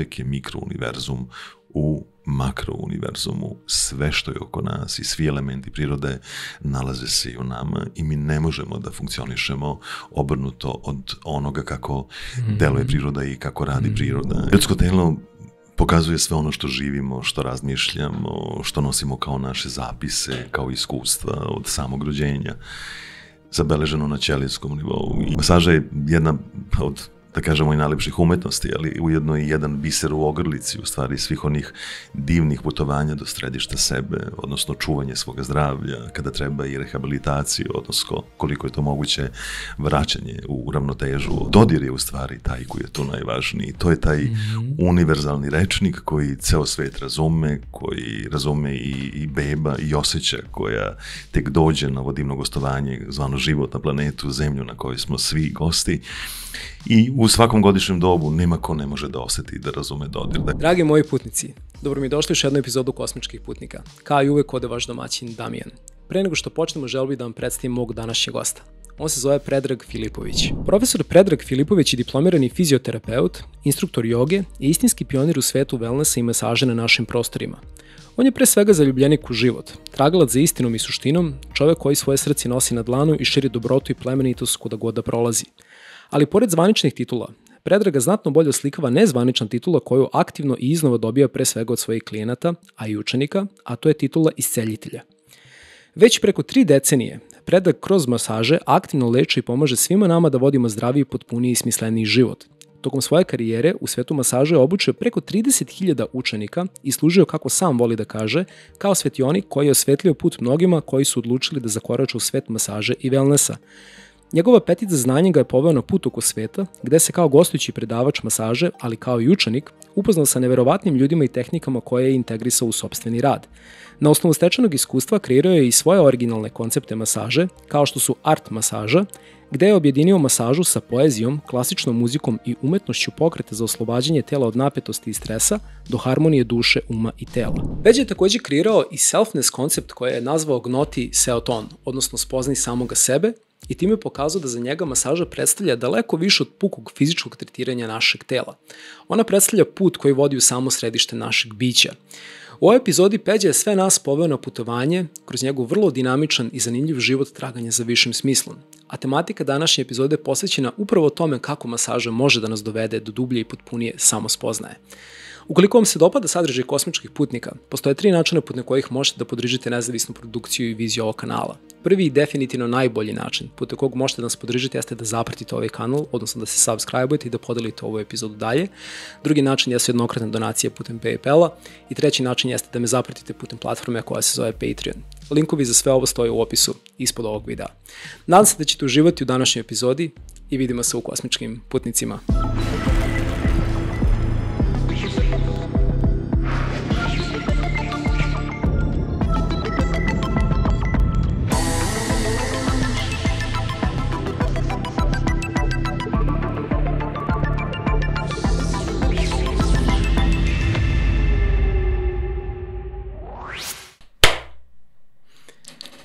čovek je mikrouniverzum u makrouniverzumu. Sve što je oko nas i svi elementi prirode nalaze se i u nama i mi ne možemo da funkcionišemo obrnuto od onoga kako deluje priroda i kako radi priroda. Ljudsko telo pokazuje sve ono što živimo, što razmišljamo, što nosimo kao naše zapise, kao iskustva od samog rođenja, zabeleženo na ćelijskom nivou. I masaža je jedna od, da kažemo, i najlepših umetnosti, ali ujedno i jedan biser u ogrlici, u stvari, svih onih divnih putovanja do središta sebe, odnosno čuvanje svoga zdravlja, kada treba i rehabilitaciju, odnosno koliko je to moguće vraćanje u ravnotežu. Dodir je u stvari taj koji je tu najvažniji. To je taj univerzalni rečnik koji ceo svet razume, koji razume i beba i osjeća koja tek dođe na ovo divno gostovanje, zvano život na planetu, zemlju na kojoj smo svi gosti. I u svakom godišnjem dobu nema ko ne može da osjeti i da razume dodir. Dragi moji putnici, dobro mi došli u još jednu epizodu Kosmičkih putnika. Kao i uvek ovde vaš domaćin Damijan. Pre nego što počnemo, želio bih da vam predstavim mog današnjeg gosta. On se zove Predrag Filipović. Profesor Predrag Filipović je diplomirani fizioterapeut, instruktor joge i istinski pionir u svetu wellnessa i masaže na našim prostorima. On je pre svega zaljubljenik u život, tragalac za istinom i suštinom, čovek koji svoje srce nosi na dlanu i širi dobrotu i plemenitost kuda god da prolazi. Ali pored zvaničnih titula, Predraga znatno bolje oslikava nezvanična titula koju aktivno i iznova dobija pre svega od svojih klijenata, a i učenika, a to je titula isceljitelja. Već preko 3 decenije, Predrag kroz masaže aktivno leči i pomaže svima nama da vodimo zdraviji, potpuniji i smisleniji život. Tokom svoje karijere u svetu masaže je obučio preko 30.000 učenika i služio, kako sam voli da kaže, kao svetionik koji je osvetlio put mnogima koji su odlučili da zakorače u svet masaže i wellnessa. Njegova petica znanja ga je poveo na put oko sveta, gde se kao gostujući predavač masaže, ali kao i učenik, upoznao sa neverovatnim ljudima i tehnikama koje je integrisao u sopstveni rad. Na osnovu stečenog iskustva kreirao je i svoje originalne koncepte masaže, kao što su art masaža, gde je objedinio masažu sa poezijom, klasičnom muzikom i umetnošću pokreta za oslobađanje tela od napetosti i stresa do harmonije duše, uma i tela. Već je također kreirao i selfness koncept koji je nazvao Gnoti Seoton, odnosno spoznaj samoga sebe, i time pokazao da za njega masaža predstavlja daleko više od pukog fizičkog tretiranja našeg tela. Ona predstavlja put koji vodi u samo središte našeg bića. U ovoj epizodi Peđa je sve nas poveo na putovanje kroz njegov vrlo dinamičan i zanimljiv život traganja za višim smislom. A tematika današnje epizode je posvećena upravo tome kako masaža može da nas dovede do dublje i potpunije samospoznaje. Ukoliko vam se dopada sadržaj Kosmičkih putnika, postoje 3 načina putem kojih možete da podržite nezavisnu produkciju i viziju ovog kanala. Prvi i definitivno najbolji način putem kojeg možete da nas podržite jeste da zapratite ovaj kanal, odnosno da se subscribe-ujete i da podelite ovu epizodu dalje. Drugi način jeste jednokratne donacije putem PayPala i treći način jeste da me zapratite putem platforme koja se zove Patreon. Linkovi za sve ovo stoje u opisu ispod ovog videa. Nadam se da ćete uživati u današnjoj epizodi i vidimo se u Kosmičkim putnicima.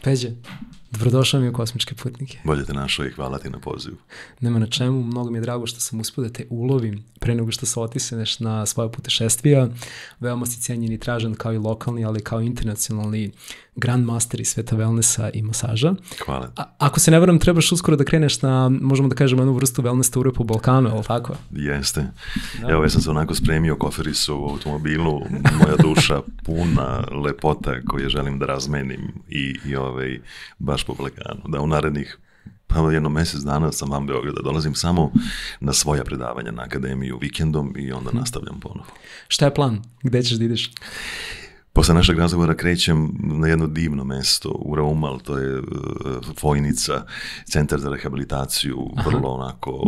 Peđe, dobrodošao mi u Kosmičke putnike. Bolje te našao i hvala ti na pozivu. Nema na čemu, mnogo mi je drago što sam uspio da te ulovim pre nego što se otiseneš na svoje putešestvija. Veoma si cijenjen i tražen kao i lokalni, ali kao internacionalni grandmaster iz sveta wellnessa i masaža. Hvala. Ako se ne varam, trebaš uskoro da kreneš na, možemo da kažemo, jednu vrstu wellness tura po Balkanu, je li tako? Jeste. Da. Evo, ja sam se onako spremio, koferi su u automobilu, moja duša puna lepota koje želim da razmenim i baš po Balkanu. Da u narednih jedno mjesec dana sam vam Beograda, dolazim samo na svoja predavanja na akademiju vikendom i onda nastavljam ponovo. Šta je plan? Gde ćeš da ideš? Posle našeg razgovora krećem na jedno divno mesto u Raumal, to je Vojnica, centar za rehabilitaciju, vrlo onako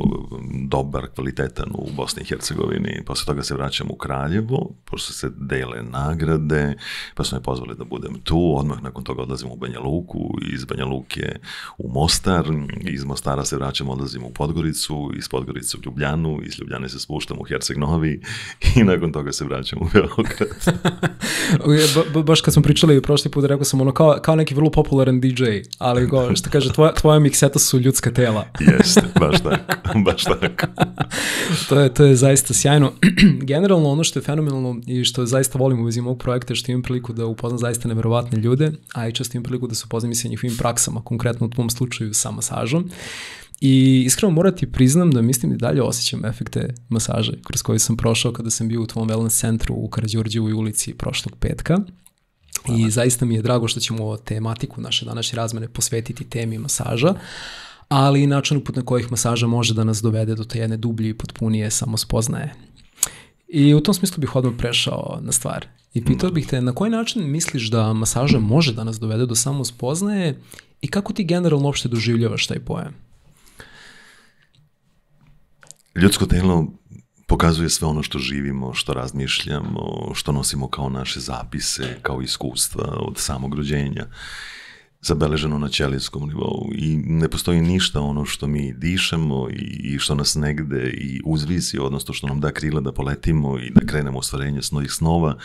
dobar, kvalitetan u Bosni i Hercegovini. Posle toga se vraćam u Kraljevo, pošto se dele nagrade, pa su me pozvali da budem tu, odmah nakon toga odlazim u Banja Luku, iz Banja Luke u Mostar, iz Mostara se vraćam, odlazim u Podgoricu, iz Podgorice u Ljubljanu, iz Ljubljane se spuštam u Herceg Novi i nakon toga se vraćam u Beograd. baš kad smo pričali prošli put, rekao sam ono kao neki vrlo popularan DJ, ali što kaže, tvoja mikseta su ljudska tela. Jeste, baš tako. To je zaista sjajno. Generalno ono što je fenomenalno i što zaista volim u vezi mog projekta je što imam priliku da upoznam zaista neverovatne ljude, a i često imam priliku da se upoznam i sa njihovim praksama, konkretno u tvom slučaju sa masažom. I iskreno moram ti priznam da mislim i dalje osjećam efekte masaže kroz koju sam prošao kada sam bio u tvom wellness centru u Karađorđevoj ulici prošlog petka. Hvala. I zaista mi je drago što ćemo tematiku naše današnje razmene posvetiti temi masaža, ali i načinu put na kojih masaža može da nas dovede do te jedne dublje i potpunije samospoznaje. I u tom smislu bih odmah prešao na stvar. I pitao bih te, na koji način misliš da masaža može da nas dovede do samospoznaje i kako ti generalno uopšte doživljavaš taj pojam? Ljudsko telo pokazuje sve ono što živimo, što razmišljamo, što nosimo kao naše zapise, kao iskustva od samog rođenja, zabeleženo na ćelijskom nivou i ne postoji ništa ono što mi dišemo i što nas negde i uzvisi, odnosno što nam da krila da poletimo i da krenemo u ostvarenje svojih snova,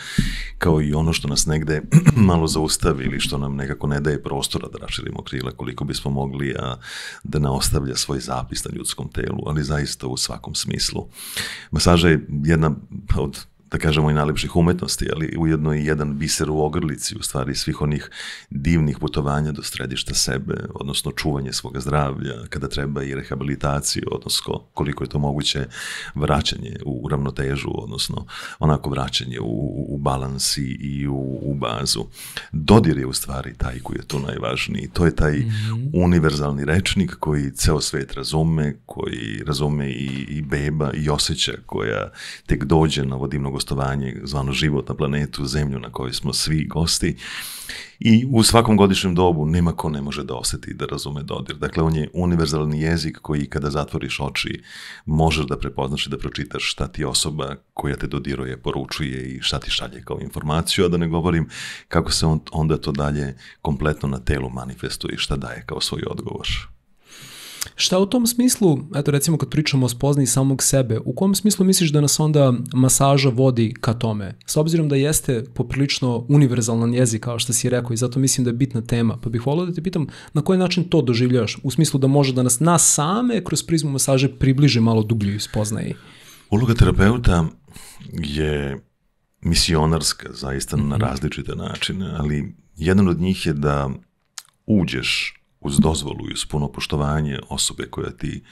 kao i ono što nas negde malo zaustavi ili što nam nekako ne daje prostora da raširimo krila koliko bismo mogli, a da ne ostavlja svoj zapis na ljudskom telu, ali zaista u svakom smislu. Masaža je jedna od, da kažemo, i najlepših umetnosti, ali ujedno i jedan biser u ogrlici, u stvari svih onih divnih putovanja do središta sebe, odnosno čuvanje svoga zdravlja, kada treba i rehabilitaciju, odnosno koliko je to moguće vraćanje u ravnotežu, odnosno onako vraćanje u balans i u bazu. Dodir je u stvari taj koji je tu najvažniji. To je taj univerzalni rečnik koji ceo svet razume, koji razume i beba i osjeća koja tek dođe na vodivno gostovanje, zvano život na planetu, zemlju na kojoj smo svi gosti. I u svakom godišnjem dobu nema ko ne može da osjeti da razume dodir. Dakle, on je univerzalni jezik koji kada zatvoriš oči možeš da prepoznaš i da pročitaš šta ti osoba koja te dodiruje poručuje i šta ti šalje kao informaciju, a da ne govorim kako se onda to dalje kompletno na telu manifestuje i šta daje kao svoj odgovor. Šta u tom smislu, eto recimo kad pričamo o spoznaji samog sebe, u kom smislu misliš da nas onda masaža vodi ka tome? S obzirom da jeste poprilično univerzalan jezik, kao što si rekao, i zato mislim da je bitna tema, pa bih volio da te pitam na koji način to doživljavaš, u smislu da može da nas same kroz prizmu masaže približe malo dublju spoznaji. Uloga terapeuta je misionarska, zaista na različite načine, ali jedan od njih je da uđeš uz dozvolu i uz puno poštovanje osobe koja ti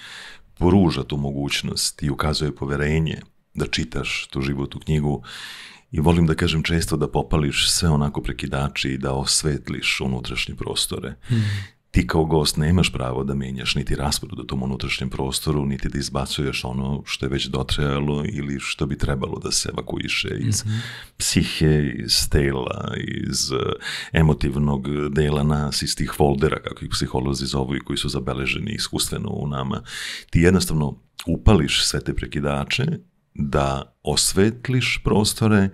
poruža tu mogućnost i ukazuje poverenje da čitaš tu životnu knjigu i volim da kažem često da popališ sve onako prekidači i da osvetliš unutrašnje prostore. Ti kao gost nemaš pravo da menjaš niti raspored u tom unutrašnjem prostoru, niti da izbacuješ ono što je već dotrajalo ili što bi trebalo da se evakuiše iz psihe, iz tela, iz emotivnog dela nas, iz tih foldera, kako ih psiholozi zovu i koji su zabeleženi iskustveno u nama. Ti jednostavno upališ sve te prekidače da osvetliš prostore,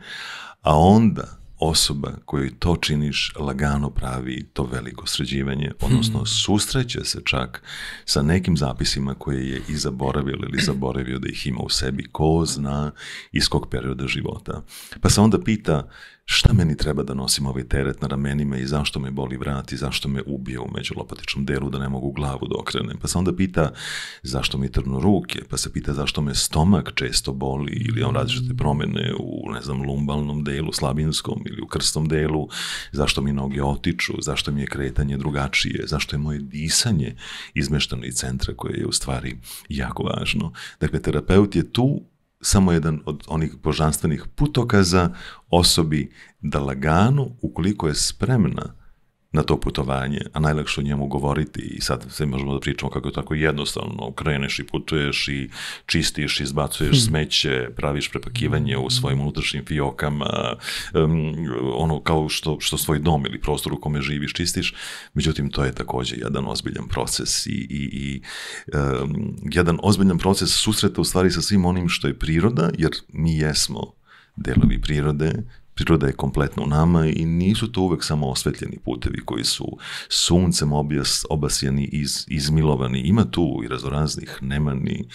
a onda osoba koju to činiš lagano pravi to veliko sređivanje, odnosno susreće se čak sa nekim zapisima koje je i zaboravio ili zaboravio da ih ima u sebi, ko zna iz kog perioda života. Pa se onda pita šta meni treba da nosim ovaj teret na ramenima i zašto me boli vrat i zašto me ubije u međulopatičnom delu da ne mogu glavu da okrenem. Pa se onda pita zašto mi trnu ruke, pa se pita zašto me stomak često boli ili on različite promjene u, lumbalnom delu, slabinskom ili u krstom delu, zašto mi noge otiču, zašto mi je kretanje drugačije, zašto je moje disanje izmešteno iz centra koje je u stvari jako važno. Dakle, terapeut je tu samo jedan od onih božanstvenih putokaza osobi da lagano, ukoliko je spremna na to putovanje, a najlakše o njemu govoriti i sad sve možemo da pričamo kako je tako jednostavno, kreneš i putuješ i čistiš, izbacuješ smeće, praviš prepakivanje u svojim unutrašnjim fijokama, ono kao što svoj dom ili prostor u kome živiš čistiš, međutim to je također jedan ozbiljan proces i jedan ozbiljan proces susreta u stvari sa svim onim što je priroda, jer mi jesmo delovi prirode. Priroda je kompletno u nama i nisu to uvek samo osvetljeni putevi koji su suncem obasjani, izmilovani. Ima tu i raznoraznih nemani,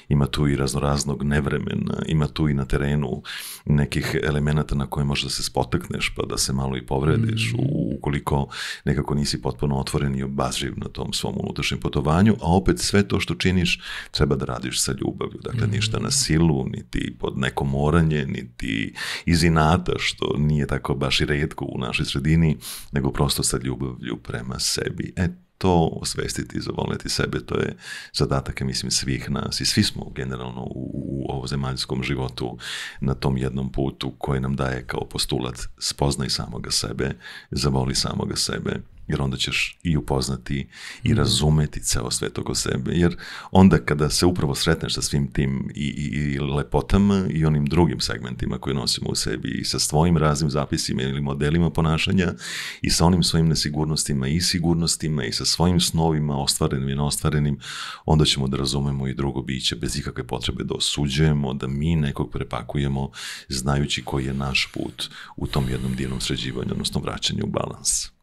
ima tu i raznoraznog nevremena, ima tu i na terenu nekih elemenata na koje možda se spotakneš, pa da se malo i povrediš, ukoliko nekako nisi potpuno otvoren i obazriv na tom svom unutrašnjem putovanju, a opet sve to što činiš treba da radiš sa ljubavlju. Dakle, ništa na silu, niti pod neko moranje, niti iz inata, što nije tako baš i retko u našoj sredini, nego prosto sa ljubavlju prema sebi. To osvestiti i zavoleti sebe, to je zadatak, mislim, svih nas i svi smo generalno u ovozemaljskom životu na tom jednom putu koji nam daje kao postulat spoznaj samoga sebe, zavoli samoga sebe, jer onda ćeš i upoznati i razumeti ceo svet oko sebe, jer onda kada se upravo sretneš sa svim tim i lepotama i onim drugim segmentima koje nosimo u sebi i sa svojim raznim zapisima ili modelima ponašanja i sa onim svojim nesigurnostima i sigurnostima i sa svojim snovima ostvarenim i neostvarenim, onda ćemo da razumemo i drugo biće bez ikakve potrebe da osuđujemo, da mi nekog prepakujemo znajući koji je naš put u tom jednom divnom sređivanju, odnosno vraćanju u balans.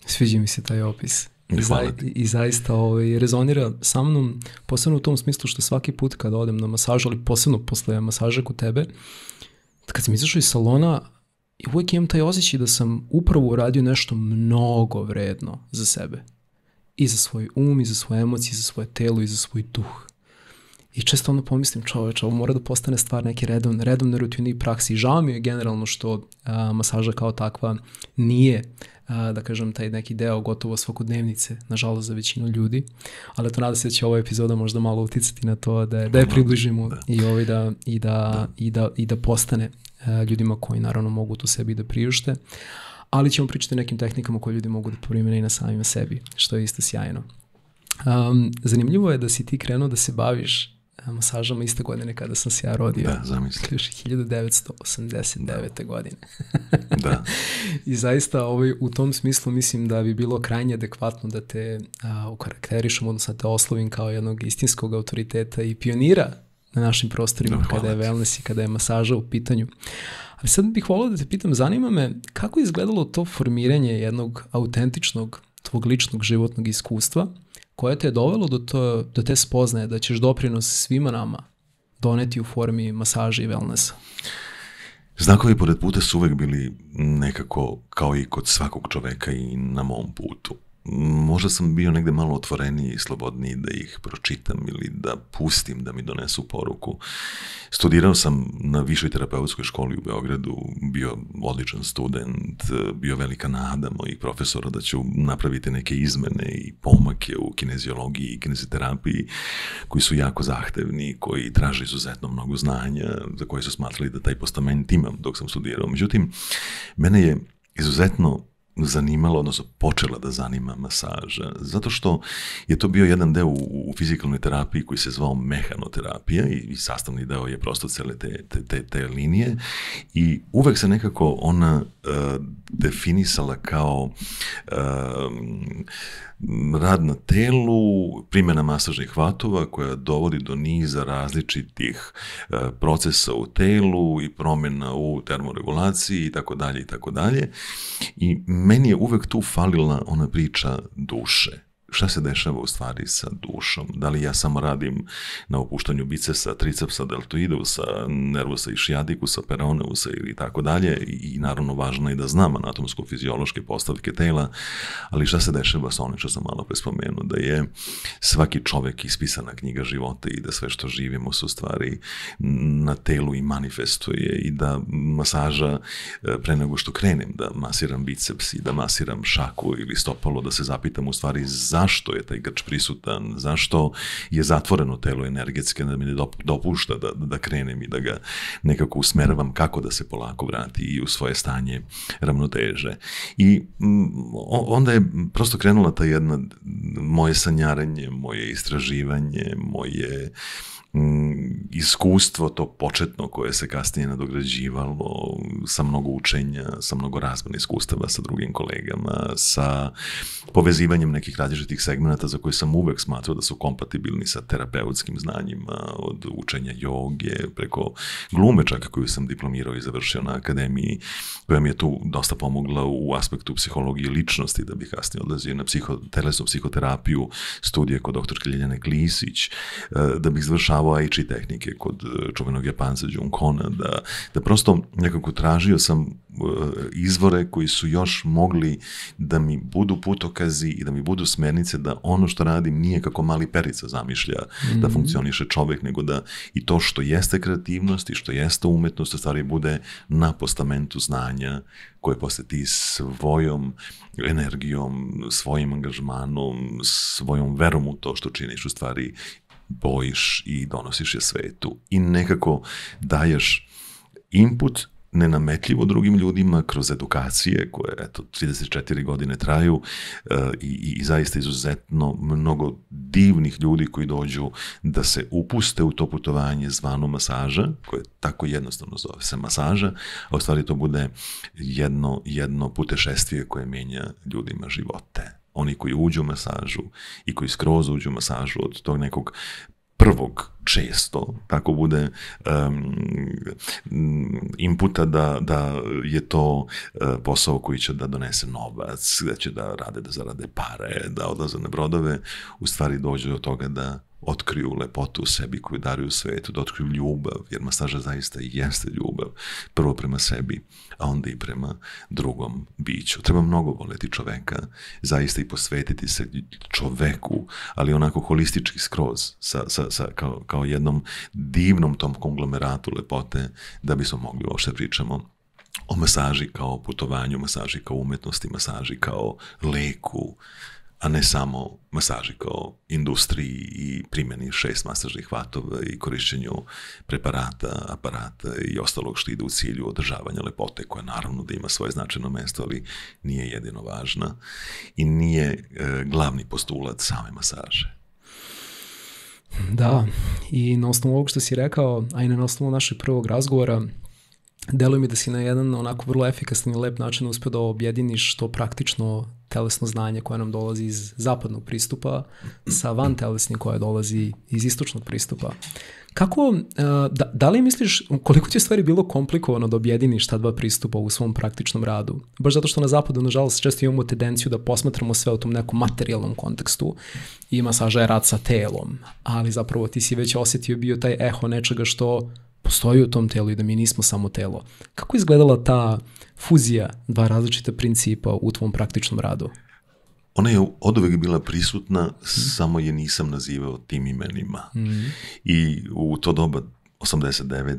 Sviđa mi se taj opis. I zaista rezonira sa mnom, posebno u tom smislu što svaki put kada odem na masažu, ali posebno posle masaža kod tebe, kad sam izašao iz salona, uvijek imam taj osjećaj da sam upravo uradio nešto mnogo vredno za sebe. I za svoj um, i za svoje emocije, i za svoje telo, i za svoj duh. I često onda pomislim, čoveče, ovo mora da postane stvar neke redovne rutine i praksi. I žao mi je generalno što masaža kao takva nije, da kažem, taj neki deo gotovo svakodnevnice, nažalost za većinu ljudi, ali to nada se da će ova epizoda možda malo uticati na to da je približimo i da postane ljudima koji naravno mogu to sebi da priušte, ali ćemo pričati o nekim tehnikama koje ljudi mogu da primene i na samima sebi, što je isto sjajno. Zanimljivo je da si ti krenuo da se baviš masažama iste godine kada sam se ja rodio. Da, zamisli. 1989. godine. Da. I zaista u tom smislu mislim da bi bilo krajnje adekvatno da te okarakterišem, odnosno da te oslovim kao jednog istinskog autoriteta i pionira na našim prostorima kada je wellness i kada je masaža u pitanju. Ali sad bih volio da te pitam, zanima me kako je izgledalo to formiranje jednog autentičnog, tvog ličnog životnog iskustva koje te je dovelo do te spoznaje da ćeš doprinos svima nama doneti u formi masaže i wellnessa? Znakovi pored puta su uvek bili nekako kao i kod svakog čoveka i na mom putu. Možda sam bio negde malo otvoreniji i slobodniji da ih pročitam ili da pustim da mi donesu poruku. Studirao sam na višoj terapeutskoj školi u Beogradu, bio odličan student, bio velika nada mojih profesora da ću napraviti neke izmene i pomake u kineziologiji i kineziterapiji koji su jako zahtevni, koji traže izuzetno mnogo znanja, za koje su smatrali da taj postament imam dok sam studirao. Međutim, mene je izuzetno zanimalo, odnosno počela da zanima masaža, zato što je to bio jedan deo u fizikalnoj terapiji koji se zvao mehanoterapija i sastavni deo je prosto cele te linije i uvek se nekako ona definisala kao rad na telu, primjena masažnih vatova koja dovodi do niza različitih procesa u telu i promjena u termoregulaciji i tako dalje i tako dalje. I meni je uvek tu falila ona priča duše. Šta se dešava u stvari sa dušom? Da li ja samo radim na opuštanju bicepsa, tricepsa, deltoidusa, nervusa i šiatikusa, peroneusa ili tako dalje i naravno važno je da znam anatomsko-fiziološke postavke tela, ali šta se dešava sa onim što sam malo pre spomenuo, da je svaki čovek ispisana knjiga života i da sve što živimo se u stvari na telu i manifestuje i da masaža pre nego što krenem da masiram biceps i da masiram šaku ili stopalo, da se zapitam u stvari zašto je taj grč prisutan, zašto je zatvoreno telo energetske, da mi ne dopušta da krenem i da ga nekako usmeravam kako da se polako vrati i u svoje stanje ravnoteže. I onda je prosto krenula ta jedna moje sanjaranje, moje istraživanje, moje iskustvo, to početno koje se kasnije nadograđivalo sa mnogo učenja, sa mnogo razmjene iskustava sa drugim kolegama, sa povezivanjem nekih različitih segmenata za koje sam uvek smatrao da su kompatibilni sa terapeutskim znanjima, od učenja joge, preko glume čak koju sam diplomirao i završio na akademiji, koja mi je tu dosta pomogla u aspektu psihologije ličnosti, da bih kasnije odlazio na telesnu psihoterapiju, studije kod doktorke Ljiljane Klisić, da bih završavao aichi tehnike kod čuvenog Japanca Junkona, da prosto nekako tražio sam izvore koji su još mogli da mi budu putokazi i da mi budu smernice da ono što radim nije kako mali perica zamišlja da funkcioniše čovek, nego da i to što jeste kreativnost i što jeste umetnost u stvari bude na postamentu znanja koje posle ti svojom energijom, svojim angažmanom, svojom verom u to što činiš u stvari bojiš i donosiš je svetu i nekako daješ input nenametljivo drugim ljudima kroz edukacije koje, 34 godine traju i zaista izuzetno mnogo divnih ljudi koji dođu da se upuste u to putovanje zvano masaža, koje tako jednostavno zove se masaža, a u stvari to bude jedno putešestvije koje menja ljudima živote. Oni koji uđu u masažu i koji skroz uđu u masažu od tog nekog prvog često, tako bude inputa da je to posao koji će da donese novac, da će da rade, da zarade pare, da odlaze na brodove, u stvari dođu do toga da otkriju lepotu u sebi koju daruju svetu, da otkriju ljubav, jer masaža zaista i jeste ljubav, prvo prema sebi, a onda i prema drugom biću. Treba mnogo voleti čoveka, zaista i posvetiti se čoveku, ali onako holistički skroz, kao jednom divnom tom konglomeratu lepote, da bismo mogli uopšte pričamo o masaži kao putovanju, masaži kao umetnosti, masaži kao leku, a ne samo masaži kao industriji i primjeni 6 masažnih vatova i korišćenju preparata, aparata i ostalog što ide u cilju održavanja lepote, koja naravno da ima svoje značajno mesto, ali nije jedino važna i nije glavni postulat same masaže. Da, i na osnovu ovog što si rekao, a i na osnovu našeg prvog razgovora, deluje mi da si na jedan onako vrlo efikasan i lep način uspeo da objediniš to praktično telesno znanje koje nam dolazi iz zapadnog pristupa sa vantelesnim koje dolazi iz istočnog pristupa. Kako, da li misliš koliko ti je stvari bilo komplikovano da objediniš ta dva pristupa u svom praktičnom radu? Baš zato što na zapadu, nažalost, često imamo tendenciju da posmatramo sve u tom nekom materijalnom kontekstu i masaža je rad sa telom, ali zapravo ti si već osjetio bio taj eho nečega što postoji u tom telu i da mi nismo samo telo. Kako je izgledala ta fuzija dva različita principa u tvom praktičnom radu? Ona je oduvek bila prisutna, samo je nisam nazivao tim imenima. I u to doba 89.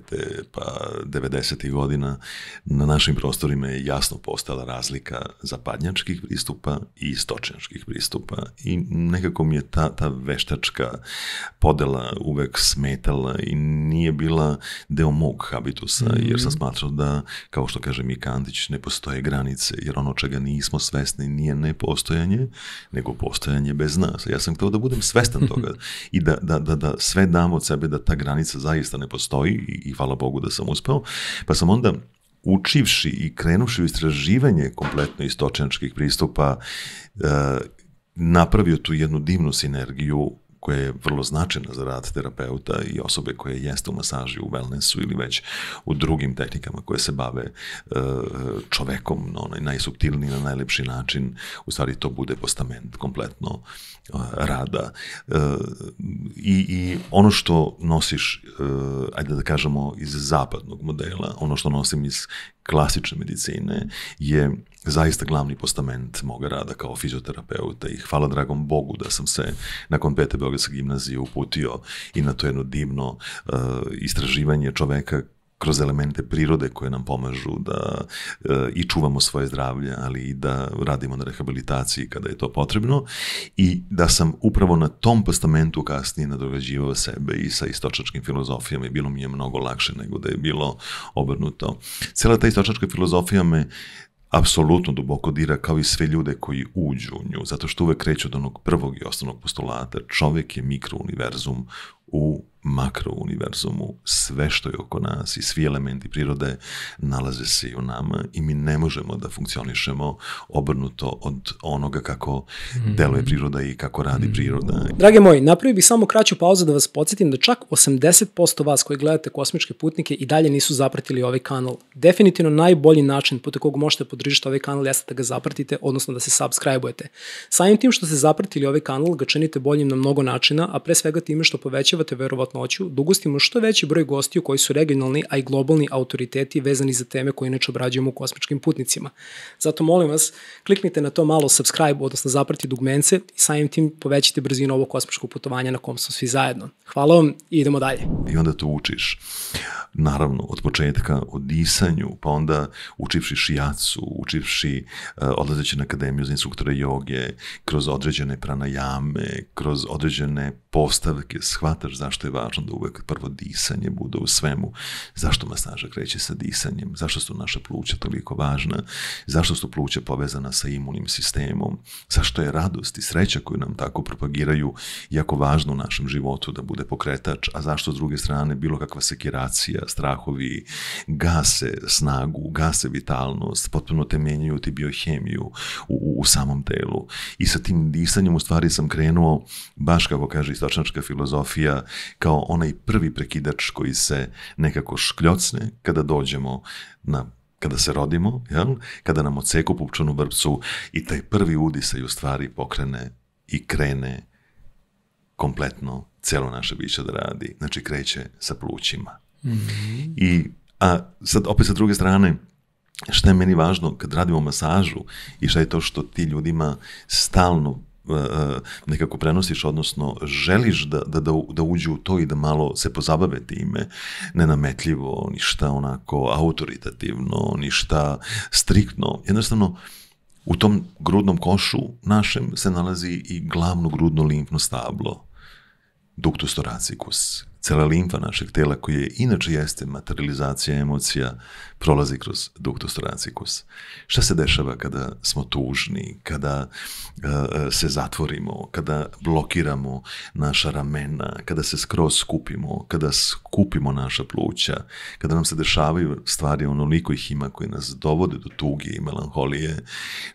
pa 90. godina na našim prostorima je jasno postala razlika zapadnjačkih pristupa i istočnjačkih pristupa i nekako mi je ta veštačka podela uvek smetala i nije bila deo mog habitusa, jer sam smatrao da, kao što kaže Mika Antić, ne postoje granice, jer ono čega nismo svesni nije nepostojanje, nego postojanje bez nas. Ja sam htio da budem svestan toga i da sve dam od sebe da ta granica zaista ne postoji i hvala Bogu da sam uspeo, pa sam onda učivši i krenuši u istraživanje kompletno istočnjačkih pristupa napravio tu jednu divnu sinergiju koja je vrlo značajna za rad terapeuta i osobe koje jeste u masaži, u wellnessu ili već u drugim tehnikama koje se bave čovekom na onaj najsuptilniji, na najlepši način, u stvari to bude postament kompletno rada. I ono što nosiš, ajde da kažemo, iz zapadnog modela, ono što nosim iz klasične medicine je zaista glavni postament moga rada kao fizioterapeuta i hvala dragom Bogu da sam se nakon 5. Beogradske gimnazije uputio i na to jedno divno istraživanje čoveka kroz elemente prirode koje nam pomažu da i čuvamo svoje zdravlje, ali i da radimo na rehabilitaciji kada je to potrebno i da sam upravo na tom postamentu kasnije nadograđivao sebe i sa istočnjačkim filozofijama i bilo mi je mnogo lakše nego da je bilo obrnuto. Cijela ta istočnjačka filozofija me apsolutno duboko dira kao i sve ljude koji uđu u nju, zato što uvek kreću od onog prvog i osnovnog postulata. Čovjek je mikrouniverzum u makrouniverzumu. Sve što je oko nas i svi elementi prirode nalaze se i u nama i mi ne možemo da funkcionišemo obrnuto od onoga kako deluje priroda i kako radi priroda. Drage moji, napravio bih samo kraću pauzu da vas podsjetim da čak 80% vas koji gledate Kosmičke putnike i dalje nisu zapratili ovaj kanal. Definitivno najbolji način putem kog možete podržati ovaj kanal jeste da ga zapratite, odnosno da se subscribe-ujete. Samim tim što ste zapratili ovaj kanal ga činite boljim na mnogo načina, a pre svega time što povećavate povećavate verovatnoću da ugostimo što veći broj gostiju koji su regionalni, a i globalni autoriteti vezani za teme koje inače obrađujemo u Kosmičkim putnicima. Zato molim vas, kliknite na to malo subscribe, odnosno zaprati dugmence i samim tim povećite brzinu ovog kosmičkog putovanja na kom smo svi zajedno. Hvala vam i idemo dalje. I onda to učiš. Naravno, od početka o disanju, pa onda učivši šijacu, učivši odlazeći na akademiju za instruktore joge, kroz određene pranajame, kroz određene postavke, shvataš zašto je važno da uvek prvo disanje bude u svemu, zašto masaža kreće sa disanjem, zašto su naša pluća toliko važna, zašto su pluća povezana sa imunim sistemom, zašto je radost i sreća koju nam tako propagiraju jako važno u našem životu da bude pokretač, a zašto s druge strane bilo kakva sekiracija, strahovi gase snagu, gase vitalnost, potpuno te menjaju ti biohemiju u samom telu. I sa tim disanjem u stvari sam krenuo, baš kako kaže istočnjačka filozofija, kao onaj prvi prekidač koji se nekako škljocne kada dođemo kada se rodimo, jel? Kada nam odseku pupčanu vrpcu i taj prvi udisaj u stvari pokrene i krene kompletno celo naše biće da radi. Znači kreće sa plućima. A sad opet sa druge strane, šta je meni važno kad radimo masažu i šta je to što ti ljudima stalno nekako prenosiš, odnosno želiš da uđu u to i da malo se pozabave time, nenametljivo, ništa onako autoritativno, ništa striktno. Jednostavno, u tom grudnom košu našem se nalazi i glavno grudno limfno stablo, ductus thoracicus. Cela limfa našeg tela, koja inače jeste materializacija emocija, prolazi kroz ductus thoracicus. Šta se dešava kada smo tužni, kada se zatvorimo, kada blokiramo naša ramena, kada se skroz skupimo, kada skupimo naša pluća, kada nam se dešavaju stvari, onoliko ih ima koji nas dovode do tuge i melanholije.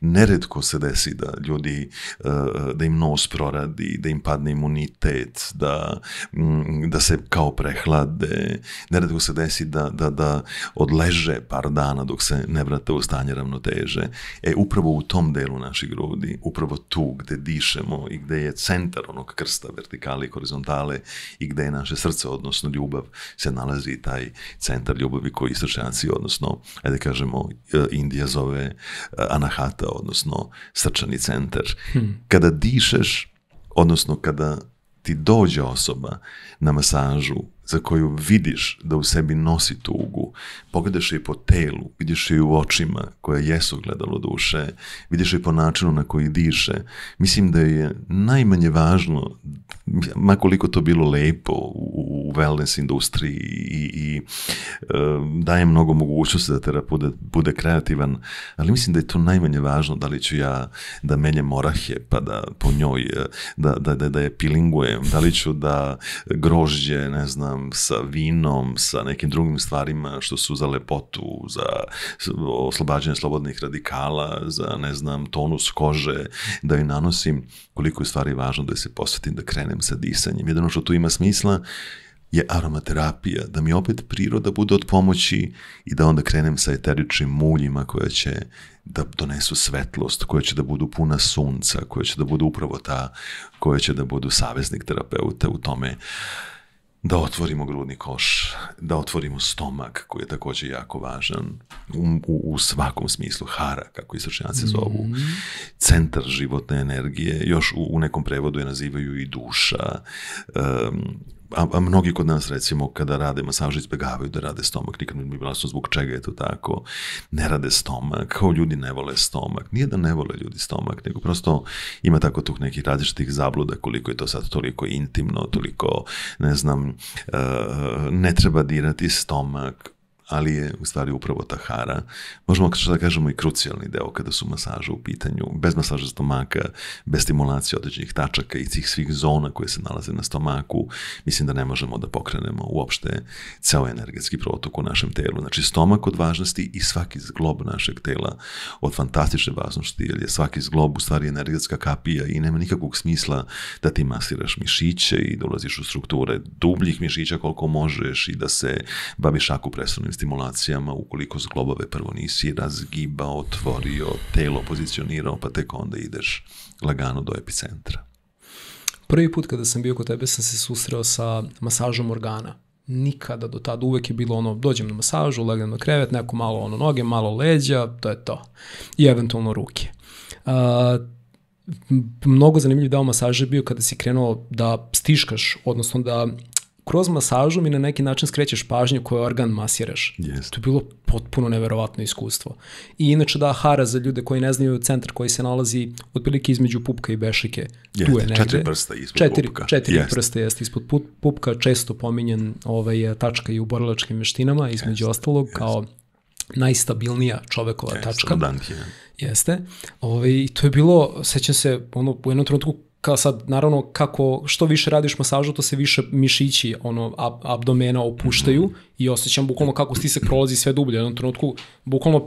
Neretko se desi da ljudi, da im nos proradi, da im padne imunitet, da se kao prehlade. Neretko se desi da odleže par dana dok se ne vrate u stanje ravnoteže. Upravo u tom delu naših grudi, upravo tu gde dišemo i gde je centar onog krsta, vertikale i horizontale, i gde je naše srce, odnosno ljubav, se nalazi taj centar ljubavi koji istočnjaci, odnosno, ajde kažemo, Indija zove anahata, odnosno srčani centar. Kada dišeš, odnosno kada ti dođe osoba na masažu za koju vidiš da u sebi nosi tugu, pogledaš je po telu, vidiš je u očima koje jesu gledalo duše, vidiš je po načinu na koji diše, mislim da je najmanje važno, makoliko to bilo lepo u wellness industriji i daje mnogo mogućnosti da terapeut bude kreativan, ali mislim da je to najmanje važno da li ću ja da menjem orahe pa da po njoj da je pilingujem, da li ću da grožđe, ne znam, sa vinom, sa nekim drugim stvarima što su za lepotu, za oslobađanje slobodnih radikala, za, ne znam, tonus kože, da joj nanosim, koliko je stvari važno da se posvetim, da krenem sa disanjem. Jedino što tu ima smisla je aromaterapija, da mi opet priroda bude od pomoći i da onda krenem sa eteričnim muljima koja će da donesu svetlost, koja će da budu puna sunca, koja će da budu upravo ta, koja će da budu saveznik terapeuta u tome da otvorimo grudni koš, da otvorimo stomak koji je također jako važan u svakom smislu, hara, kako istočnjaci zovu, centar životne energije, još u nekom prevodu je nazivaju i duša, a mnogi kod nas, recimo, kada rade masaže, izbjegavaju da rade stomak. Nikad mi je bilo jasno zbog čega je to tako. Ne rade stomak, kao ljudi ne vole stomak. Nije da ne vole ljudi stomak, nego prosto ima tako tu nekih različitih zabluda koliko je to sad toliko intimno, toliko, ne znam, ne treba dirati stomak, ali je u stvari upravo ta hara. Možemo da kažemo i krucijalni deo kada su masaže u pitanju. Bez masaža stomaka, bez stimulacije određenih tačaka i svih zona koje se nalaze na stomaku, mislim da ne možemo da pokrenemo uopšte ceo energetski protok u našem telu. Znači, stomak od važnosti i svaki zglob našeg tela od fantastične važnosti, jer je svaki zglob u stvari energetska kapija i nema nikakvog smisla da ti masiraš mišiće i da ulaziš u strukture dubljih mišića koliko možeš i da se baviš akupresivnim stimulacijama ukoliko zglobove prvo nisi razgibao, otvorio, telo pozicionirao, pa tek onda ideš lagano do epicentra. Prvi put kada sam bio kod tebe sam se susreo sa masažom organa. Nikada do tada, uvek je bilo ono, dođem na masažu, legnem na krevet, neko malo ono noge, malo leđa, to je to. I eventualno ruke. Mnogo zanimljiv deo masaže bio kada si krenuo da stiškaš, odnosno da kroz masažu mi na neki način skrećeš pažnju koji organ masiraš. Yes. To je bilo potpuno neverovatno iskustvo. I inače da, hara za ljude koji ne znaju, centar koji se nalazi otprilike između pupka i bešike. Jeste, tu je negde. 4 prsta ispod pupka. 4 prsta jeste ispod pupka, često pominjen tačka i u borilačkim veštinama, između ostalog, kao najstabilnija čovekova tačka. Jeste. I to je bilo, sećam se, u jednom trenutku, kao sad, naravno, što više radiš masažu, to se više mišići abdomena opuštaju i osjećam bukvalno kako stisak prolazi sve dublje. U jednom trenutku, bukvalno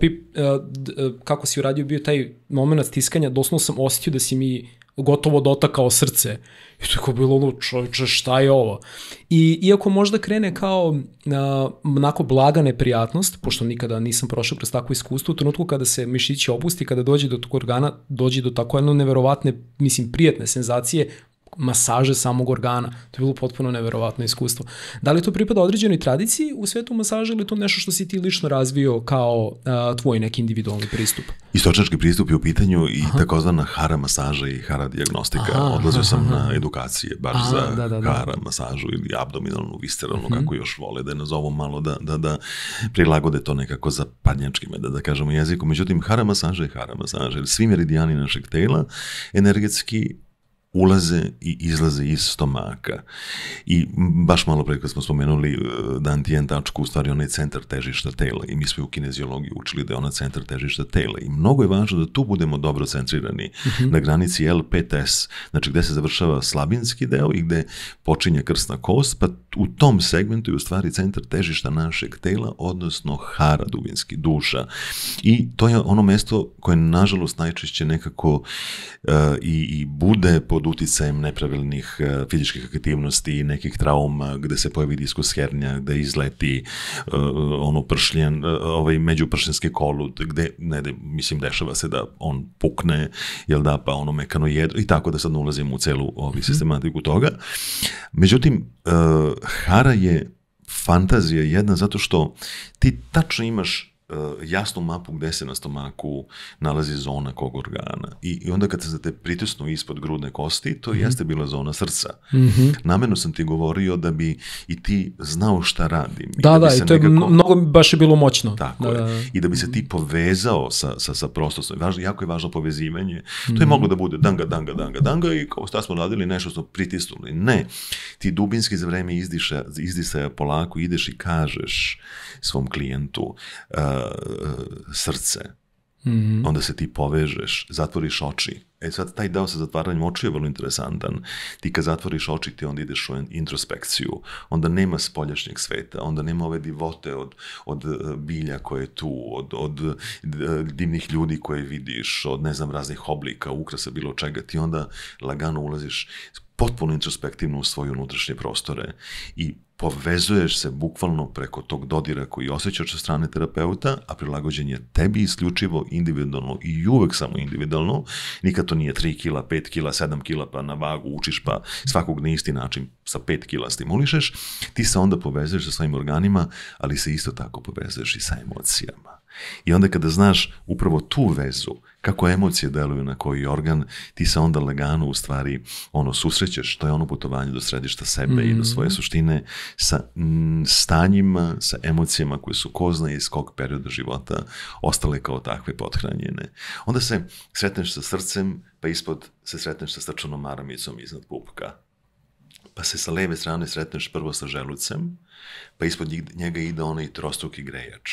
kako si uradio bio taj moment stiskanja, doslovno sam osjetio da si mi gotovo dotakao srce. I tako je bilo čovječe, šta je ovo? I iako možda krene kao onako blaga neprijatnost, pošto nikada nisam prošao kroz takvo iskustvo, u trenutku kada se mišići opusti, kada dođe do tog organa, dođe do tako jedno neverovatne, prijatne senzacije, masaže samog organa. To je bilo potpuno neverovatno iskustvo. Da li to pripada određenoj tradiciji u svetu masaža ili to nešto što si ti lično razvio kao tvoj neki individualni pristup? Istočnički pristup je u pitanju i takozvana hara masaža i hara dijagnostika. Odlazio sam na edukacije baš za hara masažu ili abdominalnu, visceralnu, kako još vole da je nazovu malo, da prilagode to nekako za padnjačkime, da kažemo jeziku. Međutim, hara masaža je hara masaža. Svi meridijani našeg tela energetski ulaze i izlaze iz stomaka. I baš malo pre kad smo spomenuli Dantian tačku, u stvari ona je centar težišta tela i mi smo u kineziologiji učili da je ona centar težišta tela i mnogo je važno da tu budemo dobro centrirani na granici L5S, znači gde se završava slabinski deo i gde počinje krsna kost, pa u tom segmentu je u stvari centar težišta našeg tela, odnosno hara dubinski, duša. I to je ono mesto koje nažalost najčešće nekako i bude pod uticajem nepravilnih fizičkih aktivnosti i nekih trauma gde se pojavi diskus hernija, gde izleti pršljen, međupršljenski kolut, gde, mislim, dešava se da on pukne, pa ono mekano jedu i tako da sad ne ulazimo u celu sistematiku toga. Međutim, hara je fantazija jedna zato što ti tačno imaš jasnu mapu gde se na stomaku nalazi zona kog organa. I onda kad se te pritisnu ispod grudne kosti, to jeste bila zona srca. Namerno sam ti govorio da bi i ti znao šta radim. I to je mnogo baš je bilo moćno. Tako je. I da bi se ti povezao sa prostorom. Jako je važno povezivanje. To je moglo da bude danga i kao šta smo radili, nešto smo pritisnuli. Ne. Ti dubinski za vreme izdisaja polako ideš i kažeš svom klijentu srce. Onda se ti povežeš, zatvoriš oči. Sad taj deo sa zatvaranjem oči je vrlo interesantan. Ti kad zatvoriš oči, ti onda ideš u introspekciju. Onda nema spoljašnjeg sveta, onda nema ove divote od bilja koje je tu, od divnih ljudi koje vidiš, od raznih oblika, ukrasa, bilo čega. Ti onda lagano ulaziš potpuno introspektivno u svoje unutrašnje prostore i povezuješ se bukvalno preko tog dodira koji osjećaš od strane terapeuta, a prilagođen je tebi isključivo, individualno i uvek samo individualno. Nikad to nije 3 kila, 5 kila, 7 kila, pa na vagu učiš, pa svakog na isti način sa 5 kila stimulišeš. Ti se onda povezuješ sa svojim organima, ali se isto tako povezuješ i sa emocijama. I onda kada znaš upravo tu vezu, kako emocije deluju na koji organ, ti se onda lagano u stvari susrećeš, to je ono putovanje do središta sebe i do svoje suštine sa stanjima, sa emocijama koje su ko zna iz kog perioda života ostale kao takve pothranjene. Onda se sretneš sa srcem, pa ispod se sretneš sa srčanom maramicom iznad pupka. Pa se sa leve strane sretneš prvo sa želucem, pa ispod njega ide onaj trostruki grejač.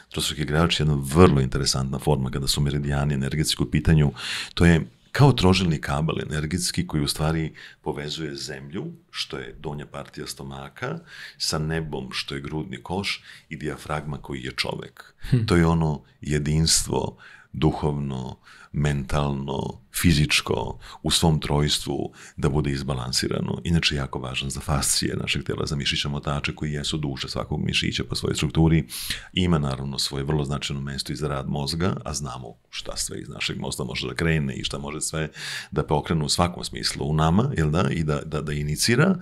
Trostruki grejač je jedna vrlo interesantna forma kada su meridijani energetski u pitanju. To je kao trožilni kabel energetski koji u stvari povezuje zemlju, što je donja partija stomaka, sa nebom, što je grudni koš, i dijafragma koji je čovek. To je ono jedinstvo duhovno, mentalno, fizičko, u svom trojstvu da bude izbalansirano. Inače, jako važan za fascije našeg tela, za mišića motače koji jesu duša svakog mišića po svojoj strukturi. Ima naravno svoje vrlo značajno mesto i za rad mozga, a znamo šta sve iz našeg mozga može da krene i šta može sve da pokrene u svakom smislu u nama, jel da? I da inicira.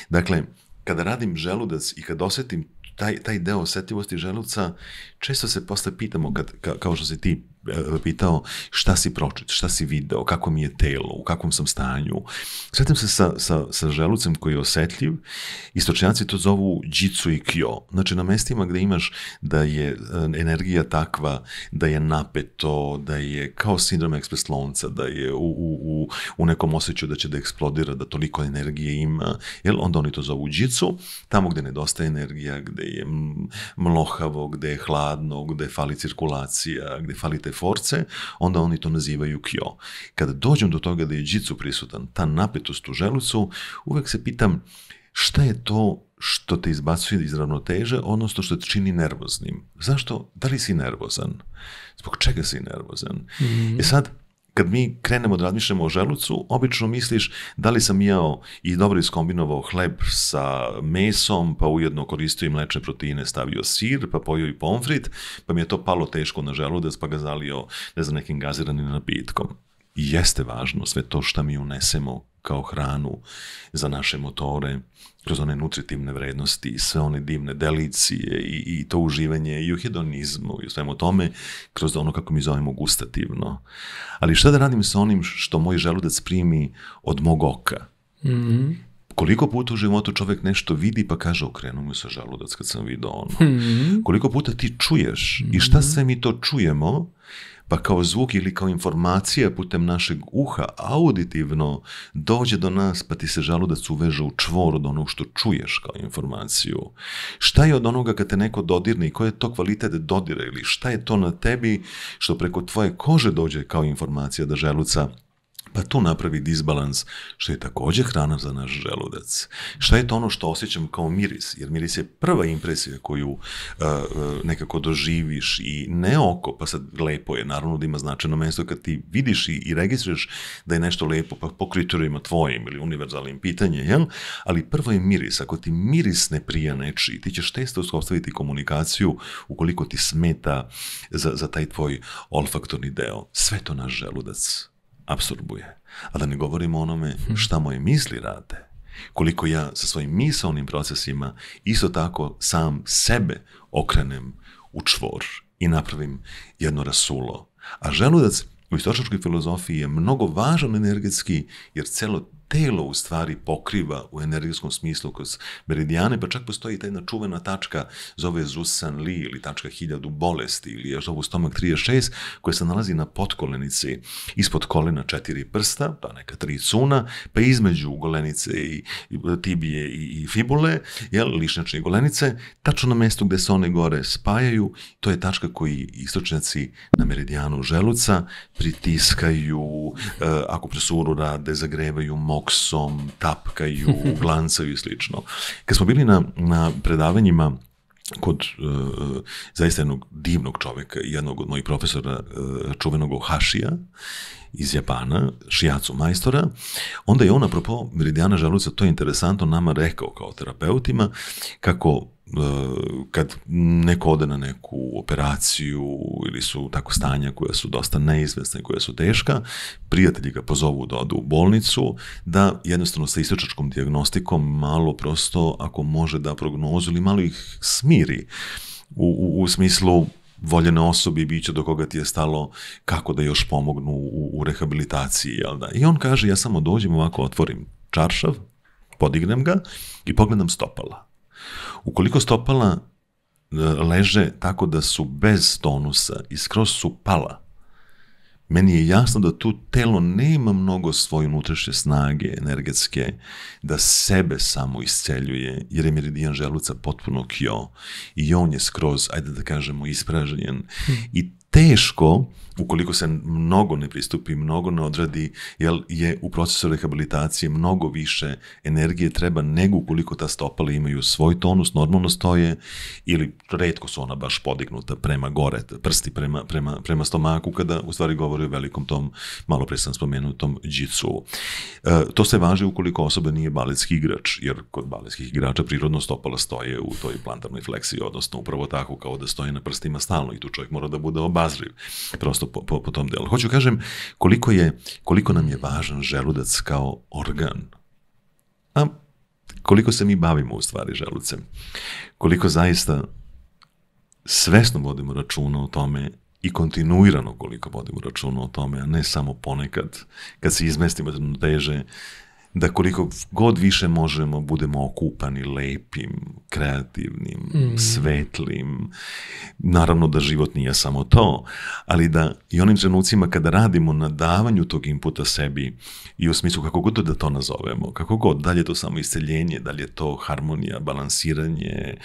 Dakle, kada radim želudac i kad osetim taj deo osetljivosti želuca, često se posle pitamo, kao što si ti pitao, šta si pročitao, šta si video, kako mi je telo, u kakvom sam stanju. Sretim se sa želucem koji je osetljiv, istočnjaci to zovu jitsu i kyo. Znači na mestima gde imaš da je energija takva, da je napeto, da je kao sindrom ekspres lonca, da je u nekom osjećaju da će da eksplodira, da toliko energije ima, onda oni to zovu jitsu. Tamo gde nedostaje energija, gde je mlohavo, gde je hladno, gde fali cirkulacija, gde fali te force, onda oni to nazivaju kyo. Kada dođem do toga da je jitsu prisutan, ta napetost u želucu, uvek se pitam šta je to što te izbacuje iz ravnoteže, odnosno što te čini nervoznim. Zašto? Da li si nervozan? Zbog čega si nervozan? Sad, kad mi krenemo da razmišljamo o želucu, obično misliš da li sam jeo i dobro iskombinovao hleb sa mesom, pa ujedno koristio i mlečne proteine, stavio sir, pa pojeo i pomfrit, pa mi je to palo teško na želudac, pa ga zalio, ne znam, nekim gaziranim napitkom. I jeste važno sve to što mi unesemo kao hranu za naše motore, kroz one nutritivne vrednosti, sve one divne delicije i to uživanje i u hedonizmu i u svemu tome, kroz ono kako mi zovemo gustativno. Ali šta da radim sa onim što moj želudac primi od mog oka? Koliko puta u životu čovjek nešto vidi pa kaže okrenuo mi se želudac kad sam vidio ono. Koliko puta ti čuješ i šta sve mi to čujemo, pa kao zvuk ili kao informacija putem našeg uha auditivno dođe do nas, pa ti se želudac uveže u čvor od onog što čuješ kao informaciju. Šta je od onoga kad te neko dodirne i koji je to kvalitet dodira ili šta je to na tebi što preko tvoje kože dođe kao informacija do želuca, pa tu napravi disbalans, što je također hrana za naš želudac. Šta je to ono što osjećam kao miris? Jer miris je prva impresija koju nekako doživiš i ne oko, pa sad lepo je, naravno da ima značajno mesto kad ti vidiš i registruješ da je nešto lepo, pa po kriterijima tvojim ili univerzalnim pitanjem, jel? Ali prvo je miris. Ako ti miris ne prija nečiji, ti ćeš teško uspostaviti komunikaciju ukoliko ti smeta za taj tvoj olfaktorni deo. Sve to naš želudac apsorbuje. A da ne govorimo o onome šta moje misli rade. Koliko ja sa svojim misaonim procesima isto tako sam sebe okrenem u čvor i napravim jedno rasulo. A želudac u istočnjačkoj filozofiji je mnogo važan energetski, jer celo telo u stvari pokriva u energetskom smislu kroz meridijane, pa čak postoji ta jedna čuvena tačka, zove Zusan Li ili tačka 1000 bolesti ili je zovu stomak 36, koja se nalazi na potkolenici, ispod kolena 4 prsta, pa neka 3 cuna, pa između golenice i tibije i fibule, lišnjačne golenice, tačno na mjestu gde se one gore spajaju, to je tačka koji istočnjaci na meridijanu želuca pritiskaju, ako presuru rade, zagrevaju moksom, tapkaju, glancaju i slično. Kad smo bili na predavanjima kod zaista jednog divnog čoveka, jednog od mojih profesora, čuvenog Ohashija iz Japana, Shiatsu majstora, onda je on, apropo meridijana želuca, to je interesantno nama rekao kao terapeutima, kako kad neko ode na neku operaciju ili su tako stanja koja su dosta neizvesna, koja su teška, prijatelji ga pozovu da odu u bolnicu, da jednostavno sa istočnjačkom dijagnostikom malo prosto, ako može da prognozu ili malo ih smiri u smislu voljene osobe i biće do koga ti je stalo, kako da još pomognu u rehabilitaciji. Jel da? I on kaže, ja samo dođem ovako, otvorim čaršav, podignem ga i pogledam stopala. Ukoliko stopala leže tako da su bez tonusa i skroz su pala, meni je jasno da tu telo nema mnogo svoje unutrašnje snage energetske da sebe samo isceljuje, jer je meridijan želuca potpuno kyo i on je skroz, ajde da kažemo, ispražnjen. I teško ukoliko se mnogo ne pristupi, mnogo ne odradi, jer je u procesu rehabilitacije mnogo više energije treba nego ukoliko ta stopala imaju svoj tonus, normalno stoje, ili retko su ona baš podignuta prema gore, prsti prema stomaku, kada u stvari govori o velikom tom, malo pre sam spomenuo, tom jitsu. To se važi ukoliko osoba nije baletski igrač, jer kod baletskih igrača prirodno stopala stoje u toj plantarnoj fleksiji, odnosno upravo tako kao da stoje na prstima stalno i tu čovjek mora da bude obazriv, prosto po tom delu. Hoću kažem koliko nam je važan želudac kao organ, a koliko se mi bavimo u stvari želucem, koliko zaista svesno vodimo računa o tome i kontinuirano koliko vodimo računa o tome, a ne samo ponekad kad se izmestimo od ravnoteže, da koliko god više možemo budemo okupani lepim, kreativnim, svetlim. Naravno da život nije samo to, ali da i onim trenucima kada radimo na davanju tog inputa sebi i u smislu kako god da to nazovemo, kako god, da li je to samo isceljenje, da li je to harmonija, balansiranje,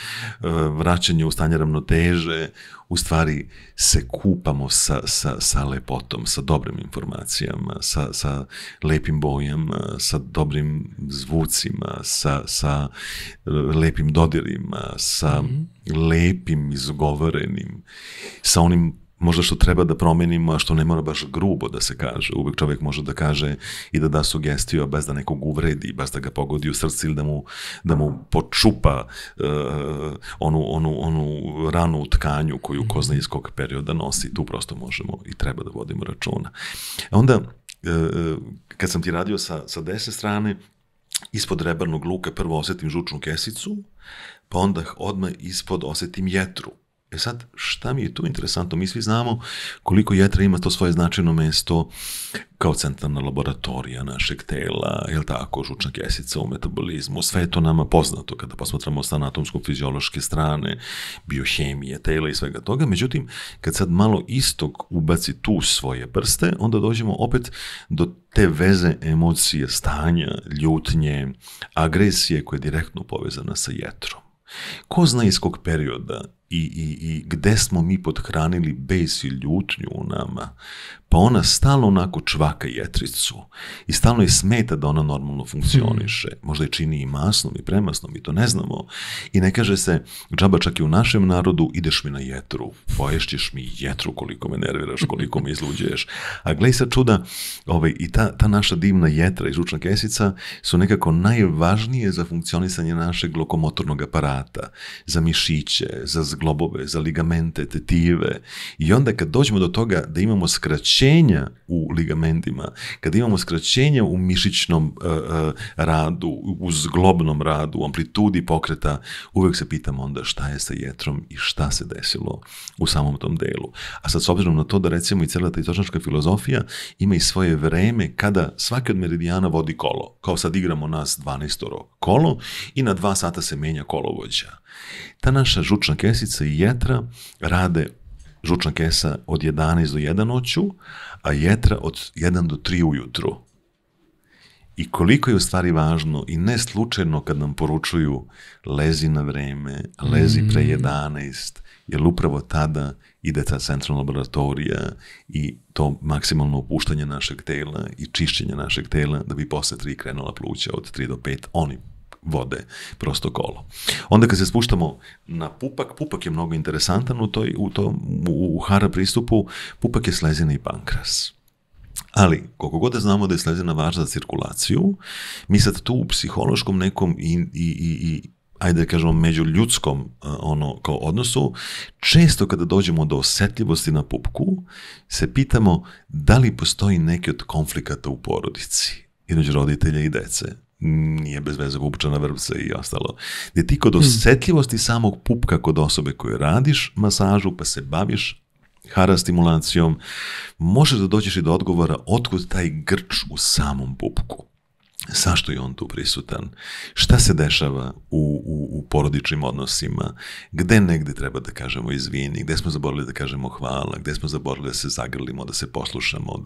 vraćanje u stanje ravnoteže, u stvari se kupamo sa lepotom, sa dobrim informacijama, sa lepim bojama, sa dobrim zvucima, sa lepim dodirima, sa lepim izgovorenim, sa onim možda što treba da promenimo, a što ne mora baš grubo da se kaže. Uvek čovjek može da kaže i da da sugestiju bez da nekog uvredi, bez da ga pogodi u srce ili da mu počupa onu ranu u tkanju koju ko zna iz kog perioda nosi. Tu prosto možemo i treba da vodimo računa. Onda, kad sam ti radio sa desne strane, ispod rebarnog luka prvo osetim žučnu kesicu, pa onda odmah ispod osetim jetru. E sad, šta mi je tu interesantno? Mi svi znamo koliko jetra ima to svoje značajno mesto kao centralna laboratorija našeg tela, je li tako, žučna kesica u metabolizmu, sve je to nama poznato kada posmatramo sa anatomsko-fiziološke strane, biohemije tela i svega toga. Međutim, kad sad malo istok ubaci tu svoje prste, onda dođemo opet do te veze emocije, stanja, ljutnje, agresije koja je direktno povezana sa jetrom. Ko zna iz kog perioda i gde smo mi pothranili bes i ljutnju u nama, pa ona stalno onako čvaka jetricu i stalno je smeta da ona normalno funkcioniše. Možda je čini i masnom i premasnom, mi to ne znamo. I ne kaže se, džaba čak i u našem narodu, ideš mi na jetru, poješćeš mi jetru koliko me nerviraš, koliko me izluđuješ. A gledaj sad čuda, i ta naša divna jetra i žučna kesica su nekako najvažnije za funkcionisanje našeg lokomotornog aparata, za mišiće, za zglobove, za ligamente, tetive. I onda kad dođemo do toga da imamo skraćenja u ligamentima, kad imamo skraćenja u mišićnom radu, u zglobnom radu, u amplitudi pokreta, uvek se pitamo onda šta je sa jetrom i šta se desilo u samom tom delu. A sad s obzirom na to da recimo i cijela ta istočnačka filozofija ima i svoje vreme kada svaki od meridijana vodi kolo. Kao sad igramo nas 12 kolo i na 2 sata se menja kolovođa. Ta naša žučna kesica i jetra rade žučna kesa od 11 do 1 noću, a jetra od 1 do 3 ujutru. I koliko je u stvari važno i ne slučajno kad nam poručuju lezi na vreme, lezi pre 11, jer upravo tada ide ta centralna laboratorija i to maksimalno opuštanje našeg tela i čišćenje našeg tela da bi posle 3 krenula pluća od 3 do 5, oni vode prosto kolo. Onda kad se spuštamo na pupak je mnogo interesantan u hara pristupu, pupak je slezina i pankras. Ali, koliko god da znamo da je slezina važna za cirkulaciju, mi sad tu u psihološkom nekom i ajde da kažemo međuljudskom kao odnosu, često kada dođemo do osjetljivosti na pupku, se pitamo da li postoji neki od konflikata u porodici između roditelja i dece. Nije bez veze pupčana vrpca i ostalo. Gdje ti kod osjetljivosti samog pupka kod osobe koju radiš masažu pa se baviš hara stimulacijom, možeš da dođeš i do odgovora otkud taj grč u samom pupku. zašto je on tu prisutan, šta se dešava u porodičnim odnosima, gde negde treba da kažemo izvini, gde smo zaboravili da kažemo hvala, gde smo zaboravili da se zagrlimo, da se poslušamo,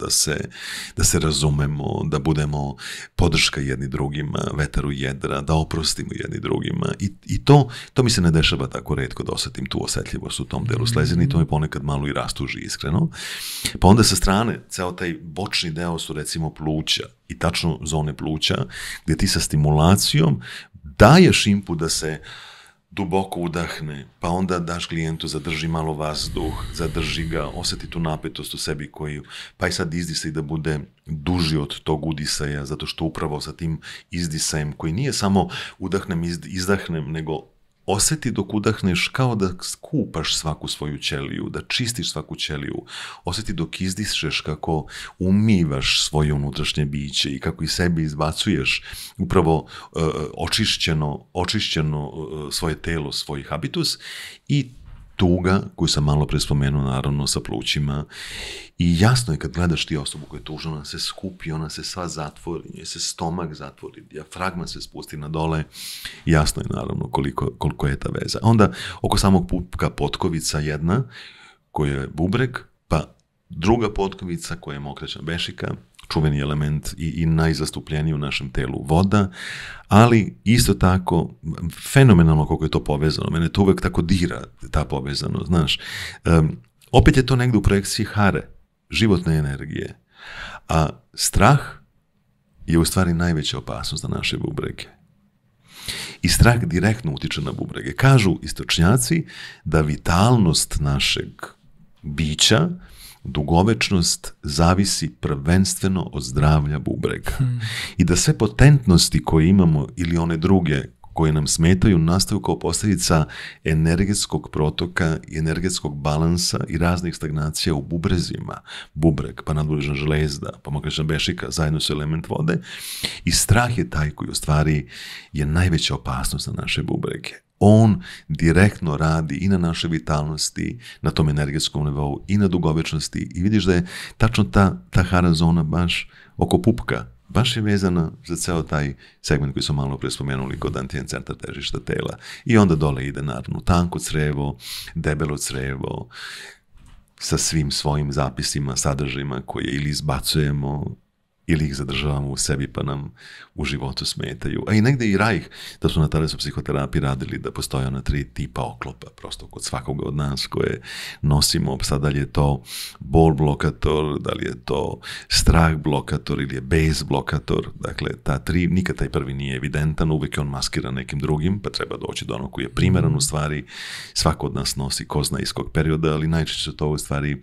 da se razumemo, da budemo podrška jedni drugima, vetar u jedra, da oprostimo jedni drugima. I to mi se ne dešava tako retko da osetim tu osetljivost u tom delu slezine i to me ponekad malo i rastuži iskreno. Pa onda sa strane, ceo taj bočni deo su recimo pluća i tačno zone pluća, gdje ti sa stimulacijom daješ input da se duboko udahne, pa onda daš klijentu, zadrži malo vazduh, zadrži ga, osjeti tu napetost u sebi koju, pa i sad izdisaj da bude duži od tog udisaja, zato što upravo sa tim izdisajem, koji nije samo udahnem, izdahnem, nego osjeti dok udahneš kao da skupaš svaku svoju ćeliju, da čistiš svaku ćeliju. Osjeti dok izdišeš kako umivaš svoje unutrašnje biće i kako iz sebe izbacuješ upravo očišćeno svoje telo, svoj habitus i tuga, koju sam malo pre spomenuo, naravno, sa plućima. I jasno je kad gledaš ti osobu koja je tužna, ona se skupi, ona se sva zatvori, njoj se stomak zatvori, dijafragma se spusti na dole. Jasno je, naravno, koliko je ta veza. Onda, oko samog pupka potkovica jedna, koja je bubreg, pa druga potkovica koja je mokraćna bešika, čuveni element i najzastupljeniji u našem telu, voda, ali isto tako fenomenalno koliko je to povezano. Mene to uvek tako dira, ta povezanost, znaš. Opet je to negde u projekciji hare, životne energije, a strah je u stvari najveća opasnost za naše bubrege. I strah direktno utiče na bubrege. Kažu istočnjaci da vitalnost našeg bića, dugovečnost zavisi prvenstveno od zdravlja bubrega. I da sve potentnosti koje imamo ili one druge koje nam smetaju nastaju kao posljedica energetskog protoka i energetskog balansa i raznih stagnacija u bubrezima. Bubreg, pa nadburežna žlezda, pa mokraćna bešika, zajedno su element vode. I strah je taj koji u stvari je najveća opasnost na naše bubrege. On direktno radi i na naše vitalnosti, na tom energetskom nivou i na dugovečnosti i vidiš da je tačno ta hara zona baš oko pupka, baš je vezana za ceo taj segment koji smo malo pre spomenuli kod antijen centra težišta tela. I onda dole ide naravno tanko crevo, debelo crevo, sa svim svojim zapisima, sadržajima koje ili izbacujemo ili ih zadržavamo u sebi pa nam u životu smetaju. A i negde i Reich, da su na talasopsihoterapiji radili da postoje ona 3 tipa oklopa, prosto kod svakoga od nas koje nosimo. Sad da li je to bol blokator, da li je to strah blokator ili je bes blokator. Dakle, ta 3, nikad taj prvi nije evidentan, uvijek je on maskiran nekim drugim, pa treba doći do onog koji je primeran u stvari. Svako od nas nosi ko zna iz kog perioda, ali najčešće su to u stvari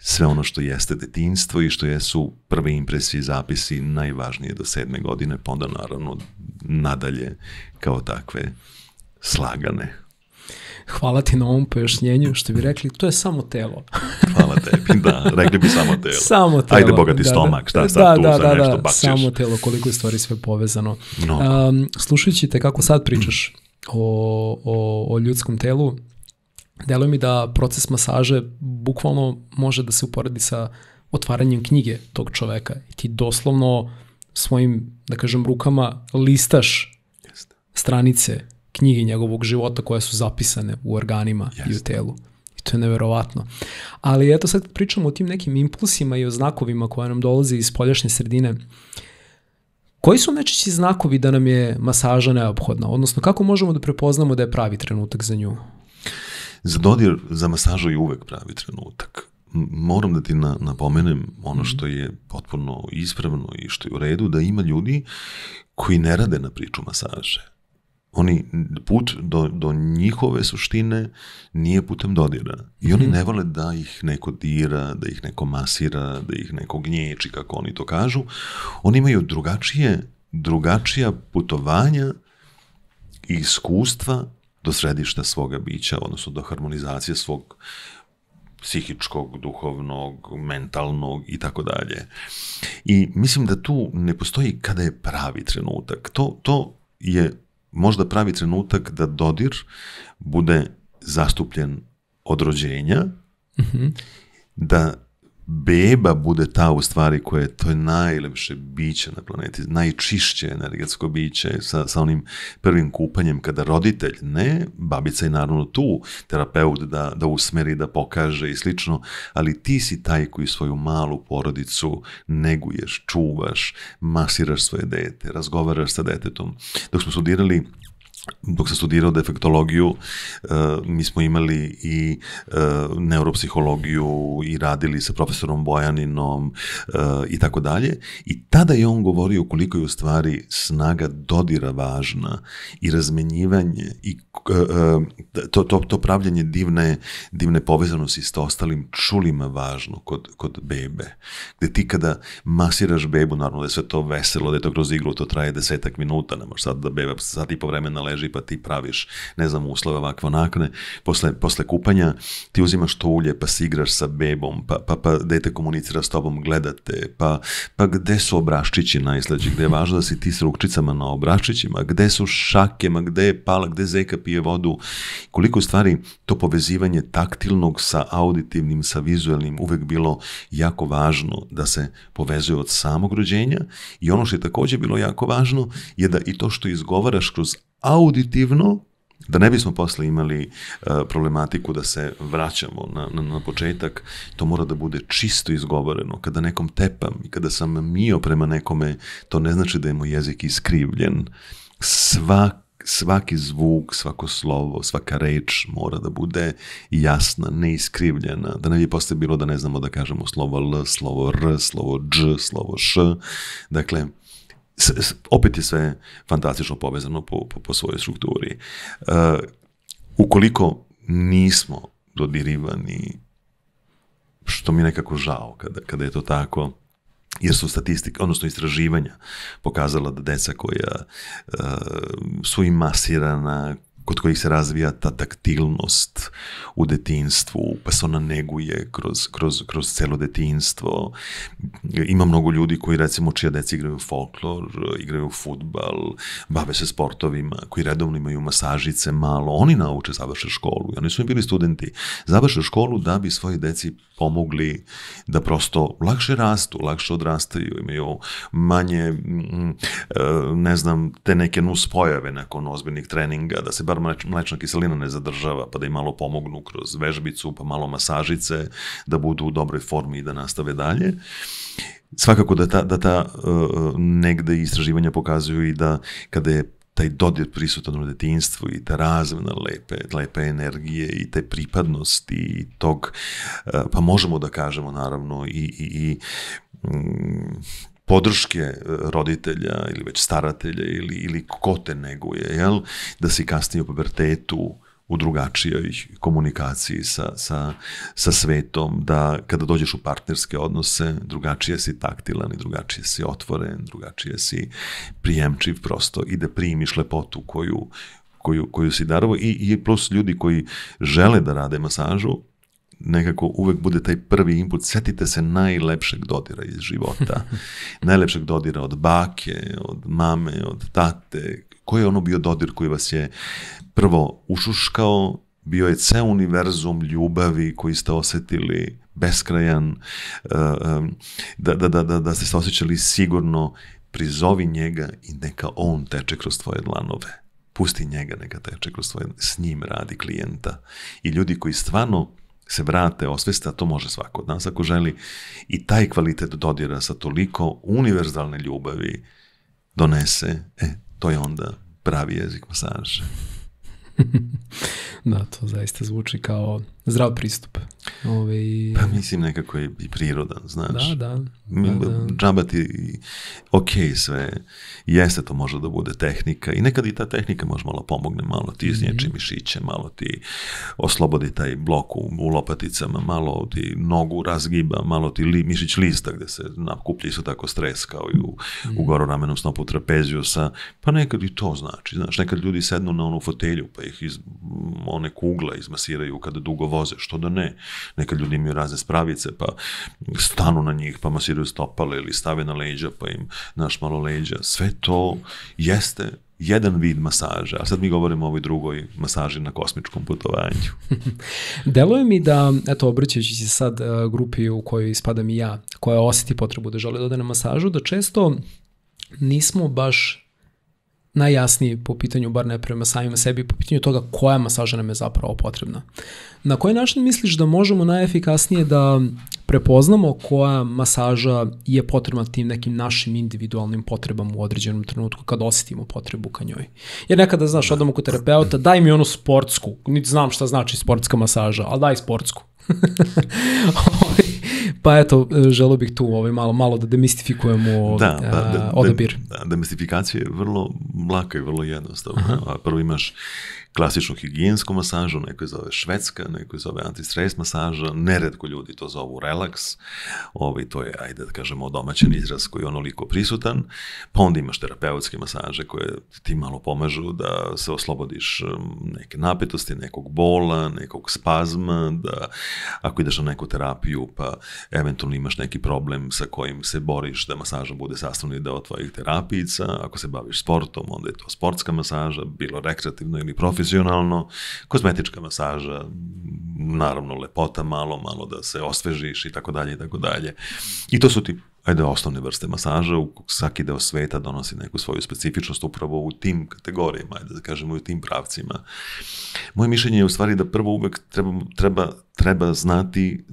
sve ono što jeste detinjstvo i što jesu prve impresije i zapisi najvažnije do 7. godine, pa onda naravno nadalje kao takve slagane. Hvala ti na ovom pojašnjenju, što bi rekli, to je samo telo. Hvala tebi, da, rekli bi samo telo. Samo telo. Ajde bogati stomak, šta sad tu za nešto bakćeš. Samo telo, koliko je stvari sve povezano. Slušajući te kako sad pričaš o ljudskom telu, deluje mi da proces masaže bukvalno može da se uporedi sa otvaranjem knjige tog čoveka. I ti doslovno svojim, da kažem, rukama listaš stranice knjige njegovog života koje su zapisane u organima i u telu. I to je neverovatno. Ali eto sad pričamo o tim nekim impulsima i o znakovima koje nam dolaze iz spoljašnje sredine. Koji su najčešći znakovi da nam je masaža neophodna? Odnosno, kako možemo da prepoznamo da je pravi trenutak za nju? Za dodir, za masažu je uvek pravi trenutak. Moram da ti napomenem ono što je potpuno ispravno i što je u redu, da ima ljudi koji ne rade na priču masaže. Put do njihove suštine nije putem dodira. I oni ne vole da ih neko dira, da ih neko masira, da ih neko gnječi, kako oni to kažu. Oni imaju drugačija putovanja i iskustva do središta svoga bića, odnosno do harmonizacije svog psihičkog, duhovnog, mentalnog i tako dalje. I mislim da tu ne postoji kada je pravi trenutak. To je možda pravi trenutak da dodir bude zastupljen od rođenja, da beba bude ta u stvari koja to je najlepše biće na planeti, najčišće energetsko biće sa onim prvim kupanjem kada roditelj, ne babica i naravno tu terapeut da usmeri, da pokaže i slično, ali ti si taj koji svoju malu porodicu neguješ, čuvaš, masiraš svoje dete, razgovaraš sa detetom. Dok sam studirao defektologiju, mi smo imali i neuropsihologiju i radili sa profesorom Bojaninom i tako dalje. I tada je on govorio koliko je u stvari snaga dodira važna i razmenjivanje i to pravljanje divne povezanosti sa ostalim čulima važno kod bebe. Gde ti kada masiraš bebu, naravno da je sve to veselo, da je to kroz igru, to traje 10 minuta, ne možeš sad da beba sat i po vremena leži pa ti praviš, ne znam, uslove ovakve onakne. Posle kupanja ti uzimaš to ulje pa si igraš sa bebom, pa dete komunicira s tobom, gledate, pa gde su obraščići najslađi, gde je važno da si ti s rukčicama na obraščićima, gde su šakema, gde je pala, gde zeka pije vodu. Koliko u stvari to povezivanje taktilnog sa auditivnim, sa vizualnim uvek bilo jako važno da se povezuje od samog rođenja i ono što je također bilo jako važno je da i to što izgovaraš kroz auditivno, da ne bismo posle imali problematiku da se vraćamo na početak, to mora da bude čisto izgovoreno. Kada nekom tepam i kada sam mio prema nekome, to ne znači da je moj jezik iskrivljen. Svaki zvuk, svako slovo, svaka reč mora da bude jasna, neiskrivljena, da ne bi posle bilo da ne znamo da kažemo slovo L, slovo R, slovo Dž, slovo Š. Dakle, opet je sve fantastično povezano po svojoj strukturi. Ukoliko nismo dodirivani, što mi je nekako žao kada je to tako, jer su statistike, odnosno istraživanja pokazala da deca koja su im masirana, kod kojih se razvija ta taktilnost u detinjstvu, pa se ona neguje kroz celo detinjstvo. Ima mnogo ljudi koji, recimo, čija deca igraju folklor, igraju fudbal, bave se sportovima, koji redovno imaju masažice malo. Oni nauče, završe školu. Oni su im bili studenti. Završe školu da bi svoji deci pomogli da prosto lakše rastu, lakše odrastaju, imaju manje, ne znam, te neke nuspojave nakon ozbiljnih treninga, da se bar mlečna kiselina ne zadržava, pa da im malo pomognu kroz vežbicu, pa malo masažice, da budu u dobroj formi i da nastave dalje. Svakako da ta negde istraživanja pokazuju i da kada je taj dodir prisutan u detinjstvu i ta razmena lepe energije i te pripadnosti i tog, pa možemo da kažemo naravno i podrške roditelja ili već staratelja ili ko te neguje, jel? Da si kasnije u pubertetu u drugačijoj komunikaciji sa svetom, da kada dođeš u partnerske odnose, drugačije si taktilan i drugačije si otvoren, drugačije si prijemčiv prosto i da primiš lepotu koju si darovo i plus ljudi koji žele da rade masažu, nekako uvek bude taj prvi input, setite se najlepšeg dodira iz života, najlepšeg dodira od bake, od mame, od tate. Koji je ono bio dodir koji vas je prvo ušuškao, bio je ceo univerzum ljubavi koji ste osetili, beskrajan, da ste se osjećali sigurno, prizovi njega i neka on teče kroz tvoje dlanove. Pusti njega, neka teče kroz tvoje, s njim radi klijenta. I ljudi koji stvarno se vrate, osveste, a to može svako od nas ako želi, i taj kvalitet dodira sa toliko univerzalne ljubavi donese, to je onda pravi jezik masaže. Da, to zaista zvuči kao zdrav pristup. Pa mislim nekako je i prirodan, znaš. Da. Džaba ti, ok, sve, jeste to može da bude tehnika i nekad i ta tehnika može malo pomogne, malo ti iznječi mišiće, malo ti oslobodi taj blok u lopaticama, malo ti nogu razgiba, malo ti mišić lista gde se nakuplja isto tako stres kao i u gororamenom snopu trapezijusa, pa nekad i to znači, znaš, nekad ljudi sednu na onu fotelju pa ih one kugle izmasiraju kada dugo voze, što da ne. Nekad ljudi imaju razne spravice, pa stanu na njih, pa masiraju stopale ili stave na leđa, pa im naš malo leđa. Sve to jeste jedan vid masaže, a sad mi govorimo o ovoj drugoj masaži na kosmičkom putovanju. Deluje mi da, eto, obraćajući se sad grupi u kojoj spadam i ja, koja osjeti potrebu da želi da ode na masažu, da često nismo baš najjasniji po pitanju, bar ne prema samima sebi, po pitanju toga koja masaža nam je zapravo potrebna. Na koji način misliš da možemo najefikasnije da prepoznamo koja masaža je potrebna tim nekim našim individualnim potrebama u određenom trenutku kad osjetimo potrebu ka njoj? Jer nekada, znaš, odamo kod terapeuta, daj mi onu sportsku, niti znam šta znači sportska masaža, ali daj sportsku. Pa eto, želeo bih tu malo da demistifikujemo odabir. Demistifikacija je vrlo laka i vrlo jednostavna. Prvo imaš klasičnu higijensku masažu, neko je zove švedska, neko je zove antistres masaža, neretko ljudi to zovu relaks, to je, ajde da kažemo, domaćen izraz koji je onoliko prisutan, pa onda imaš terapeutske masaže koje ti malo pomažu da se oslobodiš neke napetosti, nekog bola, nekog spazma, da ako ideš na neku terapiju pa eventualno imaš neki problem sa kojim se boriš da masaža bude sastavni deo tvojih terapijica, ako se baviš sportom, onda je to sportska masaža, bilo rekreativno ili profesionalno, kozmetička masaža, naravno lepota malo da se osvežiš i tako dalje i tako dalje. I to su ti, osnovne vrste masaža, svaki deo sveta donosi neku svoju specifičnost upravo u tim kategorijama, da kažemo, u tim pravcima. Moje mišljenje je u stvari da prvo uvek treba znati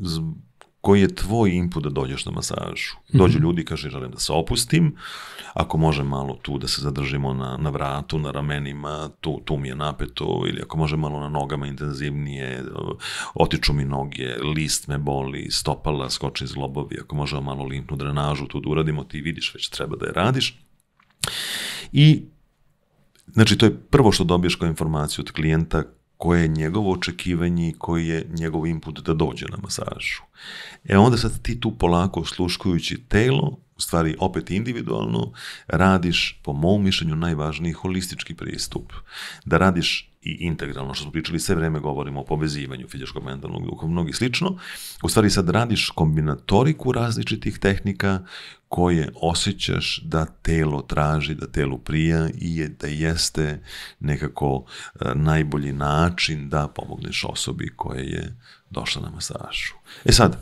koji je tvoj input da dođeš na masažu. Dođu ljudi i kaže, želim da se opustim, ako može malo tu da se zadržimo na vratu, na ramenima, tu mi je napeto, ili ako može malo na nogama intenzivnije, otiču mi noge, list me boli, stopala, skoči zglobovi, ako može malo limfnu drenažu tu da uradimo, ti vidiš, već treba da je radiš. I, znači, to je prvo što dobiješ kao informaciju od klijenta, koje je njegovo očekivanje i koji je njegov input da dođe na masažu. Onda sad ti tu polako osluškujući telo, u stvari opet individualno, radiš, po mom mišljenju, najvažniji holistički pristup. Da radiš i integralno, što smo pričali, sve vreme govorimo o povezivanju fizičkog, mentalnog, duhovnog i slično. U stvari sad radiš kombinatoriku različitih tehnika koje osjećaš da telo traži, da telu prija i da jeste nekako najbolji način da pomogneš osobi koja je došla na masažu. Sad,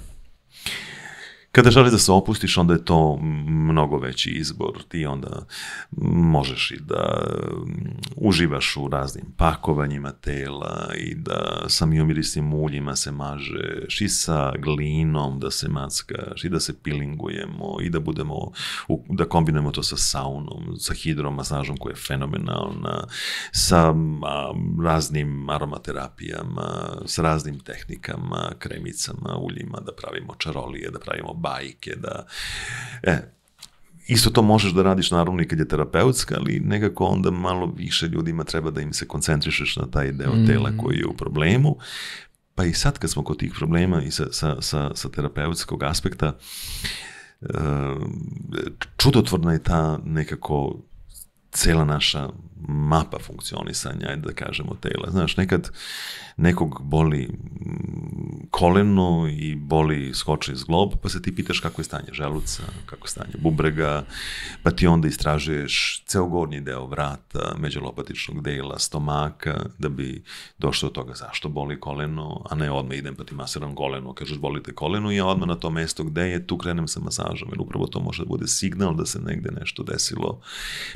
kada želiš da se opustiš, onda je to mnogo veći izbor. Ti onda možeš i da uživaš u raznim pakovanjima tela i da sa miomirisnim uljima se mažeš i sa glinom da se mackaš i da se pilingujemo i da kombinujemo to sa saunom, sa hidromasažom koja je fenomenalna, sa raznim aromaterapijama, sa raznim tehnikama, kremicama, uljima, da pravimo čarolije, da pravimo bajke, isto to možeš da radiš naravno i kad je terapeutska, ali nekako onda malo više ljudima treba da im se koncentrišeš na taj deo tela koji je u problemu. Pa i sad kad smo kod tih problema i sa terapeutskog aspekta, čudotvorna je ta nekako cela naša mapa funkcionisanja, da kažemo, tela. Znaš, nekad nekog boli koleno i boli skočni zglob, pa se ti pitaš kako je stanje želuca, kako je stanje bubrega, pa ti onda istražuješ ceo gornji deo vrata, međulopatičnog dela, stomaka, da bi došlo do toga zašto boli koleno, a ne odmah idem pa ti masiram koleno, kažeš bolite koleno i ja odmah na to mesto gde je, tu krenem sa masažom, jer upravo to može da bude signal da se negde nešto desilo,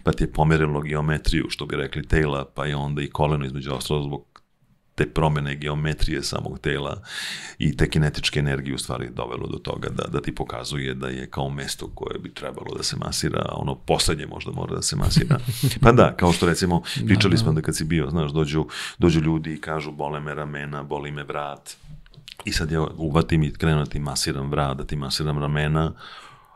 pa ti je pomerilo geometriju, što bi rekli, tela, pa je onda i koleno između ostalog zbog te promene geometrije samog tela i te kinetičke energije u stvari dovelo do toga da ti pokazuje da je kao mesto koje bi trebalo da se masira, ono poslednje možda mora da se masira. Pa da, kao što recimo pričali smo da kad si bio, znaš, dođu ljudi i kažu bole me ramena, boli me vrat i sad ja uvatim i krenu da ti masiram vrat, da ti masiram ramena,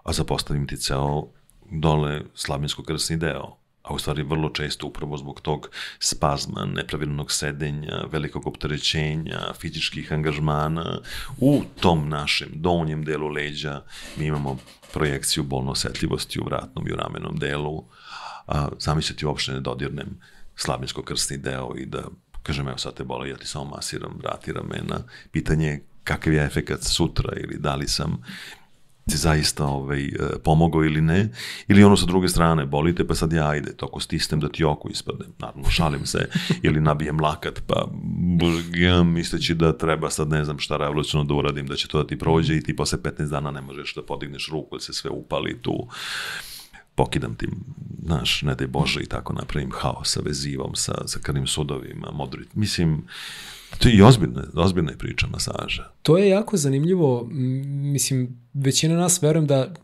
a zapostavim ti ceo dole slavinsko-krsni deo. A u stvari vrlo često upravo zbog tog spazma, nepravilnog sedenja, velikog opterećenja, fizičkih angažmana, u tom našem donjem delu leđa mi imamo projekciju bolne osetljivosti u vratnom i u ramenom delu, a zamisliti uopšte ne dodirnem slavinsko-krsni deo i da kažem, evo sad te boli, ja ti samo masiram vrat i ramena. Pitanje je kakav je efekat sutra ili da li sam ti zaista pomogao ili ne, ili ono sa druge strane, bolite pa sad ja ajde, toko stisnem da ti oko ispade, naravno šalim se, ili nabijem lakat, pa misleći da treba sad ne znam šta revolucionarno da uradim, da će to da ti prođe i ti posle 15 dana ne možeš da podigneš ruku, ili se sve upali tu, pokidam ti, znaš, ne daj Bože i tako napravim haos sa vezivom, sa krvnim sudovima, mislim, to je i ozbiljna je priča masaža. To je jako zanimljivo, mislim, većina nas verujem da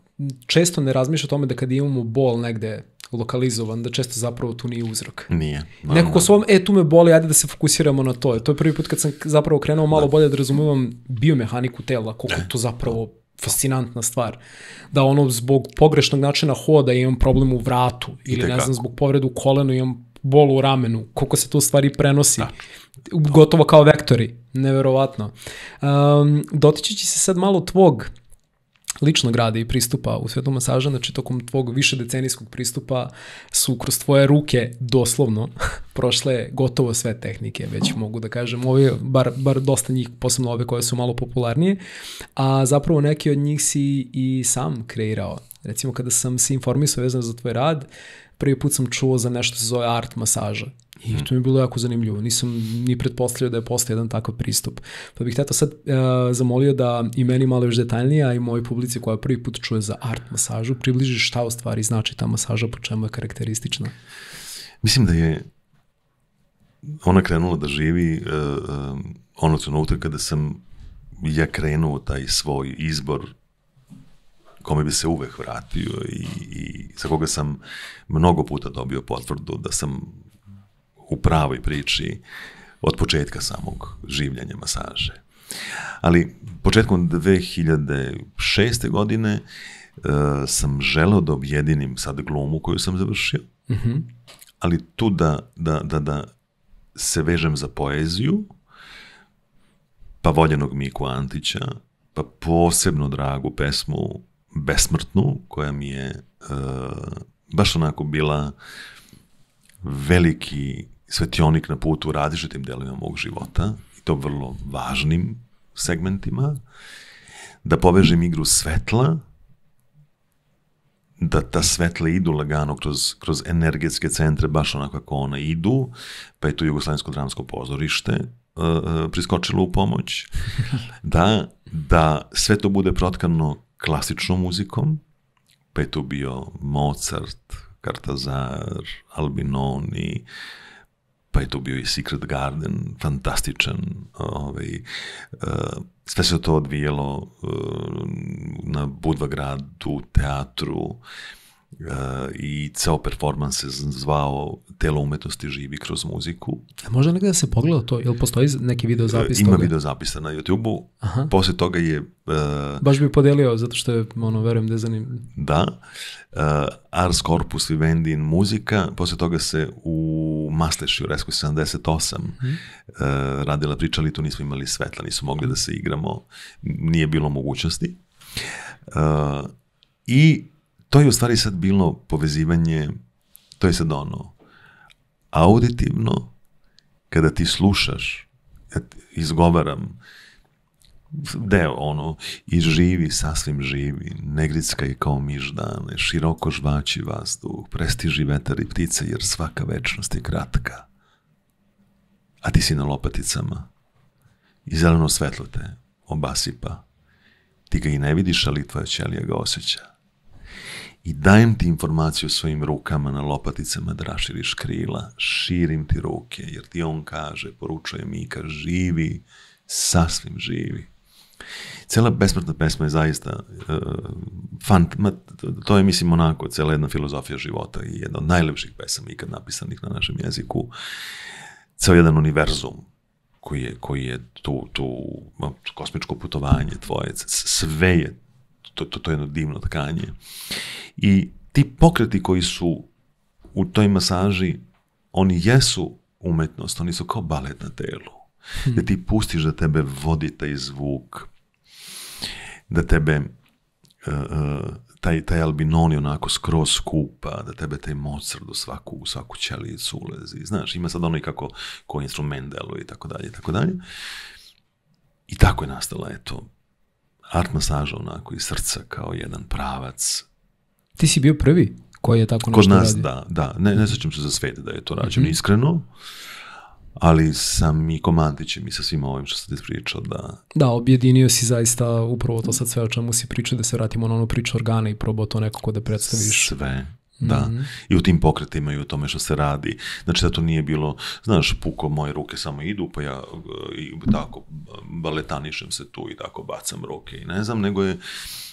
često ne razmišlja o tome da kad imamo bol negde lokalizovan, da često zapravo tu nije uzrok. Nije. Neko ko svom, tu me boli, ajde da se fokusiramo na to. To je prvi put kad sam zapravo krenuo malo bolje da razumijem biomehaniku tela, koliko to zapravo fascinantna stvar. Da ono zbog pogrešnog načina hoda imam problem u vratu ili ne znam, zbog povrede u kolenu imam bol u ramenu, koliko se to u stvari prenosi. Gotovo kao vektori. Neverovatno. Dotičući se sad malo tvog ličnog rada i pristupa u svetu masaža, znači tokom tvog višedecenijskog pristupa su kroz tvoje ruke doslovno prošle gotovo sve tehnike, već mogu da kažem, ove, bar dosta njih, posebno ove koje su malo popularnije, a zapravo neki od njih si i sam kreirao. Recimo kada sam se informisao vezano za tvoj rad, prvi put sam čuo za nešto se zove art masaža. I to mi je bilo jako zanimljivo. Nisam ni pretpostavljao da je postoji jedan takav pristup. Pa bih to sad zamolio da i meni malo još detaljnije, a i mojoj publici koja prvi put čuje za art masažu, približiš šta u stvari znači ta masaža, po čemu je karakteristična. Mislim da je ona krenula da živi ono trenutak kada sam ja krenuo taj svoj izbor kome bi se uvek vratio i za koga sam mnogo puta dobio potvrdu da sam u pravoj priči od početka samog življenja masaže. Ali početkom 2006. godine sam želeo da objedinim sad glumu koju sam završio, ali tu da se vežem za poeziju, pa voljenog Miku Antića, pa posebno dragu pesmu Besmrtnu, koja mi je baš onako bila veliki svetionik na putu u različitim delovima mog života, i to vrlo važnim segmentima, da povežem igru svetla, da ta svetla idu lagano kroz energetske centre, baš onako kako ona idu, pa je tu Jugoslovensko dramsko pozorište priskočilo u pomoć, da sve to bude protkano klasičnom muzikom, pa je tu bio Mozart, Kartazar, Albinoni, pa je tu bio i Secret Garden, fantastičan. Sve se to odvijelo na Budvagradu, teatru, i ceo performans se zvao Telo umetnosti živi kroz muziku. Možda nekada da se pogleda to, ili postoji neki videozapis toga? Ima videozapisa na YouTube-u. Posle toga je... Baš bi podelio, zato što je, verujem da je zanimljivo. Da. Ars Corpus Vivendi in muzika. Posle toga se u Masleši, u Resku 78, radila priča, ali tu nismo imali svetla, nisu mogli da se igramo, nije bilo mogućnosti. I to je u stvari sad bilo povezivanje, to je sad ono, auditivno, kada ti slušaš, ja izgovaram deo ono, i živi, sasvim živi, negricka je kao miš dane, široko žvaći vazduh, prestiži vetar i ptice, jer svaka večnost je kratka. A ti si na lopaticama i zeleno svetlo te obasipa. Ti ga i ne vidiš, ali tvoja ćelija ga osjeća. I dajem ti informaciju svojim rukama na lopaticama da raširiš krila, širim ti ruke, jer ti on kaže, poručuje Mika, živi, sasvim živi. Cela Besmrtna pesma je zaista to je, mislim, onako, cela jedna filozofija života i jedna od najlepših pesama ikad napisanih na našem jeziku. Ceo jedan univerzum koji je tu kosmičko putovanje tvoje, sve je to je jedno divno tkanje. I ti pokreti koji su u toj masaži, oni jesu umetnost, oni su kao balet na telu. Da ti pustiš da tebe vodi taj zvuk, da tebe taj Albinoni onako skroz skupa, da tebe taj Mozart u svaku ćelicu ulezi. Znaš, ima sad ono i kako koji instrument deluje i tako dalje, i tako dalje. I tako je nastala, eto, art masaža onako iz srca kao jedan pravac. Ti si bio prvi koji je tako nešto radio? Kod nas, radi? da. Ne sećam se za svet da je to rađeno iskreno, ali sam i Komandićem i sa svim ovim što sam ti pričao da... Da, objedinio si zaista upravo to sad sve o čemu si pričao, da se vratimo na onu priču organa i probao to nekako da predstaviš. Sve, da. I u tim pokretima i u tome što se radi. Znači da to nije bilo, znaš, puko, moje ruke samo idu, pa ja tako baletanišem se tu i tako bacam ruke i ne znam, nego je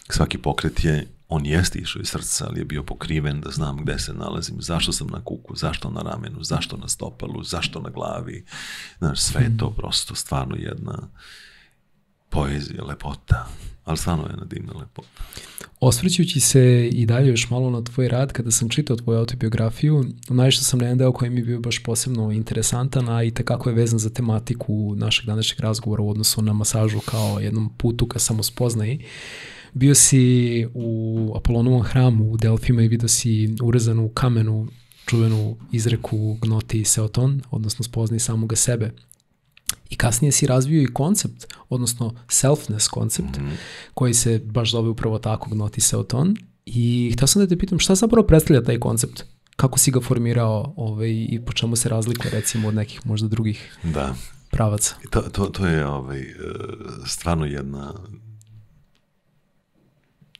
svaki pokret on jeste išao iz srca, ali je bio pokriven da znam gde se nalazim, zašto sam na kuku, zašto na ramenu, zašto na stopalu, zašto na glavi. Znaš, sve je to prosto stvarno jedna poezija, lepota, ali stvarno je jedna divna lepota. Osvrćući se i dalje još malo na tvoj rad, kada sam čitao tvoju autobiografiju, naišao sam na jedan deo koji mi je bio baš posebno interesantan, a i tekako je vezan za tematiku našeg današnjeg razgovora u odnosu na masažu kao jednom putu ka samospoznaji. Bio si u Apolonovom hramu u Delfima i vidio si urezanu u kamenu čuvenu izreku gnoti seoton, odnosno spoznaj samoga sebe. I kasnije si razvio i koncept, odnosno selfness koncept, koji se baš zove upravo tako, gnoti seoton. I htio sam da te pitam šta zapravo predstavlja taj koncept? Kako si ga formirao i po čemu se razlikuje recimo od nekih možda drugih pravaca? To je stvarno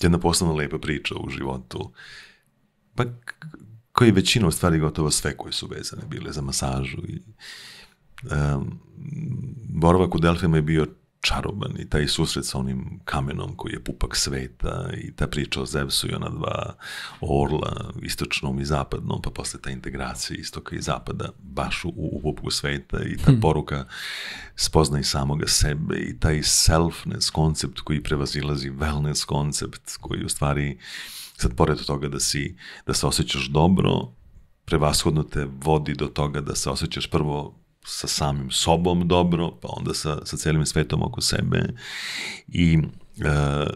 jedna posebno lepa priča u životu. Pa koji većina u stvari gotovo sve koje su vezane bile za masažu. Boravak u Delfima je bio čaroban i taj susret sa onim kamenom koji je pupak sveta i ta priča o Zevsu i ona dva orla, istočnom i zapadnom, pa posle ta integracija istoka i zapada baš u pupaku sveta i ta poruka spoznaj samoga sebe i taj selfness koncept koji prevazilazi wellness koncept koji u stvari sad pored toga da se osjećaš dobro, prevashodno te vodi do toga da se osjećaš prvo sa samim sobom dobro, pa onda sa celim svetom oko sebe i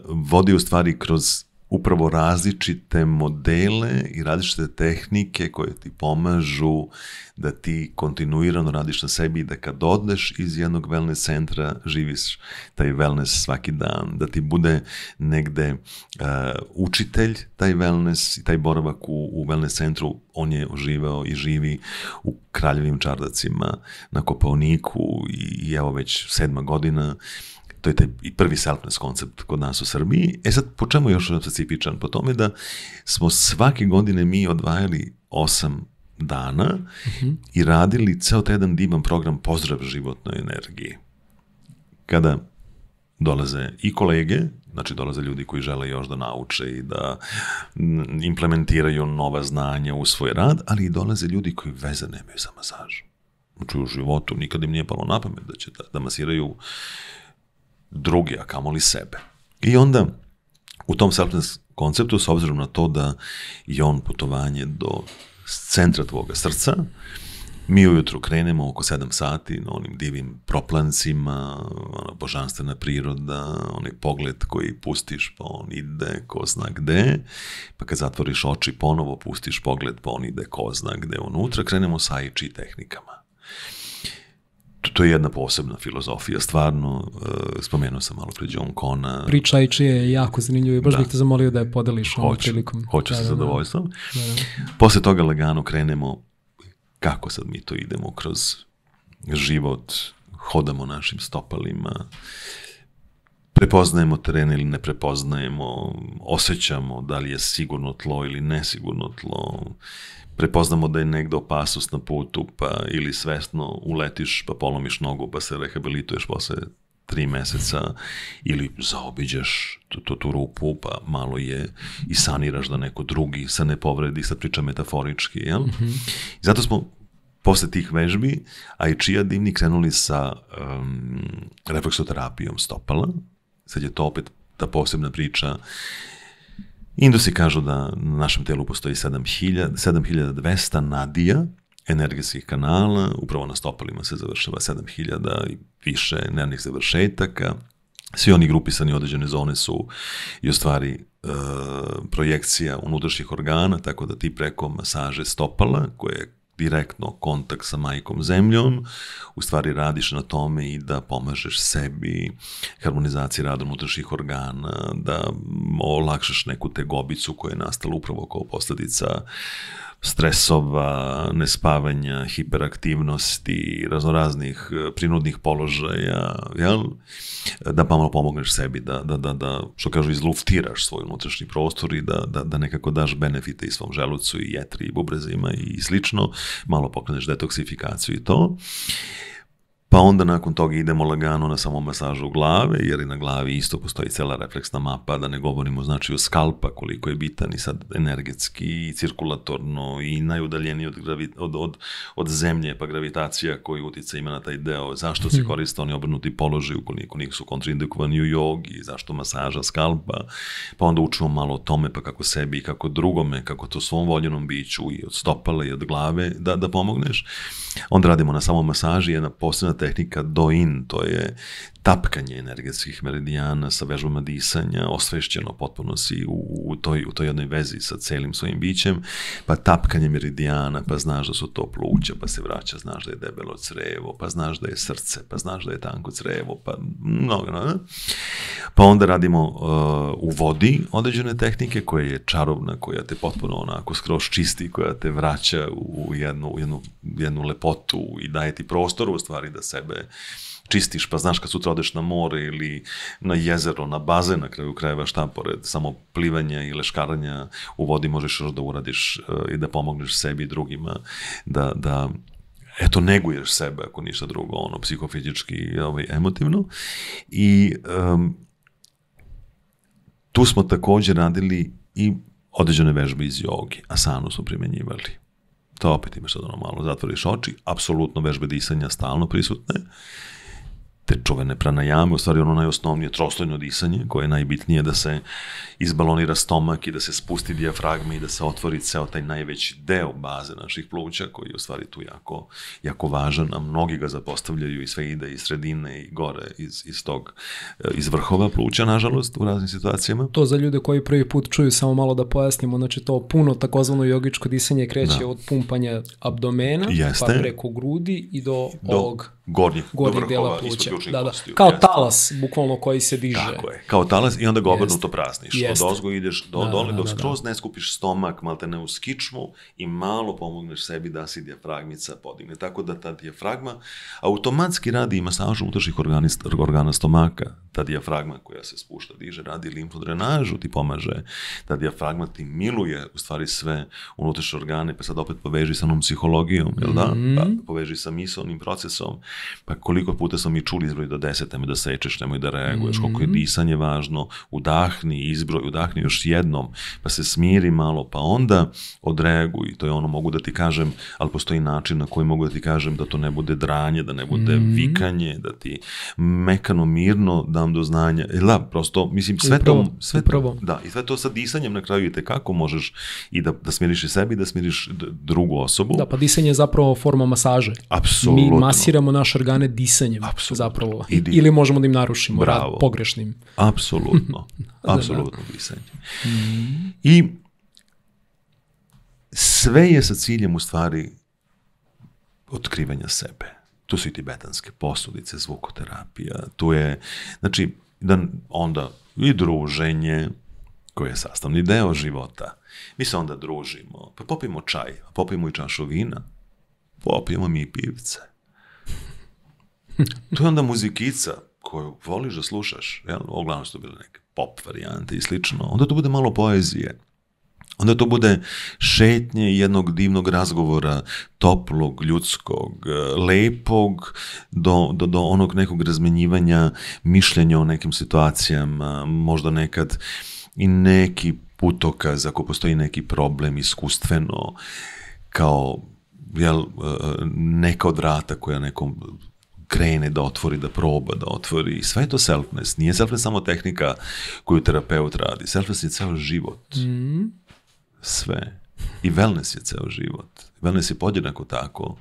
vodi u stvari kroz upravo različite modele i različite tehnike koje ti pomažu da ti kontinuirano radiš na sebi i da kad odeš iz jednog wellness centra živiš taj wellness svaki dan, da ti bude negde učitelj taj wellness i taj boravak u wellness centru, on je uživao i živi u Kraljevim Čardacima na Kopaoniku i evo već 7. godina. To je taj i prvi selfness koncept kod nas u Srbiji. Sad, po čemu još specifičan? Po tome da smo svake godine mi odvajali 8 dana i radili ceo taj jedan divan program Pozdrav životnoj energiji. Kada dolaze i kolege, znači dolaze ljudi koji žele još da nauče i da implementiraju nova znanja u svoj rad, ali i dolaze ljudi koji veze nemaju za masažu. Znači u životu nikad im nije palo na pamet da će da masiraju drugi, a kamoli sebe. I onda u tom selfness konceptu, s obzirom na to da je on putovanje do centra tvoga srca, mi ujutru krenemo oko 7 sati na onim divim proplancima, božanstvena priroda, onaj pogled koji pustiš pa on ide ko zna gde, pa kad zatvoriš oči ponovo pustiš pogled pa on ide ko zna gde unutra, krenemo sa ai chi tehnikama. To je jedna posebna filozofija, stvarno, spomenuo sam malo pre John Cona. Priča ai chi je jako zanimljiva i baš bih te zamolio da je podeliš ovom prilikom. Hoću sa zadovoljstvom. Posle toga lagano krenemo kako sad mi to idemo kroz život, hodamo našim stopalima, prepoznajemo teren ili ne prepoznajemo, osjećamo da li je sigurno tlo ili nesigurno tlo, prepoznamo da je negde opasnost na putu, pa ili svesno uletiš, pa polomiš nogu, pa se rehabilituješ posle 3 meseca, ili zaobiđeš tu rupu, pa malo je i saniraš da neko drugi se ne povredi, sad pričam metaforički, jel? Zato smo posle tih vežbi ai chi-a divni krenuli sa refleksoterapijom stopala. Sad je to opet ta posebna priča. Indusi kažu da na našem telu postoji 7200 nadija, energetskih kanala, upravo na stopalima se završava 7000 i više nervnih završetaka. Svi oni grupisani određene zone su i u stvari projekcija unutrašnjih organa, tako da ti preko masaže stopala, koje direktno kontakt sa majkom zemljom, u stvari radiš na tome i da pomažeš sebi, harmonizaciji rada unutrašnjih organa, da olakšaš neku tegobicu koja je nastala upravo kao posledica stresova, nespavanja, hiperaktivnosti, raznoraznih prinudnih položaja, jel? Da pa malo pomogneš sebi, da što kažu, izluftiraš svoj unutrašnji prostor i da nekako daš benefite i svom želucu i jetri i bubrezima i slično, malo pokreneš detoksifikaciju i to. Pa onda nakon toga idemo lagano na samo masažu glave, jer i na glavi isto postoji cela refleksna mapa, da ne govorimo znači o skalpa koliko je bitan i sad energetski i cirkulatorno i najudaljeniji od zemlje, pa gravitacija koji utjecaj ima na taj deo, zašto se koriste oni obrnuti položaj ukoliko njih su kontraindikovani u jogi, zašto masaža skalpa, pa onda učimo malo o tome, pa kako sebi i kako drugome, kako to svom voljenom biću i od stopala i od glave da pomogneš. Onda radimo na samom masaži, jedna posebna tehnika do-in, to je tapkanje energetskih meridijana sa vežbama disanja, osvešćeno, potpuno si u toj jednoj vezi sa celim svojim bićem, pa tapkanje meridijana, pa znaš da su to pluća, pa se vraća, znaš da je debelo crevo, pa znaš da je srce, pa znaš da je tanko crevo, pa mnogo, ne? Pa onda radimo u vodi određene tehnike koja je čarobna, koja te potpuno onako skroz čisti, koja te vraća u jednu lepotu i daje ti prostor u stvari da sebe čistiš, pa znaš kad sutra odeš na more ili na jezero, na bazen, na kraju krajeva šta, pored samo plivanja i leškaranja u vodi možeš još da uradiš i da pomogneš sebi i drugima, da eto, neguješ sebe, ako ništa drugo, ono, psihofizički, emotivno. I tu smo također radili i određene vežbe iz jogi, asanu smo primjenjivali. To opet imaš sad ono malo, zatvoriš oči, apsolutno vežbe disanja stalno prisutne, te čuvene pranajame, u stvari ono najosnovnije trostojno disanje, koje je najbitnije da se izbalonira stomak i da se spusti dijafragma i da se otvori ceo taj najveći deo baze naših pluća, koji je u stvari tu jako, jako važan, a mnogi ga zapostavljaju i sve ide iz sredine i gore iz vrhova pluća, nažalost, u raznim situacijama. To za ljude koji prvi put čuju, samo malo da pojasnimo, znači to puno takozvano jogičko disanje kreće od pumpanja abdomena, pa preko grudi i do ovog gornjih dela pluća. Kao talas, bukvalno, koji se diže. Tako je, kao talas i onda ga obrnuto prazniš. Od ozgo ideš do dole, dok skroz ne skupiš stomak, malte ne uz kičmu i malo pomogneš sebi da se dijafragmica podigne. Tako da ta dijafragma automatski radi i masažu unutrašnjih organa stomaka. Ta dijafragma koja se spušta, diže, radi limfnu drenažu, ti pomaže. Ta dijafragma ti miluje u stvari sve unutrašnje organe, pa sad opet poveži sa onom psihologijom, jel da? Pa poveži sa misalnim procesom. Pa koliko puta smo mi čuli izbroj do 10, nemoj da sečeš, nemoj da reaguješ, koliko je disanje važno, udahni još jednom, pa se smiri malo, pa onda odreaguj, to je ono, mogu da ti kažem, ali postoji način na koji mogu da ti kažem da to ne bude dranje, da ne bude vikanje, da ti mekano, mirno dam do znanja, prosto, mislim, sve to, da, i sve to sa disanjem na kraju itekako možeš i da smiriš i sebi, da smiriš drugu osobu. Da, pa disanje je zapravo forma masaže. Apsolutno. Mi masiramo naše organe disanjem, zapravo. Ili možemo da im narušimo rad pogrešnim. Apsolutno. Apsolutno disanje. I sve je sa ciljem u stvari otkrivanja sebe. Tu su i tibetanske posudice, zvukoterapija, tu je, znači, onda i druženje, koje je sastavni deo života. Mi se onda družimo, pa popijemo čaj, popijemo i čašu vina, popijemo mi i pivce. To je onda muzikica koju voliš da slušaš, uglavnom su to bile neke pop varijante i slično, onda to bude malo poezije, onda to bude šetnje jednog divnog razgovora, toplog, ljudskog, lepog, do onog nekog razmenjivanja mišljenja o nekim situacijama, možda nekad i neki putokaz, ako postoji neki problem iskustveno, kao neka od vrata koja nekom krene da otvori, da proba, da otvori. Sve je to selfness. Nije selfness samo tehnika koju terapeut radi. Selfness je ceo život. Sve. I wellness je ceo život. Wellness je podjednako tako.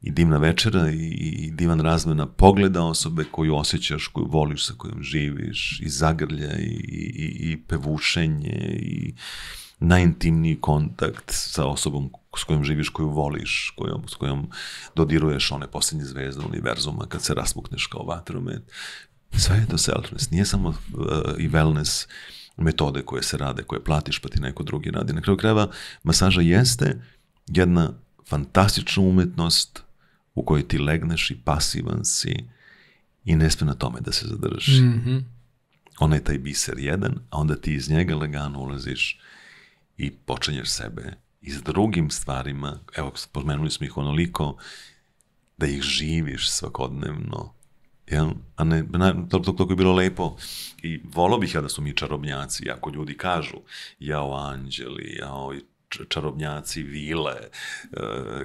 I divna večera i divan razmena pogleda osobe koju osjećaš, koju voliš, sa kojom živiš, i zagrlja i pevušenje i najintimniji kontakt sa osobom s kojom živiš, koju voliš, s kojom dodiruješ one posljednje zvezde univerzuma kad se raspukneš kao vatromet. Sve je to selfness. Nije samo i wellness metode koje se rade, koje platiš pa ti neko drugi radi. Na kraju krajeva masaža jeste jedna fantastična umetnost u kojoj ti legneš i pasivan si i ne sme na tome da se zadrži. Ona je taj biser jedan, a onda ti iz njega lagano ulaziš i počinješ sebe i s drugim stvarima, evo, spomenuli smo ih onoliko, da ih živiš svakodnevno. Jel? A ne, to je bilo lepo i volao bih ja da su mi čarobnjaci, ako ljudi kažu jao anđeli, jao čarobnjaci vile,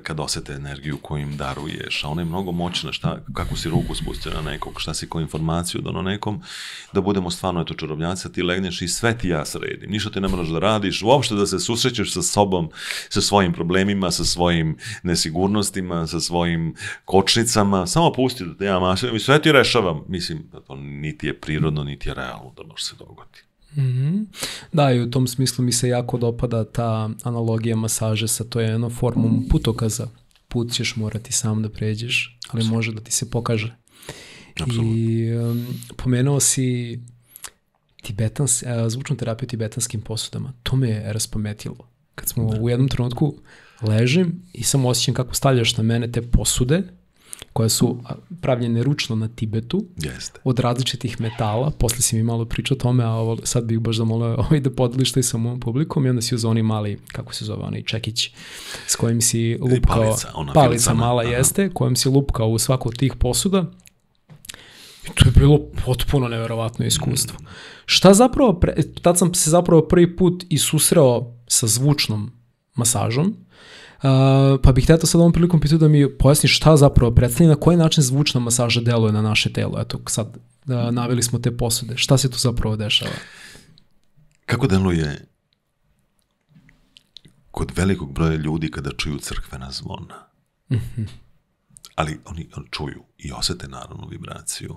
kad osete energiju koju im daruješ, a ona je mnogo moćna, kako si ruku spustio na nekog, šta si koju informaciju dano nekom, da budemo stvarno eto čarobnjaci, ti legneš i sve ti ja sredim, ništa ti ne moraš da radiš, uopšte da se susrećeš sa sobom, sa svojim problemima, sa svojim nesigurnostima, sa svojim kočnicama, samo pusti da te ja mašem i sve ti rešavam. Mislim, da to niti je prirodno, niti je realno da može se dogoditi. Da, i u tom smislu mi se jako dopada ta analogija masaže sa to jednom formom putokaza. Put ćeš morati sam da pređeš, ali može da ti se pokaže. Absolutno. I pomenuo si zvučnu terapiju tibetanskim posudama. To me je raspametilo. Kad smo u jednom trenutku ležim i samo osjećam kako stavljaš na mene te posude koje su pravljene ručno na Tibetu, od različitih metala. Posle si mi malo pričao o tome, a sad bih baš zamolio da podeliš to i sa mojom publikom i onda si uzao oni mali, kako se zove, onaj čekić s kojim si lupkao, palica mala jeste, kojim si lupkao u svaku od tih posuda. I to je bilo potpuno neverovatno iskustvo. Šta zapravo, tad sam se zapravo prvi put i susreo sa zvučnom masažom, pa bih htio sad ovom prilikom pitao da mi pojasniš šta zapravo predstavlja, na koji način zvučna masaža deluje na naše telo. Eto, sad naveli smo te posude. Šta se tu zapravo dešava? Kako deluje kod velikog broja ljudi kada čuju crkvena zvona? Ali oni čuju i osete naravno vibraciju.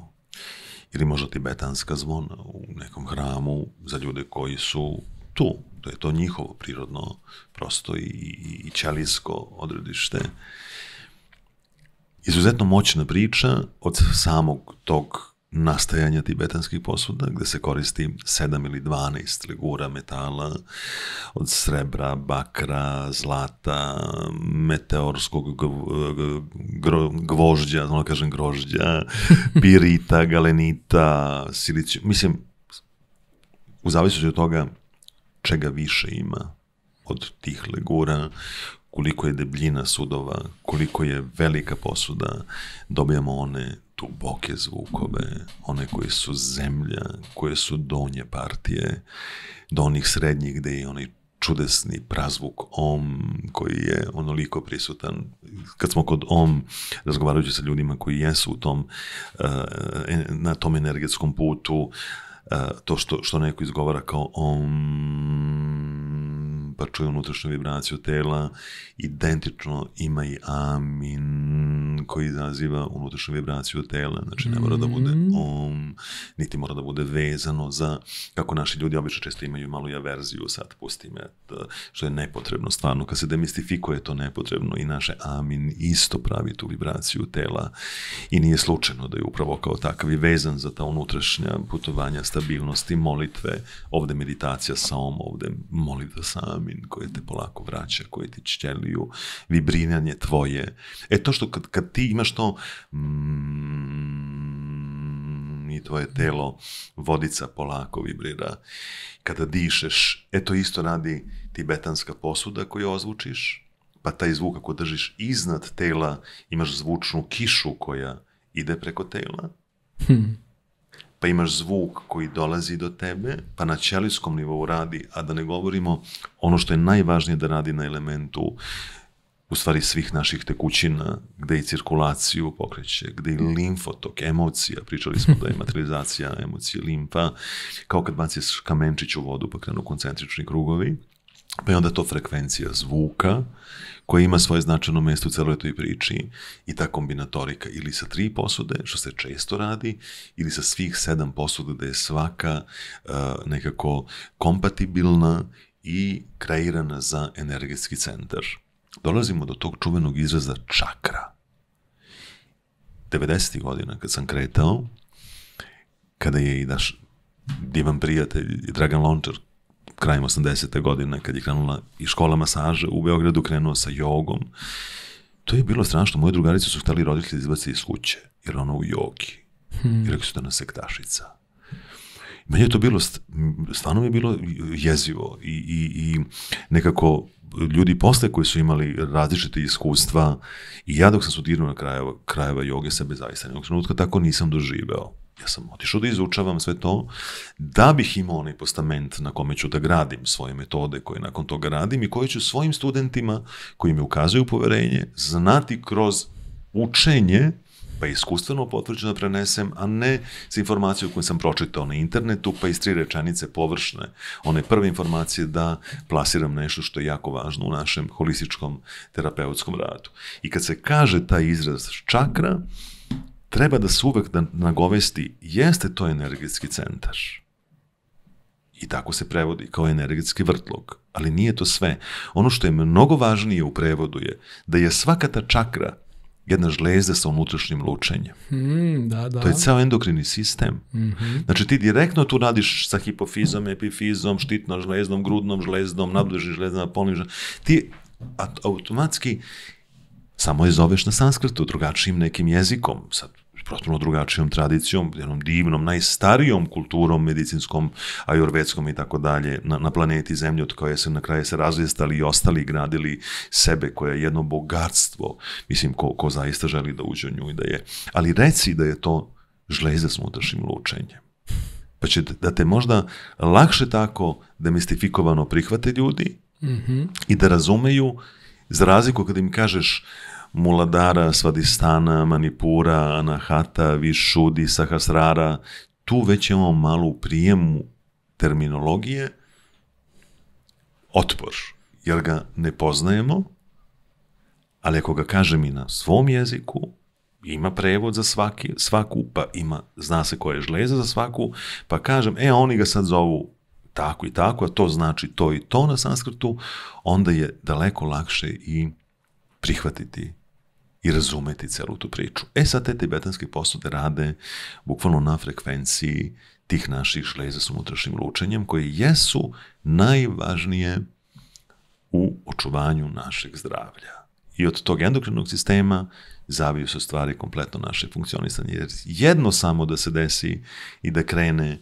Ili možda tibetanska zvona u nekom hramu za ljude koji su tu. To je to njihovo prirodno prosto i ćelijsko odredište. Izuzetno moćna priča od samog tog nastajanja tibetanskih posuda, gde se koristi 7 ili 12 legura metala od srebra, bakra, zlata, meteorskog gvožđa, znamo kažem grožđa, pirita, galenita, silicijum. Mislim, u zavisnosti od toga čega više ima od tih legura, koliko je debljina sudova, koliko je velika posuda, dobijamo one duboke zvukove, one koje su zemlja, koje su donje partije, do onih srednjih gde je onaj čudesni prazvuk om koji je onoliko prisutan. Kad smo kod om, razgovarajući sa ljudima koji jesu u tom, na tom energetskom putu, to što neko izgovara kao om, pa čuje unutrašnju vibraciju tela, identično ima i amin koji izaziva unutrašnju vibraciju tela. Znači ne mora da bude om, niti mora da bude vezano za, kako naši ljudi obično često imaju malu averziju, sad pusti me, što je nepotrebno stvarno. Kad se demistifikuje to nepotrebno i naše amin isto pravi tu vibraciju tela i nije slučajno da je upravo kao takav i vezan za ta unutrašnja putovanja, stabilnosti, molitve, ovde meditacija sa om, ovde molitva sa amin, koje te polako vraća, koje ti ćeliju, vibriranje tvoje. To što kad ti imaš to i tvoje telo, vodica polako vibrira. Kada dišeš, to isto radi tibetanska posuda koju ozvučiš, pa taj zvuk ako držiš iznad tela, imaš zvučnu kišu koja ide preko tela, pa imaš zvuk koji dolazi do tebe, pa na ćelijskom nivou radi, a da ne govorimo ono što je najvažnije da radi na elementu u stvari svih naših tekućina, gde i cirkulaciju pokreće, gde i limfotok, emocija, pričali smo da je materializacija emocije, limfa, kao kad baciš kamenčić u vodu pa krenu koncentrični krugovi, pa je onda to frekvencija zvuka koja ima svoje značajno mjesto u celoj toj priči i ta kombinatorika ili sa 3 posude, što se često radi, ili sa svih 7 posuda da je svaka nekako kompatibilna i kreirana za energetski centar. dolazimo do tog čuvenog izraza čakra. 90. godina kad sam kretao, kada je i naš divan prijatelj Dragan Lončar krajem 80. godine, kad je krenula i škola masaža u Beogradu, krenuo sa jogom, to je bilo strašno. Moji drugarice su hteli roditelji izbaciti iz kuće, jer ona u jogi. I rekli su da je ona sektašica. Meni je to bilo, stvarno mi je bilo jezivo i nekako ljudi posle koji su imali različite iskustva i ja dok sam studirao na krajeva joge sebe zaista jednog trenutka tako nisam doživeo. Ja sam otišao da izučavam sve to da bih imao onaj postament na kome ću da gradim svoje metode koje nakon toga radim i koje ću svojim studentima koji mi ukazuju poverenje znati kroz učenje pa iskustveno potvrđeno prenesem, a ne sa informacijom koju sam pročitao na internetu, pa iz 3 rečenice površne, one prve informacije da plasiram nešto što je jako važno u našem holističkom terapeutskom radu. I kad se kaže taj izraz čakra, treba da se uvek nagovesti, jeste to energetski centar. I tako se prevodi, kao energetski vrtlog. Ali nije to sve. Ono što je mnogo važnije u prevodu je da je svaka ta čakra jedna žlezda sa unutrašnjim lučenjem. Da. To je ceo endokrini sistem. Znači ti direktno tu radiš sa hipofizom, epifizom, štitnom žlezdom, grudnom žlezdom, nadležnim žlezdama, polnim žlezdom. Ti automatski samo je zoveš na sanskrtu, drugačijim nekim jezikom, sad potpuno drugačijom tradicijom, jednom divnom, najstarijom kulturom, medicinskom, ajurvedskom i tako dalje, na planeti Zemlji od koje se na kraju se razvijestali i ostali gradili sebe, koja je jedno bogatstvo, mislim, ko zaista želi da uđe u nju i da je. Ali reci da je to žlezda s unutrašnjim lučenjem. Pa će da te možda lakše tako demistifikovano prihvate ljudi i da razumeju, za razliku kada im kažeš Muladhara, Svadhisthana, Manipura, Anahata, Vishuddhi, Sahasrara, tu već imamo malo u prijemu terminologije otpor, jer ga ne poznajemo, ali ako ga kažem i na svom jeziku, ima prevod za svaku, pa zna se koja je žlezda za svaku, pa kažem, oni ga sad zovu tako i tako, a to znači to i to na sanskrtu, onda je daleko lakše i prihvatiti i razumeti celu tu priču. Sad te tibetanske posude rade bukvalno na frekvenciji tih naših žleza s unutrašnjim lučenjem, koje jesu najvažnije u očuvanju našeg zdravlja. I od tog endokrinog sistema zaviju se stvari kompletno naše funkcionisanje. Jer jedno samo da se desi i da krene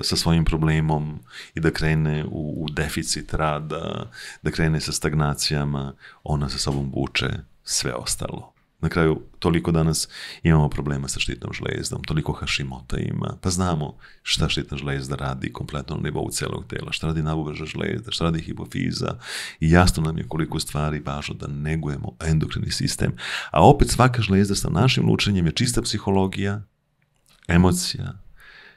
sa svojim problemom i da krene u deficit rada, da krene sa stagnacijama, ona sa sobom vuče sve ostalo. Na kraju, toliko danas imamo problema sa štitnom žlezdom, toliko Hashimota ima, pa znamo šta štitna žlezda radi kompletno na nivou celog tela, šta radi nabubrna žlezda, šta radi hipofiza i jasno nam je koliko stvari važno da negujemo endokrini sistem. A opet svaka žlezda sa našim lučenjem je čista psihologija, emocija,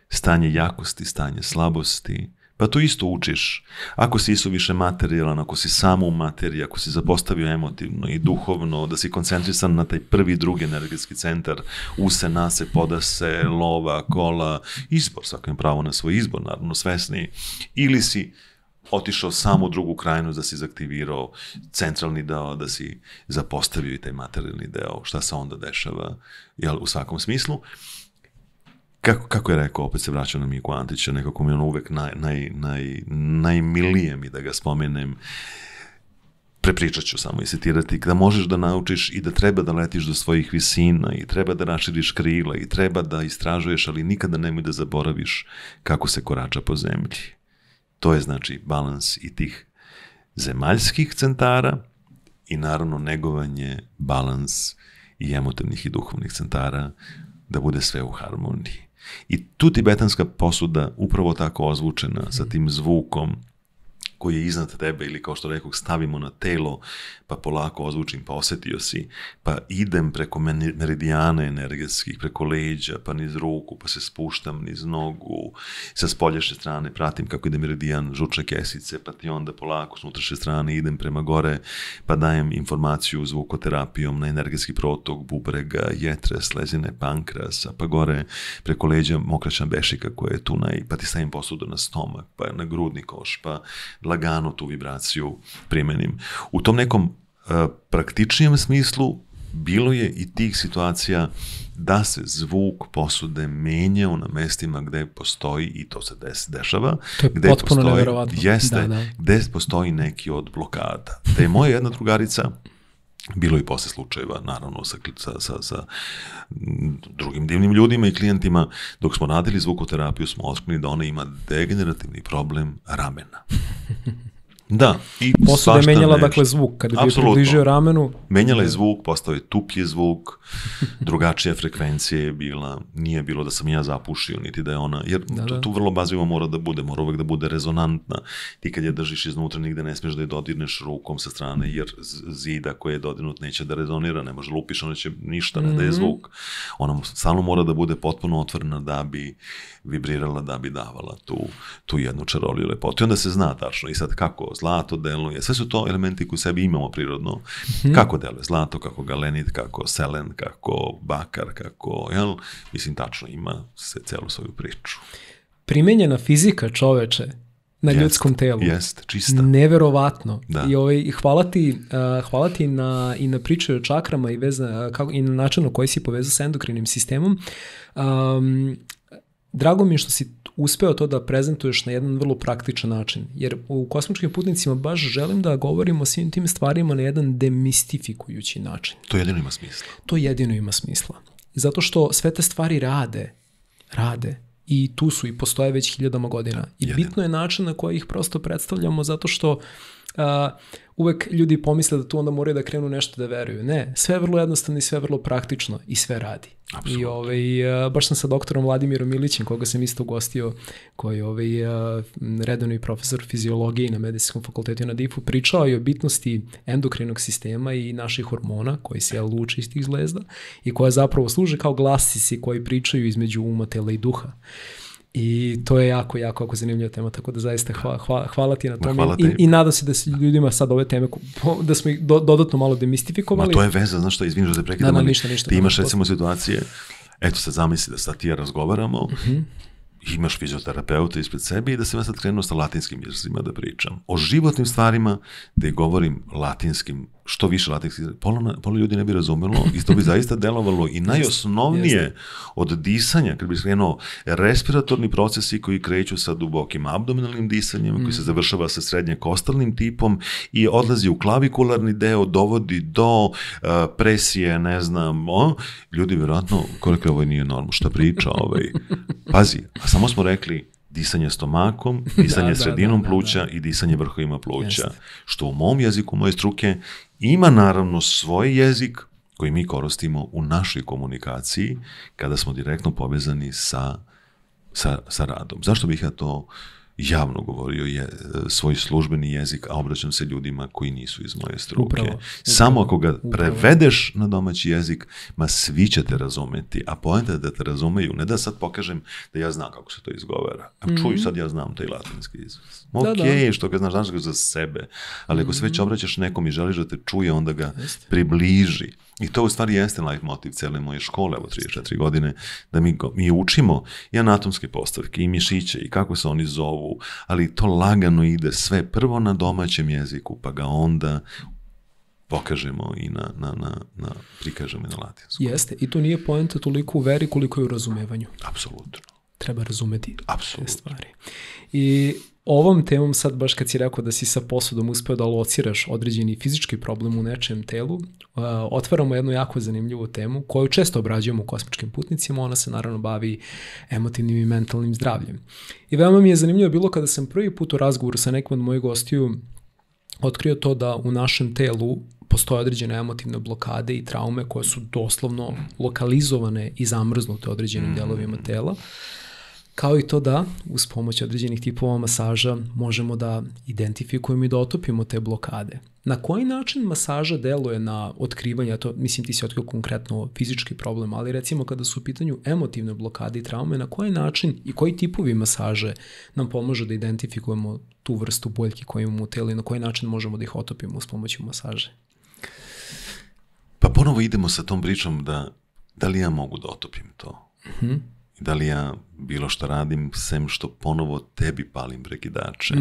stanje jakosti, stanje slabosti. Pa to isto učiš. Ako si isuviše materijalan, ako si samo u materiji, ako si zapostavio emotivno i duhovno, da si koncentrisan na taj prvi, drugi energetski centar, use, nase, podase, lova, kola, izbor, svako je pravo na svoj izbor, naravno svesni. Ili si otišao samo u drugu krajnost da si zaktivirao centralni deo, da si zapostavio i taj materijalni deo, šta se onda dešava, u svakom smislu. Kako je rekao, opet se vraćam na Miku Antića, nekako mi je ono uvek najmilije mi da ga spomenem, prepričat ću samo i citirati, da možeš da naučiš i da treba da letiš do svojih visina i treba da raširiš krila i treba da istražuješ, ali nikada nemoj da zaboraviš kako se korača po zemlji. To je znači balans i tih zemaljskih centara i naravno negovanje, balans i emotivnih i duhovnih centara, da bude sve u harmoniji. I tu tibetanska posuda upravo tako ozvučena sa tim zvukom koji je iznad tebe ili kao što rekao stavimo na telo pa polako ozvučim pa osetio si pa idem preko meridijana energetskih, preko leđa pa niz ruku pa se spuštam niz nogu sa spoljašnje strane pratim kako ide meridijan žučne kesice pa ti onda polako s unutrašnje strane idem prema gore pa dajem informaciju zvukoterapijom na energetski protok bubrega, jetre, slezine, pankrasa pa gore preko leđa mokraćna bešika koja je tu pa ti stavim posudu na stomak pa na grudni koš pa lagano tu vibraciju primenim. U tom nekom praktičnijem smislu bilo je i tih situacija da se zvuk posude menjao na mestima gde postoji, i to se dešava, to je potpuno neverovatno. Jeste, gde postoji neki od blokada. Da je moja jedna drugarica, bilo i posle slučajeva, naravno, sa drugim divnim ljudima i klijentima, dok smo radili zvukoterapiju, smo otkrili da ona ima degenerativni problem ramena. Da. Posuda je menjala, dakle, zvuk. Kada bi približio ramenu... Menjala je zvuk, postao je tuplji zvuk, drugačija frekvencija je bila, nije bilo da sam ja zapušio, niti da je ona, jer tu vrlo bazivo mora uvek da bude rezonantna. Ti kad je držiš iznutra, nigde ne smiješ da je dodirneš rukom sa strane, jer zida koji je dodirnut neće da rezonira, ne može lupiš, ona će ništa, ne daje zvuk. Ona stalno mora da bude potpuno otvorena da bi vibrirala, da bi davala tu jednu čaroliju lepotu. I onda se zna tačno i sad kako zlato deluje, sve su to elementi koji u sebi imamo prirodno. Kako deluje zlato, kako galenit, kako selen, kako bakar, kako, mislim, tačno ima se celu svoju priču. Primenjena fizika, čoveče, na ljudskom telu. Jeste, čista. Neverovatno. Da. I hvala ti na priču o čakrama i na načinu koji si povezao sa endokrinim sistemom. Drago mi je što si uspeo to da prezentuješ na jedan vrlo praktičan način, jer u Kosmičkim putnicima baš želim da govorimo o svim tim stvarima na jedan demistifikujući način. To jedino ima smisla. To jedino ima smisla. Zato što sve te stvari rade i tu su i postoje već hiljadama godina. I bitno je način na koji ih prosto predstavljamo, zato što uvek ljudi pomisle da tu onda moraju da krenu nešto da veruju. Ne, sve je vrlo jednostavno i sve je vrlo praktično i sve radi. Absolutno. I baš sam sa doktorom Vladimirom Milićem, koga sam isto ugostio, koji je redovni profesor fiziologije na Medicinskom fakultetu na DIF-u, pričao i o bitnosti endokrinog sistema i naših hormona koji se luče iz tih zlezda i koja zapravo služe kao glasisi koji pričaju između uma, tela i duha. I to je jako zanimljiva tema, tako da zaista hvala ti na tome. I nadam se da se ljudima sad ove teme, da smo ih dodatno malo demistifikovali. Ma to je veza, znaš što, izvini što te prekidam, ništa, ti imaš recimo situacije, eto sad zamisli da sad ti ja razgovaramo, imaš fizioterapeuta ispred sebe i da sam ja sad krenuo sa latinskim jezicima da pričam. O životnim stvarima da govorim latinskim, što više latinskih, pola ljudi ne bi razumelo i to bi zaista delovalo i najosnovnije od disanja, kad bi krenuo respiratorni procesi koji kreću sa dubokim abdominalnim disanjem, koji se završava sa srednje kostalnim tipom i odlazi u klavikularni deo, dovodi do presije, ne znam, ljudi vjerojatno, koliko ovo nije normalno, šta priča pazi, a samo smo rekli disanje stomakom, disanje sredinom pluća i disanje vrhovima pluća. Što u mom jeziku, moje struke, ima naravno svoj jezik koji mi koristimo u našoj komunikaciji kada smo direktno povezani sa radom. Zašto bih ja to javno govorio svoj službeni jezik, a obraćam se ljudima koji nisu iz moje struke. Upravo. Samo ako ga prevedeš na domaći jezik, svi će te razumeti, a poenta je da te razumeju, ne da sad pokažem da ja znam kako se to izgovara. Čuj, sad ja znam taj latinski izraz. Što ga znaš ga za sebe, ali ako se već obraćaš nekom i želiš da te čuje, onda ga približi. I to u stvari jeste leitmotiv cele moje škole, evo 34 godine, da mi učimo i anatomske postavke, i mišiće, i kako se oni zovu, ali to lagano ide sve prvo na domaćem jeziku, pa ga onda pokažemo i prikažemo i na latinskom. Jeste, i to nije poenta toliko u veri koliko je u razumevanju. Apsolutno. Treba razumeti te stvari. I ovom temom sad, baš kad si rekao da si sa posudom uspeo da lociraš određeni fizički problem u nečijem telu, otvaramo jednu jako zanimljivu temu koju često obrađujemo u Kosmičkim putnicima. Ona se naravno bavi emotivnim i mentalnim zdravljem. I veoma mi je zanimljivo bilo kada sam prvi put u razgovoru sa nekom od mojih gostiju otkrio to da u našem telu postoje određene emotivne blokade i traume koje su doslovno lokalizovane i zamrznute određenim delovima tela. Kao i to da, uz pomoć određenih tipova masaža, možemo da identifikujemo i da otopimo te blokade. Na koji način masaža deluje na otkrivanje, to mislim ti si otkrio konkretno fizički problem, ali recimo kada su u pitanju emotivne blokade i traume, na koji način i koji tipovi masaže nam pomožu da identifikujemo tu vrstu boljki koju imamo u telu i na koji način možemo da ih otopimo uz pomoću masaže? Pa ponovo idemo sa tom pričom da li ja mogu da otopim to? Da li ja bilo što radim, sem što ponovo tebi palim prekidače?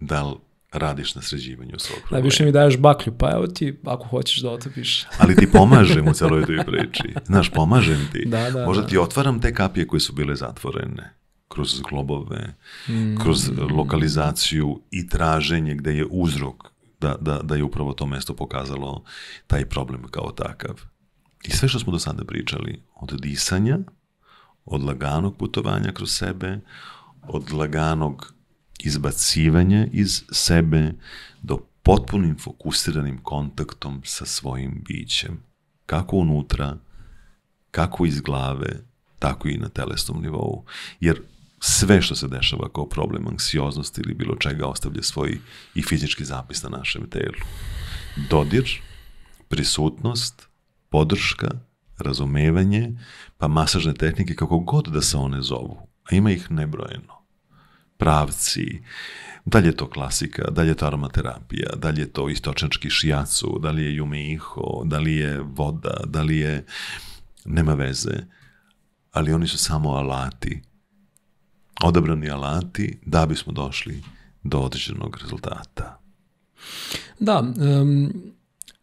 da li radiš na sređivanju svog problema. Najviše mi daješ baklju, pa evo ti, ako hoćeš da otopiš. Ali ti pomažem u celoj toj priči. Znaš, pomažem ti. Možda ti otvaram te kapije koje su bile zatvorene kroz globove, kroz lokalizaciju i traženje gde je uzrok da je upravo to mesto pokazalo taj problem kao takav. I sve što smo do sada pričali, od disanja, od laganog putovanja kroz sebe, od laganog izbacivanja iz sebe do potpunim fokusiranim kontaktom sa svojim bićem. Kako unutra, kako iz glave, tako i na telesnom nivou. Jer sve što se dešava kao problem anksioznosti ili bilo čega ostavlja svoj i fizički zapis na našem telu. Dodir, prisutnost, podrška, razumevanje, pa masažne tehnike kako god da se one zovu. A ima ih nebrojeno. Pravci, da li je to klasika, da li je to aromaterapija, da li je to istočnjački šijacu, da li je jumeiho, da li je voda, da li je... Nema veze, ali oni su samo alati, odabrani alati da bismo došli do određenog rezultata. Da,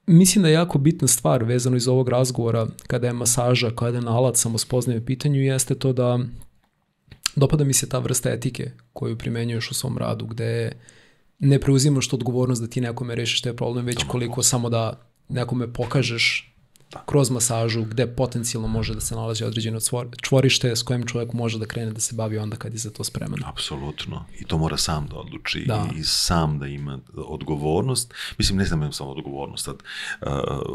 mislim da je jako bitna stvar vezano iz ovog razgovora kada je masaža, kada je alat samospoznaje u pitanju, jeste to da dopada mi se ta vrsta etike koju primenjuješ u svom radu, gde ne preuzimaš odgovornost da ti nekome rešiš taj problem, već koliko samo da nekome pokažeš kroz masažu gde potencijalno može da se nalazi određeno čvorište s kojim čovjek može da krene da se bavi onda kad je za to spreman. Apsolutno. I to mora sam da odluči i sam da ima odgovornost. Mislim, ne znam samo odgovornost, sad,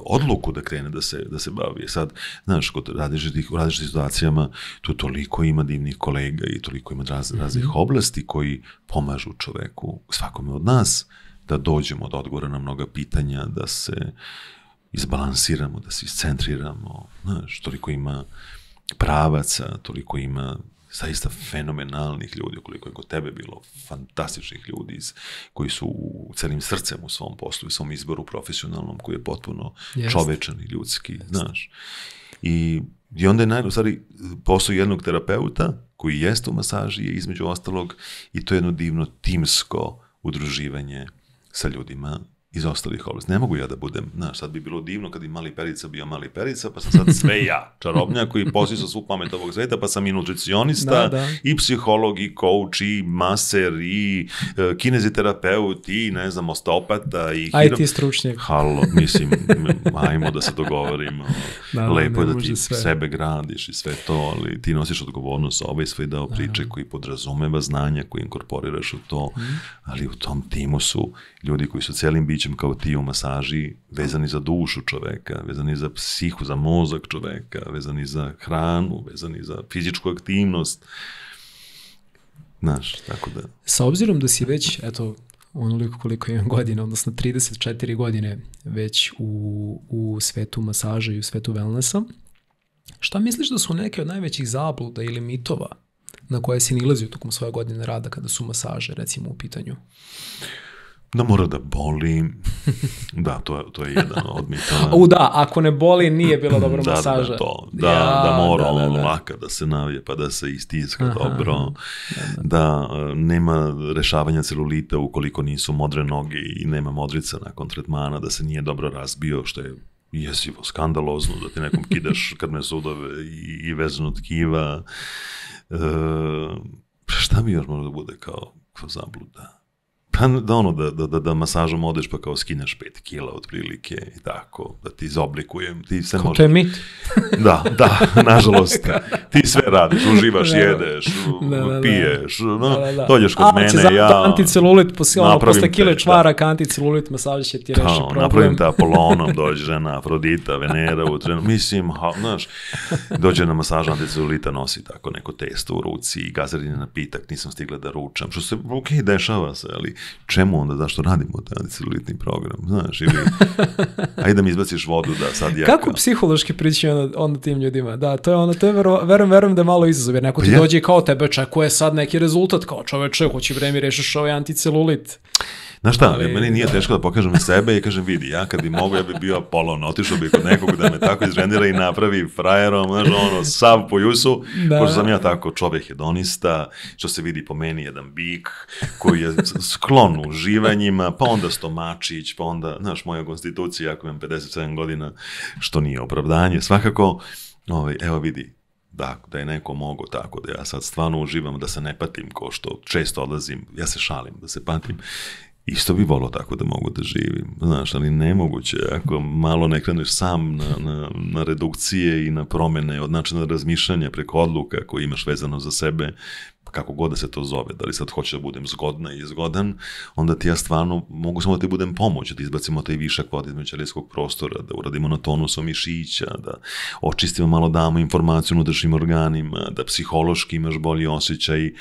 odluku da krene da se bavi. Sad, znaš, kod različitih situacijama tu toliko ima divnih kolega i toliko ima raznih oblasti koji pomažu čoveku, svakome od nas, da dođemo do odgovora na mnoga pitanja, da se izbalansiramo, da se iscentriramo, znaš, toliko ima pravaca, toliko ima zaista fenomenalnih ljudi, koliko je kod tebe bilo fantastičnih ljudi koji su celim srcem u svom poslu i svom izboru profesionalnom, koji je potpuno čovečan i ljudski, znaš. I onda je u stvari posao jednog terapeuta koji jeste u masaži je između ostalog i to je jedno divno timsko udruživanje sa ljudima iz ostalih oblasti. Ne mogu ja da budem, znaš, sad bi bilo divno kad bi Mali Perica bio Mali Perica, pa sam sad sve ja, čarobnjak koji postisao svu pamet ovog sveta, pa sam i nutricionista, i psiholog, i coach, i maser, i kineziterapeut, i ne znam, osteopata, i IT stručnjak. Halo, mislim, ajmo da se dogovorimo. Lepo je da ti sebe gradiš i sve to, ali ti nosiš odgovornost za ovaj svoj deo priče koji podrazumeva znanja, koji inkorporiraš u to, ali u tom timu su ljudi koji su celim bićem kao ti u masaži, vezani za dušu čoveka, vezani za psihu, za mozak čoveka, vezani za hranu, vezani za fizičku aktivnost. Znaš, tako da... Sa obzirom da si već, eto, onoliko koliko imam godina, odnosno 34 godine već u svetu masaža i u svetu wellnessa, šta misliš da su neke od najvećih zabluda ili mitova na koje si nilazio tokom svoje godine rada kada su masaže, recimo, u pitanju? Da mora da boli. Da, to je jedan od mitova. Da, ako ne boli, nije bila dobra masaža. Da mora laka da se navije, pa da se istiska dobro. Da nema rešavanja celulita ukoliko nisu modre noge i nema modrica nakon tretmana, da se nije dobro razbio, što je jezivo, skandalozno, da ti nekom kidaš krvne sudove i vezano tkiva. Šta mi još može da bude kao zabluda? Pa da masažom odeš pa kao skineš 5 kila otprilike i tako, da ti izoblikujem. To je mit. Da, nažalost. Ti sve radiš, uživaš, jedeš, piješ, dođeš kod mene, ja anticelulit, posle kile čvaraka, anticelulit masaž će ti reši problem. Napravim te Apolonom, dođe žena Afrodita, Venera, mislim, znaš, dođe na masaž anticelulita, nosi tako neko testo u ruci i gazerini napitak, nisam stigla da ručam, što se, dešava se, ali čemu onda, zašto radimo taj anticelulitni program, znaš, ili ajde da mi izbaciš vodu da sad ja... Kako psihološki prići onda tim ljudima? Da, to je verujem da je malo izazov, jer neko ti dođe kao tebe očekuje sad neki rezultat, kao čoveče, hoći vreme rešiš ovaj anticelulit. Znaš šta, meni nije teško da pokažem sebe i kažem, vidi, ja kad bi mogo, ja bi bio Apolon, otišao bi kod nekog da me tako izrendira i napravi frajerom, znaš, sav po jusu, pošto sam ja tako čovek hedonista, što se vidi po meni jedan bik, koji je sklon uživanjima, pa onda stomačić, pa onda, znaš, moja konstitucija, ako imam 57 godina, što nije opravdanje, svakako, evo vidi, da je neko mogao tako, da ja sad stvarno uživam, da se ne patim, ko što često odlazim, ja se šalim, da se patim, isto bi volio tako da mogu da živim, znaš, ali nemoguće, ako malo ne kreneš sam na redukcije i na promene od načina razmišljanja preko odluka koje imaš vezano za sebe, kako god da se to zove, da li sad hoću da budem zgodna i zgodan, onda ti ja stvarno mogu samo da ti budem pomoć, da izbacimo taj višak vode između ćelijskog prostora, da uradimo na tonusu mišića, da očistimo malo, damo informaciju unutrašnjim organima, da psihološki imaš bolji osjećaj,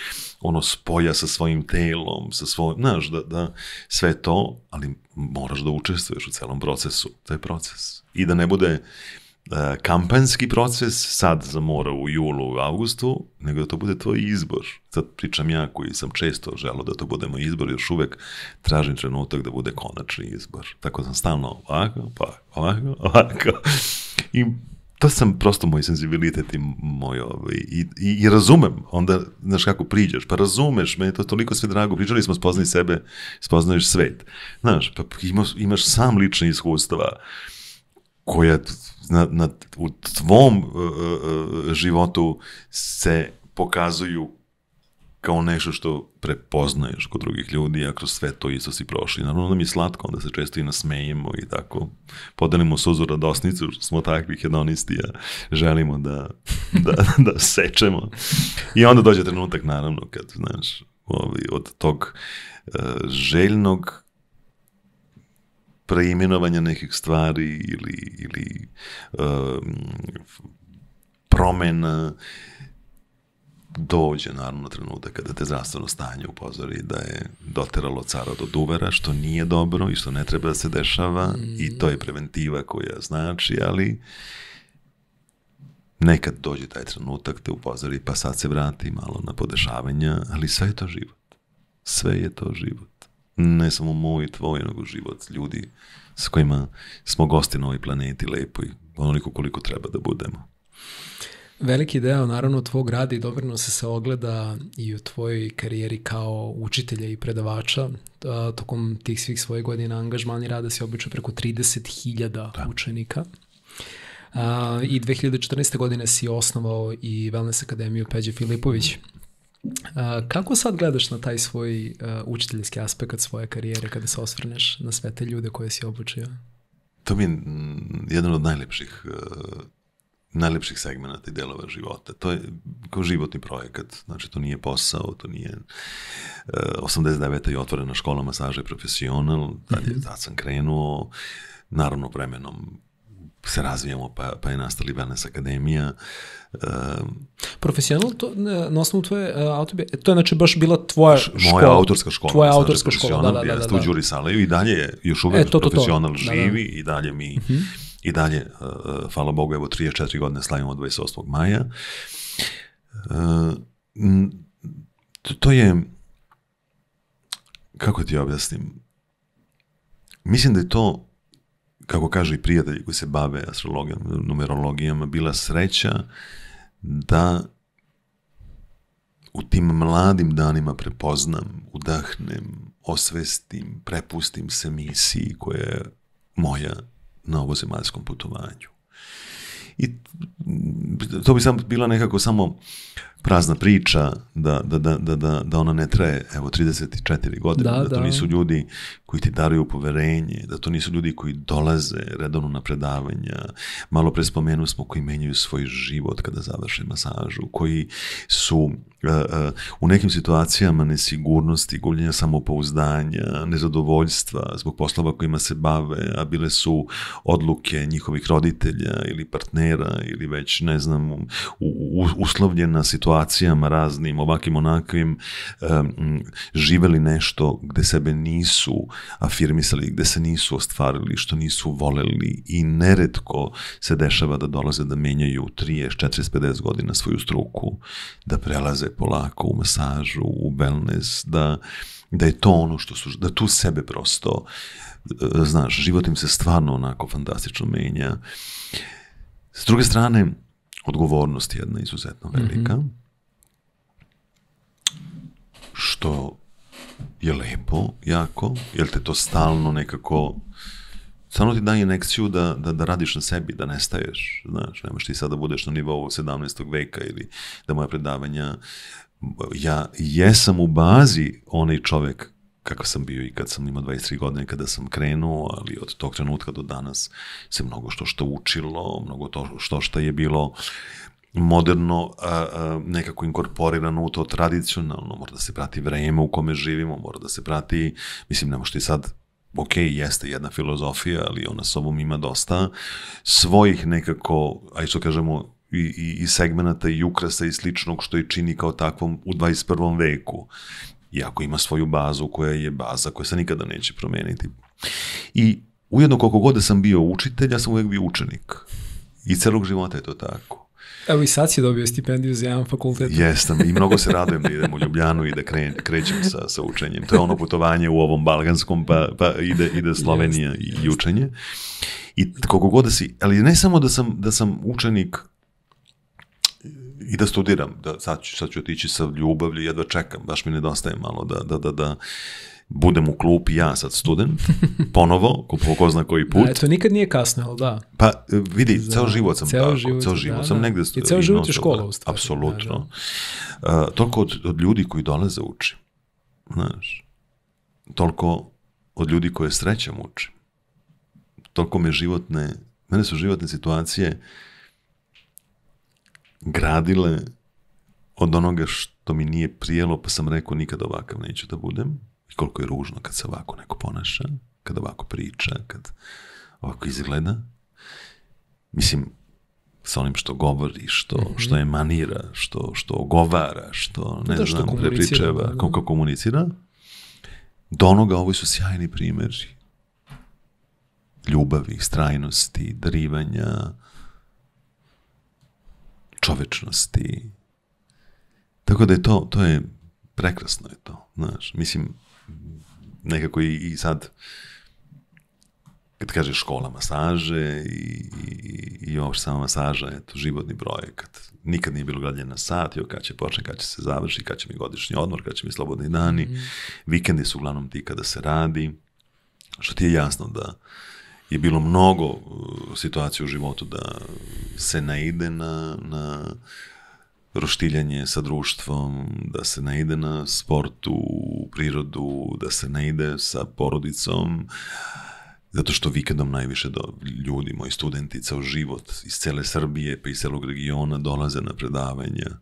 spoja sa svojim telom, sa svojim, znaš, da sve to, ali moraš da učestvuješ u celom procesu, to je proces. I da ne bude kampanjski proces sad za mora u julu, u avgustu, nego da to bude tvoj izbor. Sad pričam ja koji sam često želeo da to bude moj izbor, još uvek tražim trenutak da bude konačni izbor. Tako sam stalno ovako, pa ovako. I to sam prosto moj senzibilitet i moj i razumem. Onda, znaš kako priđeš, pa razumeš, meni je to toliko sve drago. Pričali smo, spoznaj sebe, spoznaješ svet. Znaš, pa imaš sam lične iskustva koja u tvom životu se pokazuju kao nešto što prepoznaješ kod drugih ljudi, a kroz sve to isto si prošli. Naravno da mi je slatko, onda se često i nasmejemo i tako podelimo suzu radosnicu, smo takvi hedonisti, a želimo da sečemo. I onda dođe trenutak, naravno, kad, znaš, od tog željnog preimenovanja nekih stvari ili promena, dođe naravno trenutak kada te zdravstveno stanje upozori da je doteralo cara do duvera, što nije dobro i što ne treba da se dešava, i to je preventiva koja znači, ali nekad dođe taj trenutak te upozori, pa sad se vrati malo na podešavanja, ali sve je to život. Sve je to život. Ne samo moj i tvoj, nego život ljudi s kojima smo gosti na ovoj planeti lepoj, onoliko koliko treba da budemo. Veliki deo, naravno, tvog rada i doprinosa se ogleda i u tvojoj karijeri kao učitelja i predavača. Tokom tih svih svojih godina angažmani rada si obično preko 30.000 učenika. I 2014. godine si osnovao i Wellness Akademiju Peđe Filipović. Kako sad gledaš na taj svoj učiteljski aspekt svoje karijere kada se osvrneš na sve te ljude koje si obučio? To mi je jedan od najlepših segmenata i delova života. To je kao životni projekat. Znači, to nije posao, to nije 89. je otvorena škola masaža i profesional, tad sam krenuo, naravno vremenom se razvijamo, pa je nastali Wellness Akademija. Profesional, na osnovu tvoje autobiografije, to je znači baš bila tvoja škola? Moja autorska škola. Tvoja autorska škola, da. Ja u Đuri Saleju i dalje je još uvek profesional živi i dalje mi, i dalje, hvala Bogu, evo 34 godine slavimo 28. maja. To je, kako ti objasnim, mislim da je to, kako kažu i prijatelji koji se bave astrologijom, numerologijama, bila sreća da u tim mladim danima prepoznam, udahnem, osvestim, prepustim se misiji koja je moja na ovozemaljskom putovanju. I to bi samo bila nekako samo prazna priča da ona ne traje, evo, 34 godine, da to nisu ljudi koji ti daruju poverenje, da to nisu ljudi koji dolaze redovno na predavanja, malo pre spomenu smo, koji menjaju svoj život kada završe masažu, koji su u nekim situacijama nesigurnosti, gubljenja samopouzdanja, nezadovoljstva zbog poslova kojima se bave, a bile su odluke njihovih roditelja ili partnera ili već, ne znam, uslovljena situacijama raznim, ovakvim, onakvim, živeli nešto gde sebe nisu afirmisali, gde se nisu ostvarili, što nisu voleli, i neretko se dešava da dolaze da menjaju 30, 40, 50 godina svoju struku, da prelaze polako u masažu, u wellness, da je to ono što su, da tu sebe prosto, znaš, život im se stvarno onako fantastično menja. S druge strane, odgovornost je jedna izuzetno velika, što je lepo, jako, jer te to stalno nekako, stalno ti daje inekciju da radiš na sebi, da nestaješ, znaš, nemaš ti sad da budeš na nivou 17. veka ili da moja predavanja, ja jesam u bazi onaj čovek kakav sam bio i kad sam imao 23 godine kada sam krenuo, ali od tog trenutka do danas se mnogo što učilo, mnogo što je bilo moderno, nekako inkorporirano u to tradicionalno, mora da se prati vreme u kome živimo, mora da se prati, mislim, ne možete sad, ok, jeste jedna filozofija, ali ona sobom ima dosta svojih nekako, aj što kažemo, i segmenata i ukrasa i sličnog što je čini kao takvom u 21. veku. Iako ima svoju bazu koja je baza koja se nikada neće promeniti. I ujedno koliko god da sam bio učitelj, ja sam uvijek bio učenik. I celog života je to tako. Evo i sad si dobio stipendiju za jedan fakultet. Jesam i mnogo se radujem da idem u Ljubljanu i da krećem sa učenjem. To je ono putovanje u ovom balkanskom, pa ide Slovenija i učenje. I koliko god da si, ali ne samo da sam učenik i da studiram, sad ću otići sa ljubavlju, jedva čekam, baš mi nedostaje malo da budem u klupi, ja sad student, ponovo, ko zna koji put. To nikad nije kasno, ali da. Pa vidi, ceo život sam tako, ceo život sam negde... I ceo život je škola, u stvari. Apsolutno. Toliko od ljudi koji dolaze učim, znaš, toliko od ljudi koje srećem učim, toliko mene su životne situacije gradile od onoga što mi nije prijelo, pa sam rekao nikad ovakav neću da budem. I koliko je ružno kad se ovako neko ponaša, kad ovako priča, kad ovako izgleda. Mislim, sa onim što govori, što emanira, što ogovara, što ne znam, prepričava, kako komunicira. Do onoga ovo su sjajni primjeri. Ljubavi, strajnosti, darivanja, čovečnosti. Tako da je to je prekrasno je to, znaš. Mislim, nekako i sad kad kažeš škola masaže i ovo sama masaža, eto, životni projekat. Nikad nije bilo gledanje na sat, kad će počne, kad će se završi, kad će mi godišnji odmor, kad će mi slobodni dani. Vikendi su uglavnom ti kada se radi. Što ti je jasno da je bilo mnogo situacija u životu da se naide na roštiljanje sa društvom, da se naide na sportu, prirodu, da se naide sa porodicom, zato što vikendom najviše ljudi, moji studenti, ceo život iz cele Srbije pa iz celog regiona dolaze na predavanja.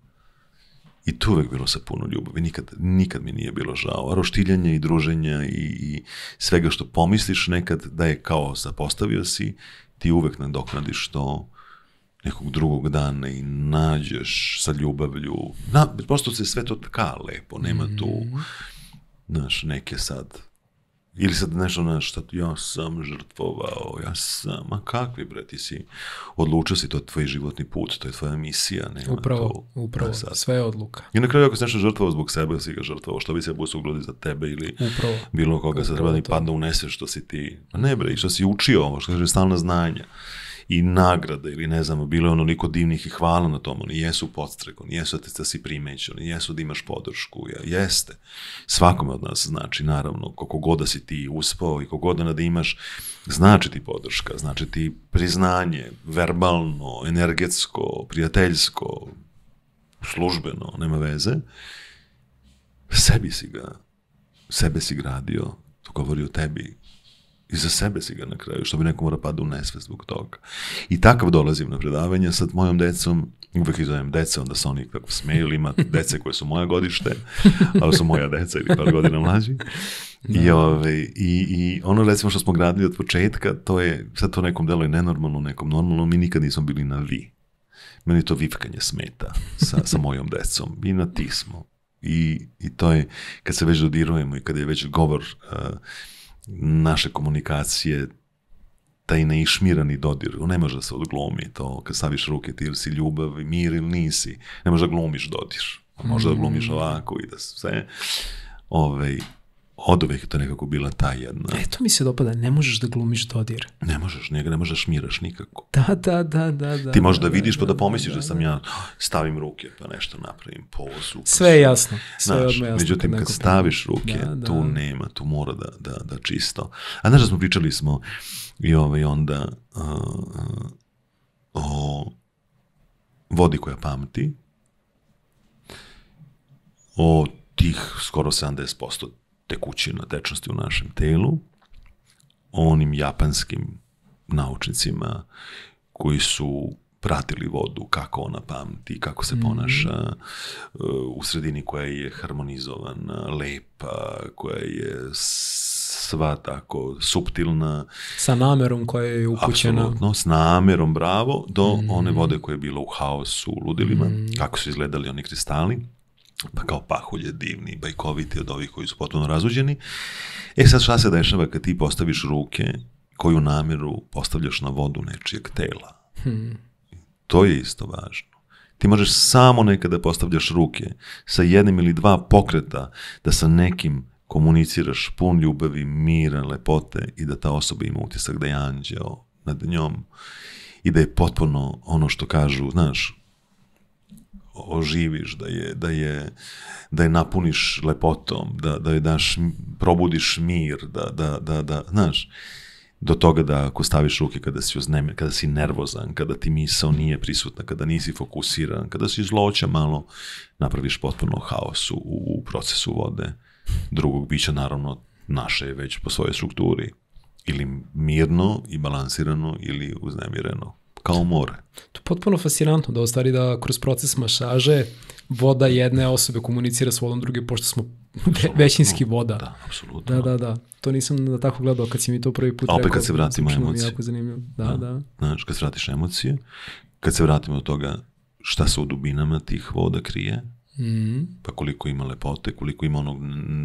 I tu uvek bilo sa puno ljubavi, nikad mi nije bilo žao. A roštiljanja i druženja i svega što pomisliš nekad da je kao zapostavio si, ti uvek nadoknadiš to nekog drugog dana i nađeš sa ljubavlju. Prosto se sve to tako lepo, nema tu, znaš, neke sad, ili sad nešto, znaš, ja sam žrtvovao, a kakvi bre, ti si odlučio si, to je tvoj životni put, to je tvoja misija, nema upravo, sve je odluka. I na kraju ako si nešto žrtvovao zbog sebe, si ga žrtvovao, što bi se budu ugledi za tebe ili bilo koga se treba da i padne u nesvest što si ti, ne bre, što si učio ovo, što kaže stalna znanja i nagrada ili ne znam, bilo je onoliko divnih i hvala na tomu, oni jesu podstrek, oni jesu da si primećen, oni jesu da imaš podršku, jeste. Svakome od nas znači, naravno, koliko god da si ti uspao i koliko god da imaš, znači ti podrška, znači ti priznanje, verbalno, energetsko, prijateljsko, službeno, nema veze. Sebe si gradio, to govori o tebi. I za sebe si ga na kraju, što bi neko mora pada u nesvest zbog toga. I takav dolazim na predavanja sa mojom decom, uvek izovem deca, onda se oni tako smeju, ima dece koje su moja godište, ali su moja deca ili par godina mlađi. I ono recimo što smo gradili od početka, to je, sad to nekom delo je nenormalno, nekom normalno, mi nikad nismo bili na vi. Meni to vivkanje smeta sa mojom decom i na ti smo. I to je, kad se već dodirujemo i kad je već govor naše komunikacije, taj neišmirani dodir, ne može da se odglumi to, kad staviš ruke ti ili si ljubav i mir ili nisi, ne može da glumiš dodir, može da glumiš ovako i da sve, od uvek je to nekako bila ta jedna. To mi se dopada, ne možeš da glumiš dodir. Ne možeš, njega ne možeš šmiraš nikako. Da. Ti možeš da vidiš pa da pomisliš da sam ja stavim ruke pa nešto napravim, pozu. Sve je jasno. Međutim, kad staviš ruke, tu nema, tu mora da čisto. A znaš da smo pričali i onda o vodi koja pamti, o tih skoro 70% tekućina, tečnosti u našem telu, o onim japanskim naučnicima koji su pratili vodu, kako ona pamti, kako se ponaša u sredini koja je harmonizovana, lepa, koja je sva tako suptilna. Sa namerom koja je upućena. Apsolutno, s namerom, bravo, do one vode koja je bila u haosu, u ludilima, kako su izgledali oni kristali, pa kao pahulje divni, bajkoviti od ovih koji su potpuno razuđeni. Sad šta se dešava kad ti postaviš ruke, koju nameru postavljaš na vodu nečijeg tela? To je isto važno. Ti možeš samo nekada postavljaš ruke sa jednim ili dva pokreta da sa nekim komuniciraš pun ljubavi, mira, lepote i da ta osoba ima utisak da je anđeo nad njom i da je potpuno ono što kažu, znaš, oživiš, da je napuniš lepotom, da je probudiš mir, da, znaš, do toga da ako staviš ruke kada si uznemiren, kada si nervozan, kada ti misao nije prisutna, kada nisi fokusiran, kada si zloća malo, napraviš potpuno haos u procesu vode. Drugog bića, naravno, naše je već po svojoj strukturi. Ili mirno i balansirano ili uznemireno. Kao more. To je potpuno fascinantno da u stvari da kroz proces masaže voda jedne osobe komunicira s vodom druge, pošto smo većinski voda. Da, apsolutno. Da. To nisam da tako gledao kad si mi to prvi put rekao. A opet kad se vratimo emocije. Jako zanimljivo. Da. Znaš, kad se vratiš emocije, kad se vratimo od toga šta se u dubinama tih voda krije, pa koliko ima lepote, koliko ima onog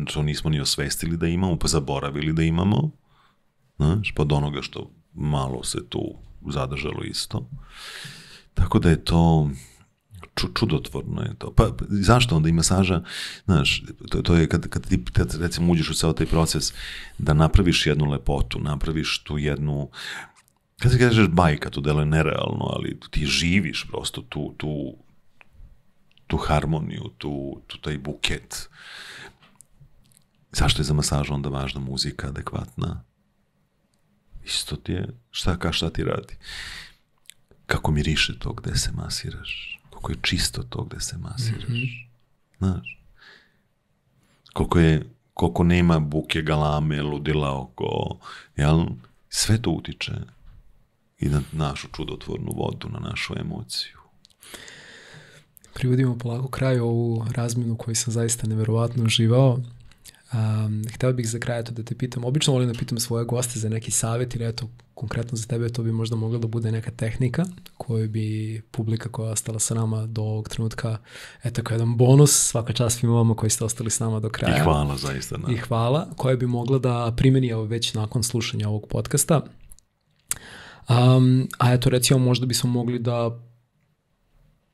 što nismo ni osvestili da imamo, pa zaboravili da imamo, znaš, pa od onoga što malo se tu zadržalo isto. Tako da je to čudotvorno je to. Pa zašto onda i masaža, znaš, to je kad ti recimo uđeš u ceo taj proces da napraviš jednu lepotu, napraviš tu jednu, kad se kažeš bajka, to deluje nerealno, ali ti živiš prosto tu harmoniju, tu taj buket. Zašto je za masažu onda važna muzika adekvatna? Isto ti je, šta ti radi? Kako miriše to gde se masiraš? Koliko je čisto to gde se masiraš? Znaš? Koliko nema buke, galame, ludila oko, jel? Sve to utiče i na našu čudotvornu vodu, na našu emociju. Privodimo polako kraju ovu razmjenu koju sam zaista neverovatno uživao. Hteo bih za kraj da te pitam, obično volim da pitam svoje goste za neki savjet ili eto, konkretno za tebe to bi možda mogla da bude neka tehnika koju bi publika koja je ostala sa nama do ovog trenutka, eto kao jedan bonus, svaka čast svima vama koji ste ostali s nama do kraja. I hvala zaista. I hvala, koja bi mogla da primeni već nakon slušanja ovog podcasta. A eto recimo možda bismo mogli da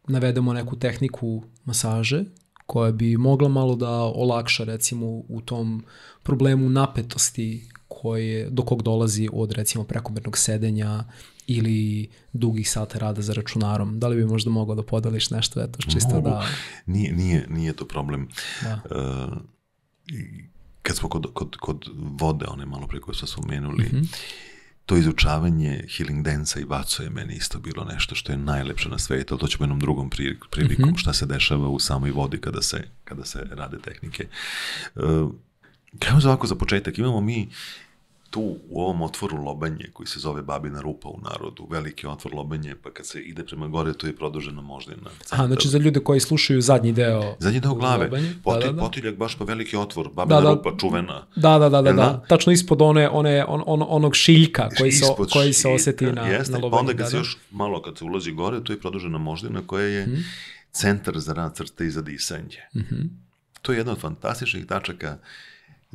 navedemo neku tehniku masaže koja bi mogla malo da olakša recimo u tom problemu napetosti do kog dolazi od recimo prekomernog sedenja ili dugih sata rada za računarom. Da li bi možda mogao da podeliš nešto, eto, čisto da... Nije to problem. Kad smo kod vode, one malo pre koje smo spomenuli, to izučavanje healing dance-a i vaco je meni isto bilo nešto što je najlepše na svetu, ali to ćemo jednom drugom prilikom šta se dešava u samoj vodi kada se rade tehnike. Kao ovako za početak, imamo mi tu u ovom otvoru lobanje koji se zove babina rupa u narodu, veliki otvor lobanje, pa kad se ide prema gore, to je produžena moždina. Znači za ljude koji slušaju zadnji deo glave. Potiljak baš pa veliki otvor, babina rupa čuvena. Da. Tačno ispod onog šiljka koji se oseti na lobanju. Pa onda kad se još malo, kad se ulazi gore, to je produžena moždina koja je centar za rad srca i za disanje. To je jedna od fantastičnih tačaka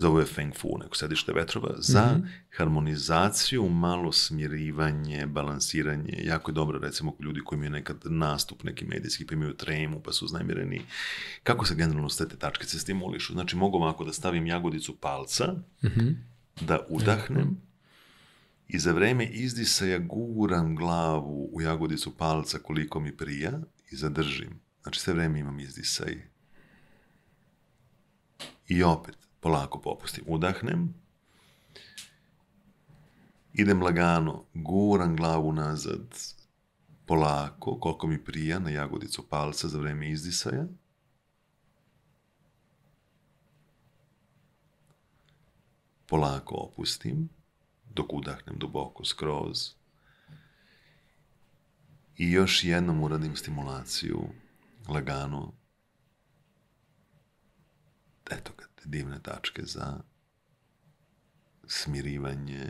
zove Feng Fu, neko sedište vetrova, za harmonizaciju, malo smirivanje, balansiranje. Jako je dobro, recimo, ljudi koji imaju nekad nastup, neki medijski, pa imaju tremu, pa su uznemireni. Kako se generalno sve te tačkice stimulišu? Znači, mogu ovako da stavim jagodicu palca, da udahnem, i za vreme izdisaja guram glavu u jagodicu palca koliko mi prija i zadržim. Znači, sve vreme imam izdisaj. I opet, polako popustim. Udahnem, idem lagano, guram glavu nazad, polako, koliko mi prija na jagodicu palca za vreme izdisaja. Polako opustim, dok udahnem duboko skroz. I još jednom uradim stimulaciju, lagano. Eto ga, te divne tačke za smirivanje,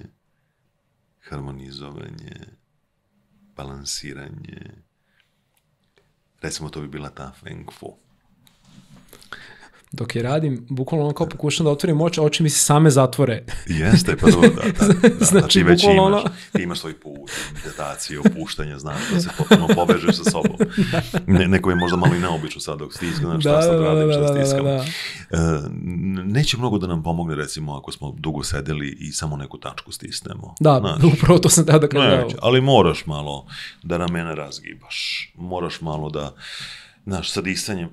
harmonizovanje, balansiranje. Recimo, to bi bila ta Feng Fu. Dok je radim, bukvalno ono kao pokušam da otvorim oči, oči mi se same zatvore. Jeste, pa dobro, da. Znači, ti već bukvalno ti imaš svoj put, meditacije, opuštanje, znaš, da se potpuno povežeš sa sobom. Neko je možda malo i neobično sad dok stiskam, šta sad radim, šta stiskam. Neće mnogo da nam pomogne, recimo, ako smo dugo sedeli i samo neku tačku stisnemo. Da, upravo to sam tada da kažem. Ali moraš malo da ramena razgibaš, moraš malo da, znaš, sa disanjem,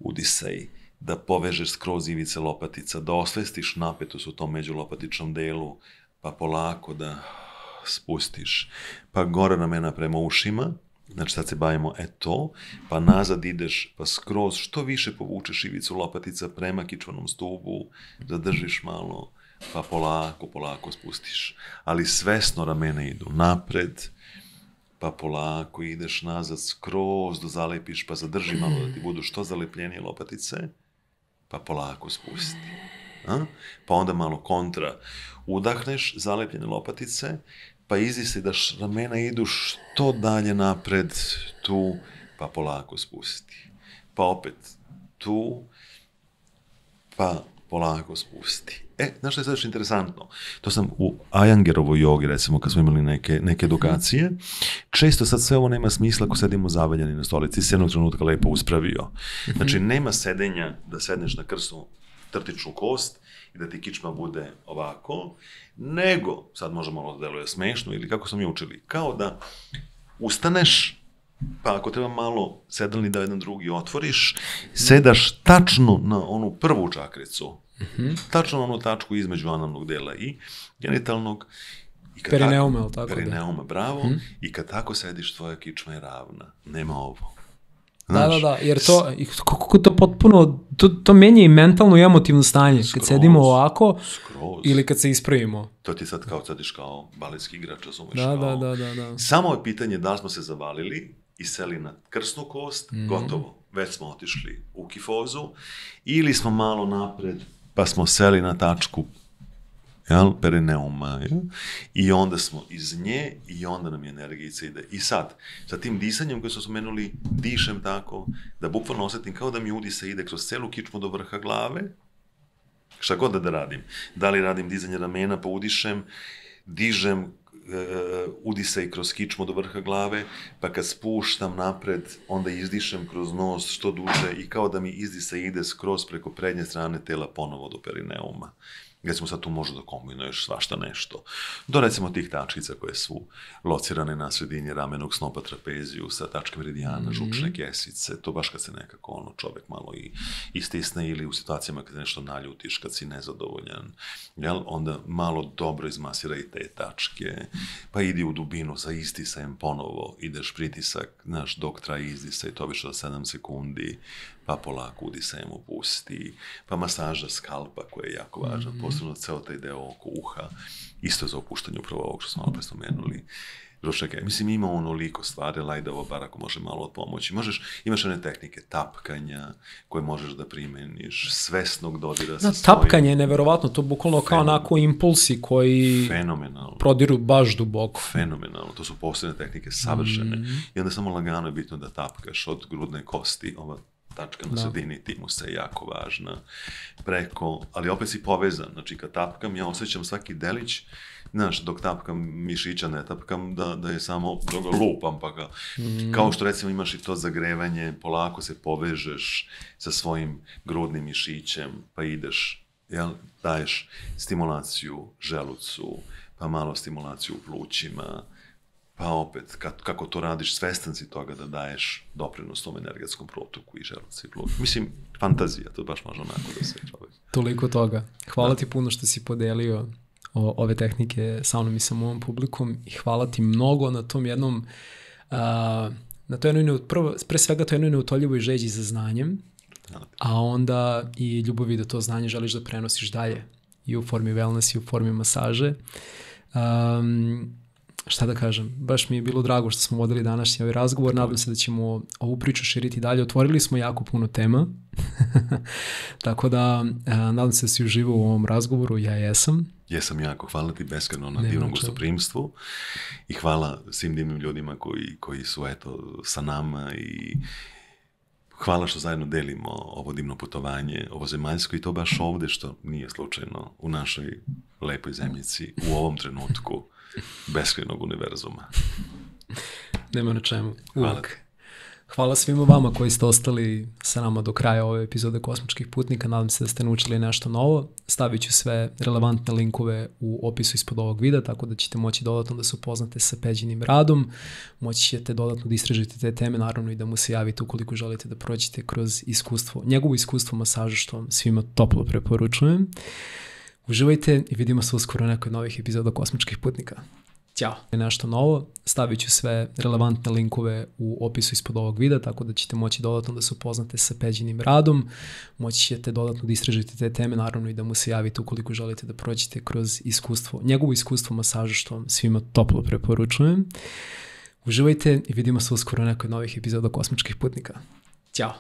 udisaj, da povežeš skroz ivice lopatica, da osvestiš napetost u tom međulopatičnom delu, pa polako da spustiš. Pa gore ramena prema ušima, znači sad se bavimo to, pa nazad ideš, pa skroz što više povučeš ivicu lopatica prema kičvanom stubu, zadržiš malo, pa polako spustiš. Ali svesno ramena idu napred, pa polako ideš nazad skroz do zalepiš, pa zadrži malo da ti budu što zalepljenije lopatice, pa polako spusti. Pa onda malo kontra. Udahneš zalepljene lopatice, pa izdisaj da ramena idu što dalje napred, tu, pa polako spusti. Pa opet tu, pa polako spusti. Znaš što je sad još interesantno? To sam u Iyengarovoj jogi, recimo, kad smo imali neke edukacije, često sad sve ovo nema smisla ako sedimo zaveljani na stolici, s jednog trenutka lepo uspravio. Znači, nema sedenja da sedneš na krsnu trtičnu kost i da ti kičma bude ovako, nego, sad može malo da deluje smešno, ili kako smo mi učili, kao da ustaneš, pa ako treba malo sedalni da jedan drugi otvoriš, sedaš tačno na onu prvu čakricu, tačno na onu tačku između analnog dela i genitalnog. Perineuma, ali tako? Perineuma, bravo. I kad tako sediš, tvoja kičma je ravna. Nema ovo. Da, jer to potpuno, to menja i mentalno i emotivno stanje. Kad sedimo ovako, ili kad se ispravimo. To ti sad kao sediš kao baletski igrač, razumeš? Da. Samo je pitanje da li smo se zavalili i seli na krsnu kost, gotovo. Već smo otišli u kifozu, ili smo malo napred, pa smo seli na tačku perineuma, i onda smo iz nje i onda nam je energijica ide. I sad, sa tim disanjem koje smo spomenuli, dišem tako da bukvalno osjetim kao da mi udisa ide kroz celu kičmu do vrha glave, šta god da radim. Da li radim dizanje ramena pa udišem, dižem udisaj kroz kičmu do vrha glave, pa kad spuštam napred, onda izdišem kroz nos što duže i kao da mi izdisaj ide skroz preko prednje strane tela ponovo do perineuma. Recimo sad tu možeš da kombinuješ svašta nešto. Do recimo tih tačkica koje su locirane na sredini ramenog snopa trapeziju sa tačke meridijana, žučne kesice, to baš kad se nekako čovek malo i stisne ili u situacijama kad nešto naljutiš, kad si nezadovoljan, onda malo dobro izmasira i te tačke, pa idi u dubinu sa istisajem ponovo, ideš pritisak, dok traje izdisaj, to više do 7 sekundi, pa polako udisajem opusti, pa masaža skalpa koja je jako važna, posebno ceo taj deo oko uha, isto za opuštanje upravo ovog što smo malo prespomenuli. Mislim, ima onoliko stvari, da ovo bar ako može malo od pomoći. Imaš one tehnike tapkanja koje možeš da primeniš, svesnog dodira sa svojim... Tapkanje je neverovatno, to bukvalno kao onako impulsi koji prodiru baš duboko. Fenomenalno, to su posebne tehnike, savršene. I onda samo lagano je bitno da tapkaš od grudne kosti, tačka na sredini timusa je jako važna. Ali opet si povezan, znači kad tapkam, ja osjećam svaki delić, znaš, dok tapkam mišića, ne tapkam da je samo, da ga lupam, pa ga, kao što recimo imaš i to zagrevanje, polako se povežeš sa svojim grudnim mišićem, pa ideš, daješ stimulaciju želucu, pa malo stimulaciju u plućima, pa opet, kako to radiš, svestan si toga da daješ doprinos tom energetskom protoku i želucu i pluća. Mislim, fantazija, to baš može onako da se čovjek. Toliko toga. Hvala ti puno što si podelio ove tehnike sa mnom i sa mojom publikom i hvala ti mnogo na tom jednom, pre svega to jednoj neutoljivoj žeđi za znanjem, a onda i ljubavi da to znanje želiš da prenosiš dalje i u formi wellness i u formi masaže. Šta da kažem, baš mi je bilo drago što smo vodili današnji ovaj razgovor, nadam se da ćemo ovu priču širiti dalje, otvorili smo jako puno tema, tako da nadam se da si uživao u ovom razgovoru, ja jesam. Jesam jako, hvala ti beskreno na divnom gostoprimstvu i hvala svim divnim ljudima koji su sa nama i hvala što zajedno delimo ovo divno putovanje, ovo zemaljsko i to baš ovde što nije slučajno u našoj lepoj zemljici u ovom trenutku beskrenog univerzuma. Nema na čemu. Hvala svima vama koji ste ostali sa nama do kraja ove epizode Kosmičkih putnika. Nadam se da ste naučili nešto novo. Stavit ću sve relevantne linkove u opisu ispod ovog videa, tako da ćete moći dodatno da se upoznate sa Peđinim radom. Moći ćete dodatno da istražite te teme, naravno i da mu se javite ukoliko želite da prođete kroz njegovo iskustvo masaža, što vam svima toplo preporučujem. Uživajte i vidimo se uskoro u nekoj od novih epizoda Kosmičkih putnika. Ćao. Nešto novo, stavit ću sve relevantne linkove u opisu ispod ovog videa, tako da ćete moći dodatno da se upoznate sa Peđinim radom. Moći ćete dodatno da istražite te teme, naravno i da mu se javite ukoliko želite da prođete kroz njegovo iskustvo masaža, što vam svima toplo preporučujem. Uživajte i vidimo se uskoro u nekoj od novih epizoda Kosmičkih putnika. Ćao.